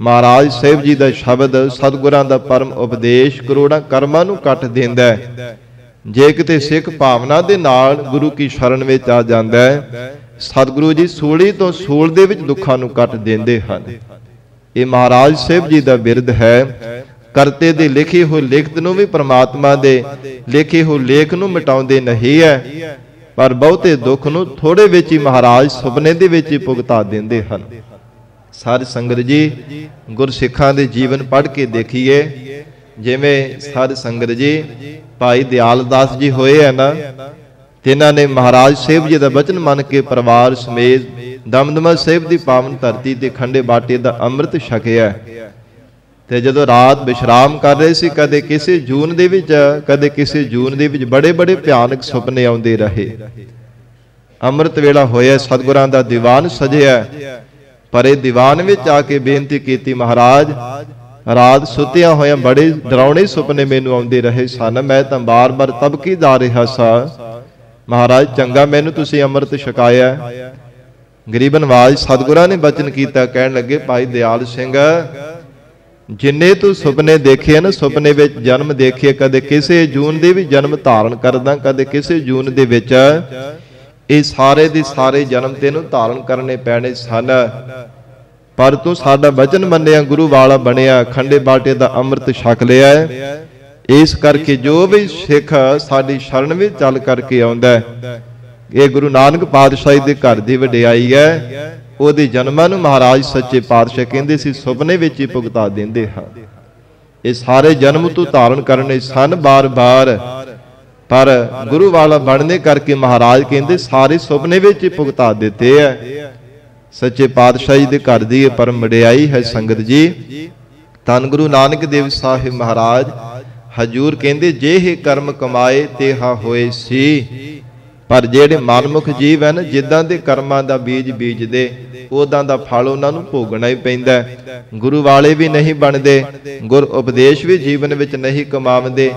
ਮਹਾਰਾਜ ਸਾਹਿਬ ਜੀ ਦਾ ਸ਼ਬਦ, ਸਤਿਗੁਰਾਂ ਦਾ ਪਰਮ ਉਪਦੇਸ਼ ਕਰੋੜਾਂ ਕਰਮਾਂ ਨੂੰ ਕੱਟ ਦਿੰਦਾ ਹੈ। ਜੇ ਕਿਤੇ ਸਿੱਖ ਭਾਵਨਾ ਦੇ ਨਾਲ ਗੁਰੂ ਕੀ ਸ਼ਰਨ ਵਿੱਚ ਆ ਜਾਂਦਾ ਹੈ, ਸਤਿਗੁਰੂ ਜੀ ਸੂਲੀ ਤੋਂ ਸੂਲ ਦੇ ਵਿੱਚ ਦੁੱਖਾਂ ਨੂੰ ਕੱਟ ਦਿੰਦੇ ਹਨ। ਇਹ ਮਹਾਰਾਜ ਸਾਹਿਬ ਜੀ ਦਾ ਬਿਰਧ ਹੈ। ਕਰਤੇ ਦੇ ਲਿਖੇ ਹੋਏ ਲਿਖਤ ਨੂੰ ਵੀ ਪ੍ਰਮਾਤਮਾ ਦੇ ਲਿਖੇ ਹੋਏ ਲੇਖ ਨੂੰ ਮਿਟਾਉਂਦੇ ਨਹੀਂ ਹੈ, ਪਰ ਬਹੁਤੇ ਦੁੱਖ ਨੂੰ ਥੋੜੇ ਵਿੱਚ ਹੀ ਮਹਾਰਾਜ ਸੁਪਨੇ ਦੇ ਵਿੱਚ ਹੀ ਭੁਗਤਾ ਦਿੰਦੇ ਹਨ। ਸਾਧ ਸੰਗਤ ਜੀ ਗੁਰਸਿੱਖਾਂ ਦੇ ਜੀਵਨ ਪੜ੍ਹ ਕੇ ਦੇਖੀਏ। ਜਿਵੇਂ ਸਾਧ ਸੰਗਤ ਜੀ ਭਾਈ ਦਿਆਲ ਦਾਸ ਜੀ ਹੋਏ ਹੈ ਨਾ, ਤੇ ਇਹਨਾਂ ਨੇ ਮਹਾਰਾਜ ਸਾਹਿਬ ਜੀ ਦਾ ਬਚਨ ਮੰਨ ਕੇ ਪਰਿਵਾਰ ਸਮੇਤ ਦਮਦਮਾ ਸਾਹਿਬ ਦੀ ਪਾਵਨ ਧਰਤੀ ਤੇ ਖੰਡੇ ਬਾਟੇ ਦਾ ਅੰਮ੍ਰਿਤ ਛਕਿਆ। ਤੇ ਜਦੋਂ ਰਾਤ ਵਿਸ਼ਰਾਮ ਕਰ ਰਹੇ ਸੀ, ਕਦੇ ਕਿਸੇ ਜੂਨ ਦੇ ਵਿੱਚ, ਕਦੇ ਕਿਸੇ ਜੂਨ ਦੇ ਵਿੱਚ ਬੜੇ ਬੜੇ ਭਿਆਨਕ ਸੁਪਨੇ ਆਉਂਦੇ ਰਹੇ। ਅੰਮ੍ਰਿਤ ਵੇਲਾ ਹੋਇਆ, ਸਤਿਗੁਰਾਂ ਦਾ ਦੀਵਾਨ ਸਜਿਆ, ਪਰ ਇਹ ਦੀਵਾਨ ਵਿੱਚ ਆ ਕੇ ਬੇਨਤੀ ਕੀਤੀ, ਮਹਾਰਾਜ ਰਾਤ ਸੁੱਤਿਆਂ ਹੋਇਆਂ ਬੜੇ ਡਰਾਉਣੇ ਸੁਪਨੇ ਮੈਨੂੰ ਆਉਂਦੇ ਰਹੇ ਸਨ। ਮੈਂ ਤਾਂ ਬਾਰ-ਬਾਰ ਤਬਕੀ ਜਾ ਰਿਹਾ ਸਾਂ। ਮਹਾਰਾਜ ਚੰਗਾ ਮੈਨੂੰ ਤੁਸੀਂ ਅੰਮ੍ਰਿਤ ਛਕਾਇਆ। ਗਰੀਬ ਨਵਾਜ ਸਤਿਗੁਰਾਂ ਨੇ ਬਚਨ ਕੀਤਾ, ਕਹਿਣ ਲੱਗੇ ਭਾਈ ਦਿਆਲ ਸਿੰਘ ਜਿੰਨੇ ਤੂੰ ਸੁਪਨੇ ਦੇਖੇ ਨਾ, ਸੁਪਨੇ ਵਿੱਚ ਜਨਮ ਦੇਖੇ, ਕਦੇ ਕਿਸੇ ਜੂਨ ਦੇ ਵੀ ਜਨਮ ਧਾਰਨ ਕਰਦਾ, ਕਦੇ ਕਿਸੇ ਜੂਨ ਦੇ ਵਿੱਚ, ਇਹ ਸਾਰੇ ਦੇ ਸਾਰੇ ਜਨਮ ਤੈਨੂੰ ਧਾਰਨ ਕਰਨੇ ਪੈਣੇ ਸਨ। ਪਰ ਤੂੰ ਸਾਡਾ ਵਚਨ ਮੰਨਿਆ, ਗੁਰੂ ਵਾਲਾ ਬਣਿਆ, ਖੰਡੇ ਬਾਟੇ ਦਾ ਅੰਮ੍ਰਿਤ ਛਕ ਲਿਆ। ਇਸ ਕਰਕੇ ਜੋ ਵੀ ਸਿੱਖ ਸਾਡੀ ਸ਼ਰਨ ਵਿੱਚ ਚੱਲ ਕਰਕੇ ਆਉਂਦਾ, ਇਹ ਗੁਰੂ ਨਾਨਕ ਪਾਤਸ਼ਾਹੀ ਦੇ ਘਰ ਦੀ ਵਡਿਆਈ ਹੈ। ਉਹਦੇ ਜਨਮਾਂ ਨੂੰ ਮਹਾਰਾਜ ਸੱਚੇ ਪਾਤਸ਼ਾਹ ਕਹਿੰਦੇ ਸੀ ਸੁਪਨੇ ਵਿੱਚ ਹੀ ਭੁਗਤਾ ਦਿੰਦੇ ਹਾਂ। ਇਹ ਸਾਰੇ ਜਨਮ ਤੂੰ ਧਾਰਨ ਕਰਨੇ ਸਨ ਬਾਰ-ਬਾਰ, ਪਰ ਗੁਰੂ ਵਾਲਾ ਬਣਨੇ ਕਰਕੇ ਮਹਾਰਾਜ ਕਹਿੰਦੇ ਸਾਰੇ ਸੁਪਨੇ ਵਿੱਚ ਹੀ ਭੁਗਤਾ ਦਿੱਤੇ ਹੈ। ਸੱਚੇ ਪਾਤਸ਼ਾਹ ਜੀ ਦੇ ਘਰ ਦੀ ਇਹ ਪਰਮ ਵਡਿਆਈ ਹੈ। ਸੰਗਤ ਜੀ ਧੰਨ ਗੁਰੂ ਨਾਨਕ ਦੇਵ ਸਾਹਿਬ ਮਹਾਰਾਜ ਹਜੂਰ ਕਹਿੰਦੇ ਜੇ ਇਹ ਕਰਮ ਕਮਾਏ ਤੇਹਾ ਹੋਏ ਸੀ। ਪਰ ਜਿਹੜੇ ਮਨਮੁਖ ਜੀਵ ਹਨ, ਜਿੱਦਾਂ ਦੇ ਕਰਮਾਂ ਦਾ ਬੀਜ ਬੀਜਦੇ, ਉਦਾਂ ਦਾ ਫਲ ਉਹਨਾਂ ਨੂੰ ਭੋਗਣਾ ਹੀ ਪੈਂਦਾ। ਗੁਰੂ ਵਾਲੇ ਵੀ ਨਹੀਂ ਬਣਦੇ, ਗੁਰ ਉਪਦੇਸ਼ ਵੀ ਜੀਵਨ ਵਿੱਚ ਨਹੀਂ ਕਮਾਉਂਦੇ,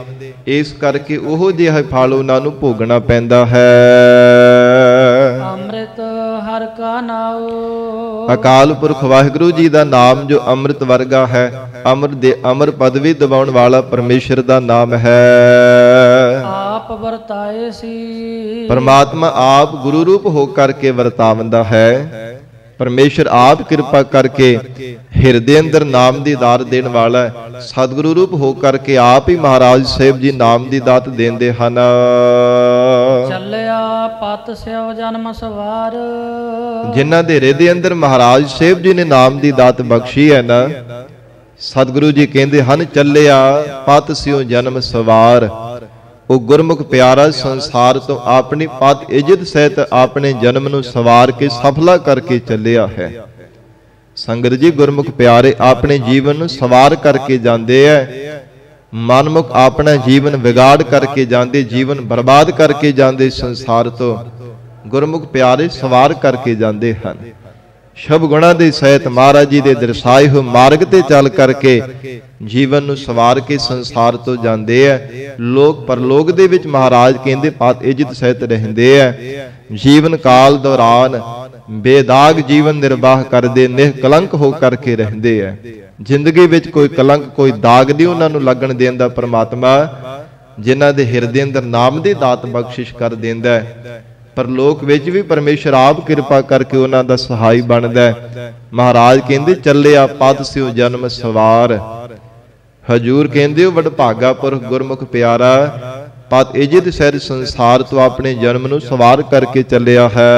ਇਸ ਕਰਕੇ ਉਹ ਜਿਹਾ ਫਲ ਉਹਨਾਂ ਨੂੰ ਭੋਗਣਾ ਪੈਂਦਾ ਹੈ। ਅੰਮ੍ਰਿਤ ਹਰਿ ਕਾ ਨਾਉ, ਅਕਾਲ ਪੁਰਖ ਵਾਹਿਗੁਰੂ ਜੀ ਦਾ ਨਾਮ ਜੋ ਅੰਮ੍ਰਿਤ ਵਰਗਾ ਹੈ, ਅਮਰ ਦੇ ਅਮਰ ਪਦਵੀ ਦਿਵਾਉਣ ਵਾਲਾ ਪਰਮੇਸ਼ਰ ਦਾ ਨਾਮ ਹੈ। ਆਪ ਵਰਤਾਏ ਸੀ, ਪਰਮਾਤਮਾ ਆਪ ਗੁਰੂ ਰੂਪ ਹੋ ਕਰਕੇ ਵਰਤਾਵੰਦਾ ਹੈ। ਪਰਮੇਸ਼ਰ ਆਪ ਕਿਰਪਾ ਕਰਕੇ ਹਿਰਦੇ ਅੰਦਰ ਨਾਮ ਦੀ ਦਾਤ ਦੇਣ ਵਾਲਾ ਹੈ। ਸਤਿਗੁਰੂ ਰੂਪ ਹੋ ਕਰਕੇ ਆਪ ਹੀ ਮਹਾਰਾਜ ਸਾਹਿਬ ਜੀ ਨਾਮ ਦੀ ਦਾਤ ਦਿੰਦੇ ਹਨ। ਚੱਲਿਆ ਪਤ ਸਿਓ ਜਨਮ ਸਵਾਰ, ਜਿਨ੍ਹਾਂ ਦੇ ਹਿਰਦੇ ਅੰਦਰ ਮਹਾਰਾਜ ਸਾਹਿਬ ਜੀ ਨੇ ਨਾਮ ਦੀ ਦਾਤ ਬਖਸ਼ੀ ਹੈ ਨਾ, ਸਤਿਗੁਰੂ ਜੀ ਕਹਿੰਦੇ ਹਨ ਚੱਲਿਆ ਪਤ ਸਿਓ ਜਨਮ ਸਵਾਰ। ਉਹ ਗੁਰਮੁਖ ਪਿਆਰਾ ਸੰਸਾਰ ਤੋਂ ਆਪਣੀ ਪਤ ਇੱਜ਼ਤ ਸਹਿਤ ਆਪਣੇ ਜਨਮ ਨੂੰ ਸਵਾਰ ਕੇ ਸਫਲਾ ਕਰਕੇ ਚੱਲਿਆ ਹੈ। ਸੰਗਤ ਜੀ, ਗੁਰਮੁਖ ਪਿਆਰੇ ਆਪਣੇ ਜੀਵਨ ਨੂੰ ਸਵਾਰ ਕਰਕੇ ਜਾਂਦੇ ਐ। ਮਨਮੁਖ ਆਪਣਾ ਜੀਵਨ ਵਿਗਾੜ ਕਰਕੇ ਜਾਂਦੇ, ਜੀਵਨ ਬਰਬਾਦ ਕਰਕੇ ਜਾਂਦੇ ਸੰਸਾਰ ਤੋਂ। ਗੁਰਮੁਖ ਪਿਆਰੇ ਸਵਾਰ ਕਰਕੇ ਜਾਂਦੇ ਹਨ। ਸ਼ਬ ਗੁਣਾ ਦੇ ਸਹਿਤ ਮਹਾਰਾਜ ਜੀ ਦੇ ਦਰਸਾਏ ਹੋਏ ਮਾਰਗ ਤੇ ਚੱਲ ਕਰਕੇ ਜੀਵਨ ਨੂੰ ਸਵਾਰ ਕੇ ਸੰਸਾਰ ਤੋਂ ਜਾਂਦੇ ਐ। ਲੋਕ ਪਰਲੋਕ ਦੇ ਵਿੱਚ ਮਹਾਰਾਜ ਕਹਿੰਦੇ ਪਤ ਇੱਜ਼ਤ ਸਹਿਤ ਰਹਿੰਦੇ ਐ। ਜੀਵਨ ਕਾਲ ਦੌਰਾਨ ਬੇਦਾਗ ਜੀਵਨ ਨਿਰਵਾਹ ਕਰਦੇ, ਨਿਹਕਲੰਕ ਹੋ ਕਰਕੇ ਰਹਿੰਦੇ ਐ। ਜ਼ਿੰਦਗੀ ਵਿੱਚ ਕੋਈ ਕਲੰਕ, ਕੋਈ ਦਾਗ ਨਹੀਂ ਉਹਨਾਂ ਨੂੰ ਲੱਗਣ ਦੇਂਦਾ ਪਰਮਾਤਮਾ, ਜਿਨ੍ਹਾਂ ਦੇ ਹਿਰਦੇ ਅੰਦਰ ਨਾਮ ਦੀ ਦਾਤ ਬਖਸ਼ਿਸ਼ ਕਰ ਦਿੰਦਾ ਹੈ। ਪਰਲੋਕ ਵਿੱਚ ਵੀ ਪਰਮੇਸ਼ਰ ਆਪ ਕਿਰਪਾ ਕਰਕੇ ਉਹਨਾਂ ਦਾ ਸਹਾਈ ਬਣਦਾ ਹੈ। ਮਹਾਰਾਜ ਕਹਿੰਦੇ ਚੱਲਿਆ ਪਤ ਸਿਓ ਜਨਮ ਸਵਾਰ। ਹਜੂਰ ਕਹਿੰਦੇ ਹੋ ਵਡਭਾਗਾ ਪੁਰਖ ਗੁਰਮੁਖ ਪਿਆਰਾ, ਪਤ ਇੱਜ਼ਤ ਸਹਿਤ ਸੰਸਾਰ ਤੋਂ ਆਪਣੇ ਜਨਮ ਨੂੰ ਸਵਾਰ ਕਰਕੇ ਚੱਲਿਆ ਹੈ।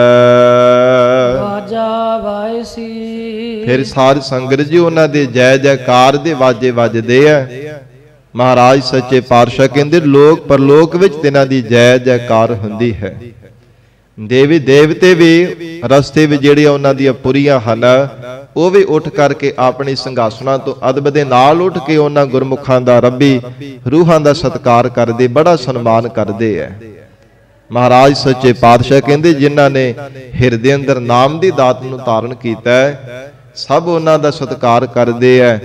ਵਾਜਾ ਵਾਏ ਸੀ, ਫਿਰ ਸਾਧ ਸੰਗਤ ਜੀ ਉਹਨਾਂ ਦੇ ਜੈ ਜੈਕਾਰ ਦੇ ਵਾਜੇ ਵੱਜਦੇ ਆ। ਮਹਾਰਾਜ ਸੱਚੇ ਪਾਤਸ਼ਾਹ ਕਹਿੰਦੇ ਲੋਕ ਪਰਲੋਕ ਵਿੱਚ ਤਿਨਾਂ ਦੀ ਜੈ ਜੈਕਾਰ ਹੁੰਦੀ ਹੈ। ਦੇਵੀ ਦੇਵਤੇ ਵੀ ਰਸਤੇ ਵਿੱਚ ਜਿਹੜੀਆਂ ਉਹਨਾਂ ਦੀਆਂ ਪੁਰੀਆਂ ਹਨ, ਉਹ ਵੀ ਉੱਠ ਕਰਕੇ ਆਪਣੀ ਸਿੰਘਾਸਨਾਂ ਤੋਂ ਅਦਬ ਦੇ ਨਾਲ ਉੱਠ ਕੇ ਉਹਨਾਂ ਗੁਰਮੁਖਾਂ ਦਾ, ਰੱਬੀ ਰੂਹਾਂ ਦਾ ਸਤਿਕਾਰ ਕਰਦੇ, ਬੜਾ ਸਨਮਾਨ ਕਰਦੇ ਐ। ਮਹਾਰਾਜ ਸੱਚੇ ਪਾਤਸ਼ਾਹ ਕਹਿੰਦੇ ਜਿਨ੍ਹਾਂ ਨੇ ਹਿਰਦੇ ਅੰਦਰ ਨਾਮ ਦੀ ਦਾਤ ਨੂੰ ਧਾਰਨ ਕੀਤਾ ਹੈ, ਸਭ ਉਹਨਾਂ ਦਾ ਸਤਿਕਾਰ ਕਰਦੇ ਐ।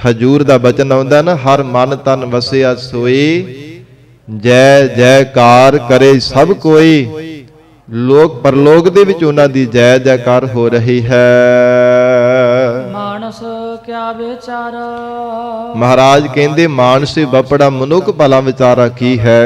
ਹਜੂਰ ਦਾ ਬਚਨ ਆਉਂਦਾ ਨਾ, ਹਰ ਮਨ ਤਨ ਵਸਿਆ ਸੋਈ, ਜੈ ਜੈਕਾਰ ਕਰੇ ਸਭ ਕੋਈ। ਲੋਕ ਪਰਲੋਕ ਦੇ ਵਿੱਚ ਉਹਨਾਂ ਦੀ ਜੈ ਜੈਕਾਰ ਹੋ ਰਹੀ ਹੈ। ਮਾਨਸ ਕਿਆ ਵਿਚਾਰਾ, ਮਹਾਰਾਜ ਕਹਿੰਦੇ ਮਾਨਸੀ ਬਪੜਾ ਮਨੁੱਖ ਭਲਾ ਵਿਚਾਰਾ ਕੀ ਹੈ।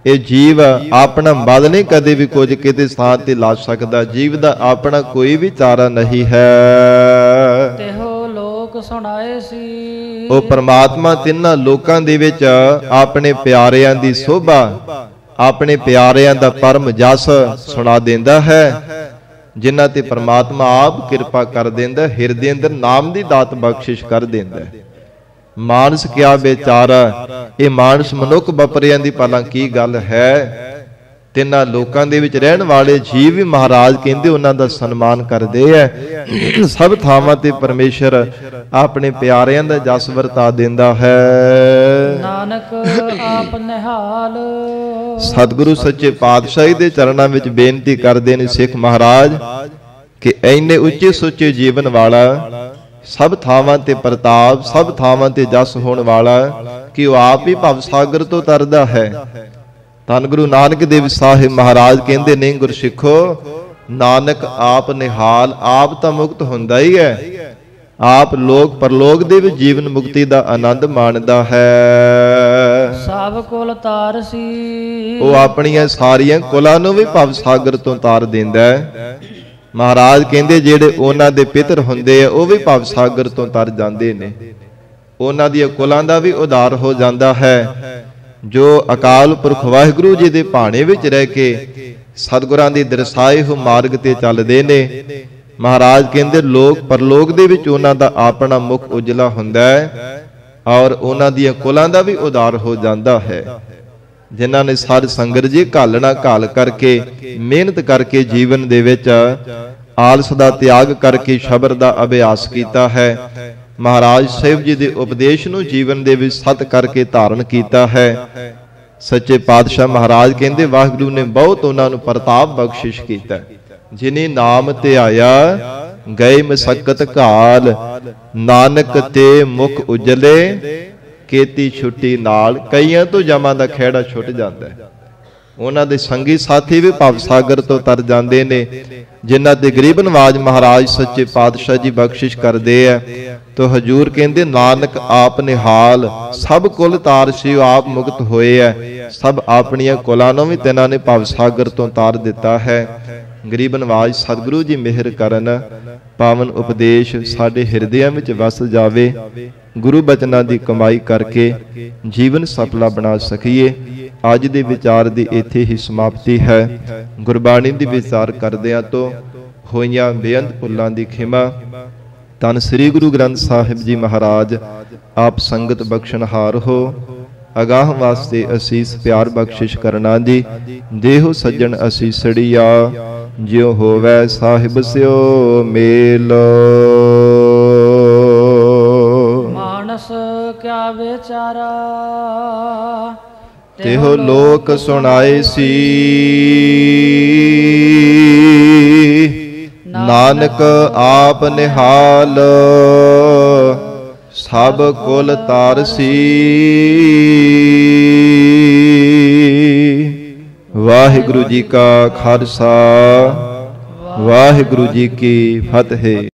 ਇਹ ਜੀਵ ਆਪਣਾ ਬਲ ਨਹੀਂ ਕਦੇ ਵੀ ਕੁਝ ਕਿਤੇ ਸਥਾਨ ਤੇ ਲਾ ਸਕਦਾ। ਜੀਵ ਦਾ ਆਪਣਾ ਕੋਈ ਵੀ ਚਾਰਾ ਨਹੀਂ ਹੈ। ਤਿਹੋ ਲੋਕ ਸੁਣਾਏ ਸੀ, ਉਹ ਪਰਮਾਤਮਾ ਤਿੰਨਾਂ ਲੋਕਾਂ ਦੇ ਵਿੱਚ ਆਪਣੇ ਪਿਆਰਿਆਂ ਦੀ ਸੋਭਾ, ਆਪਣੇ ਪਿਆਰਿਆਂ ਦਾ ਪਰਮ ਜਸ ਸੁਣਾ ਦਿੰਦਾ ਹੈ, ਜਿਨ੍ਹਾਂ ਤੇ ਪਰਮਾਤਮਾ ਆਪ ਕਿਰਪਾ ਕਰ ਦਿੰਦਾ, ਹਿਰਦੇ ਅੰਦਰ ਨਾਮ ਦੀ ਦਾਤ ਬਖਸ਼ਿਸ਼ ਕਰ ਦਿੰਦਾ। ਮਾਨਸ ਕਿਆ ਵਿਚਾਰਾ, ਇਹ ਮਾਨਸ ਮਨੁੱਖ ਬਪਰਿਆਂ ਦੀ ਭਲਾ ਕੀ ਗੱਲ ਹੈ। ਤਿੰਨਾਂ ਲੋਕਾਂ ਦੇ ਵਿੱਚ ਰਹਿਣ ਵਾਲੇ ਜੀਵ ਵੀ ਮਹਾਰਾਜ ਕਹਿੰਦੇ ਉਹਨਾਂ ਦਾ ਸਨਮਾਨ ਕਰਦੇ ਐ। ਸਭ ਥਾਵਾਂ ਤੇ ਪਰਮੇਸ਼ਰ ਆਪਣੇ ਪਿਆਰਿਆਂ ਦਾ ਜਸ ਵਰਤਾ ਦਿੰਦਾ ਹੈ। ਨਾਨਕ ਆਪ ਨਿਹਾਲ, ਸਤਿਗੁਰੂ ਸੱਚੇ ਪਾਤਸ਼ਾਹੀ ਦੇ ਚਰਨਾਂ ਵਿੱਚ ਬੇਨਤੀ ਕਰਦੇ ਨੇ ਸਿੱਖ ਮਹਾਰਾਜ ਕਿ ਐਨੇ ਉੱਚੇ ਸੁੱਚੇ ਜੀਵਨ ਵਾਲਾ, ਸਭ ਥਾਵਾਂ ਤੇ ਪ੍ਰਤਾਪ, ਸਭ ਥਾਵਾਂ ਤੇ ਜਸ ਹੋਣ ਵਾਲਾ, ਕਿ ਉਹ ਆਪ ਹੀ ਭਵ ਸਾਗਰ ਤੋਂ ਤਰਦਾ ਹੈ। ਧੰਨ ਗੁਰੂ ਨਾਨਕ ਦੇਵ ਸਾਹਿਬ ਮਹਾਰਾਜ ਕਹਿੰਦੇ ਨੇ ਗੁਰਸਿੱਖੋ, ਨਾਨਕ ਆਪ ਨਿਹਾਲ, ਆਪ ਤਾਂ ਮੁਕਤ ਹੁੰਦਾ ਹੀ ਹੈ। ਆਪ ਲੋਕ ਪਰਲੋਕ ਦੇ ਵਿੱਚ ਜੀਵਨ ਮੁਕਤੀ ਦਾ ਆਨੰਦ ਮਾਣਦਾ ਹੈ। ਸਭ ਕੁਲ ਤਾਰ ਸੀ, ਉਹ ਆਪਣੀਆਂ ਸਾਰੀਆਂ ਕੁਲਾਂ ਨੂੰ ਵੀ ਭਵ ਸਾਗਰ ਤੋਂ ਤਾਰ ਦਿੰਦਾ ਹੈ। ਮਹਾਰਾਜ ਕਹਿੰਦੇ ਜਿਹੜੇ ਉਹਨਾਂ ਦੇ ਪਿਤਰ ਹੁੰਦੇ ਆ, ਉਹ ਵੀ ਭਵ ਸਾਗਰ ਤੋਂ ਤਰ ਜਾਂਦੇ ਨੇ। ਉਹਨਾਂ ਦੀਆਂ ਕੁਲਾਂ ਦਾ ਵੀ ਉਧਾਰ ਹੋ ਜਾਂਦਾ ਹੈ। ਜੋ ਅਕਾਲ ਪੁਰਖ ਵਾਹਿਗੁਰੂ ਜੀ ਦੇ ਭਾਣੇ ਵਿੱਚ ਰਹਿ ਕੇ ਸਤਿਗੁਰਾਂ ਦੀ ਦਰਸਾਏ ਹੋਏ ਮਾਰਗ ਤੇ ਚੱਲਦੇ ਨੇ, ਮਹਾਰਾਜ ਕਹਿੰਦੇ ਲੋਕ ਪਰਲੋਕ ਦੇ ਵਿੱਚ ਉਹਨਾਂ ਦਾ ਆਪਣਾ ਮੁਖ ਉਜਲਾ ਹੁੰਦਾ ਹੈ ਔਰ ਉਹਨਾਂ ਦੀਆਂ ਕੁਲਾਂ ਦਾ ਵੀ ਉਧਾਰ ਹੋ ਜਾਂਦਾ ਹੈ। ਜਿਨ੍ਹਾਂ ਨੇ ਸਾਧ ਸੰਗਤ ਜੀ ਘਾਲਣਾ ਘਾਲ ਕਰਕੇ, ਮਿਹਨਤ ਕਰਕੇ ਜੀਵਨ ਦੇ ਵਿੱਚ ਆਲਸ ਦਾ ਤਿਆਗ ਕਰਕੇ ਸ਼ਬਦ ਦਾ ਅਭਿਆਸ ਕੀਤਾ ਹੈ, ਮਹਾਰਾਜ ਸਾਹਿਬ ਜੀ ਦੇ ਉਪਦੇਸ਼ ਨੂੰ ਜੀਵਨ ਦੇ ਵਿੱਚ ਸਤ ਕਰਕੇ ਧਾਰਨ ਕੀਤਾ ਹੈ। ਸੱਚੇ ਪਾਤਸ਼ਾਹ ਮਹਾਰਾਜ ਕਹਿੰਦੇ ਵਾਹਿਗੁਰੂ ਨੇ ਬਹੁਤ ਉਹਨਾਂ ਨੂੰ ਪ੍ਰਤਾਪ ਬਖਸ਼ਿਸ਼ ਕੀਤਾ। ਜਿਨੇ ਨਾਮ ਤੇ ਆਇਆ ਗਏ ਮਸਕਤ ਘਾਲ, ਨਾਨਕ ਤੇ ਮੁਖ ਉਜਲੇ ਕੀਤੀ ਛੁੱਟੀ ਨਾਲ। ਕਈਆਂ ਤੋਂ ਜਮਾਂ ਦਾ ਖਹਿੜਾ ਛੁੱਟ ਜਾਂਦਾ ਹੈ। ਉਹਨਾਂ ਦੇ ਸੰਗੀ ਸਾਥੀ ਵੀ ਭਵ ਸਾਗਰ ਤੋਂ ਤਰ ਜਾਂਦੇ ਨੇ, ਜਿਨ੍ਹਾਂ ਤੇ ਗਰੀਬ ਨਵਾਜ ਮਹਾਰਾਜ ਸੱਚੇ ਪਾਤਸ਼ਾਹ ਜੀ ਬਖਸ਼ਿਸ਼ ਕਰਦੇ ਆ। ਤੋ ਹਜੂਰ ਕਹਿੰਦੇ ਨਾਨਕ ਆਪ ਨਿਹਾਲ, ਸਭ ਕੁਲ ਤਾਰ ਸੀ ਆਪ ਮੁਕਤ ਹੋਏ ਆ। ਸਭ ਆਪਣੀਆਂ ਕੁਲਾਂ ਨੂੰ ਵੀ ਤਿਨਾਂ ਨੇ ਭਵ ਸਾਗਰ ਤੋਂ ਤਾਰ ਦਿੱਤਾ ਹੈ। ਗਰੀਬ ਨਵਾਜ ਸਤਿਗੁਰੂ ਜੀ ਮਿਹਰ ਕਰਨ, ਪਾਵਨ ਉਪਦੇਸ਼ ਸਾਡੇ ਹਿਰਦਿਆਂ ਵਿੱਚ ਵਸ ਜਾਵੇ। ਗੁਰੂ ਬਚਨਾਂ ਦੀ ਕਮਾਈ ਕਰਕੇ ਜੀਵਨ ਸਫਲਾ ਬਣਾ ਸਕੀਏ। ਅੱਜ ਦੇ ਵਿਚਾਰ ਦੀ ਇੱਥੇ ਹੀ ਸਮਾਪਤੀ ਹੈ। ਗੁਰਬਾਣੀ ਦੀ ਵਿਚਾਰ ਕਰਦਿਆਂ ਤੋਂ ਹੋਈਆਂ ਬੇਅੰਤ ਭੁੱਲਾਂ ਦੀ ਖਿਮਾ। ਧੰਨ ਸ੍ਰੀ ਗੁਰੂ ਗ੍ਰੰਥ ਸਾਹਿਬ ਜੀ ਮਹਾਰਾਜ ਆਪ ਸੰਗਤ ਬਖਸ਼ਣਹਾਰ ਹੋ। ਅਗਾਹ ਵਾਸਤੇ ਅਸੀਸ ਪਿਆਰ ਬਖਸ਼ਿਸ਼ ਕਰਨਾ ਜੀ। ਦੇਹੋ ਸੱਜਣ ਅਸੀਸੜੀਆ, ਜਿਉ ਹੋਵੈ ਸਾਹਿਬ ਸਿਓ ਮੇਲ। ਮਾਨਸ ਕਿਆ ਵਿਚਾਰਾ, ਤਿਹੁ ਲੋਕ ਸੁਣਾਏ ਸੀ। ਨਾਨਕ ਆਪ ਨਿਹਾਲ, ਸਭ ਕੁਲ ਤਾਰਸੀ। ਵਾਹਿਗੁਰੂ ਜੀ ਕਾ ਖਾਲਸਾ, ਵਾਹਿਗੁਰੂ ਜੀ ਕੀ ਫਤਿਹ।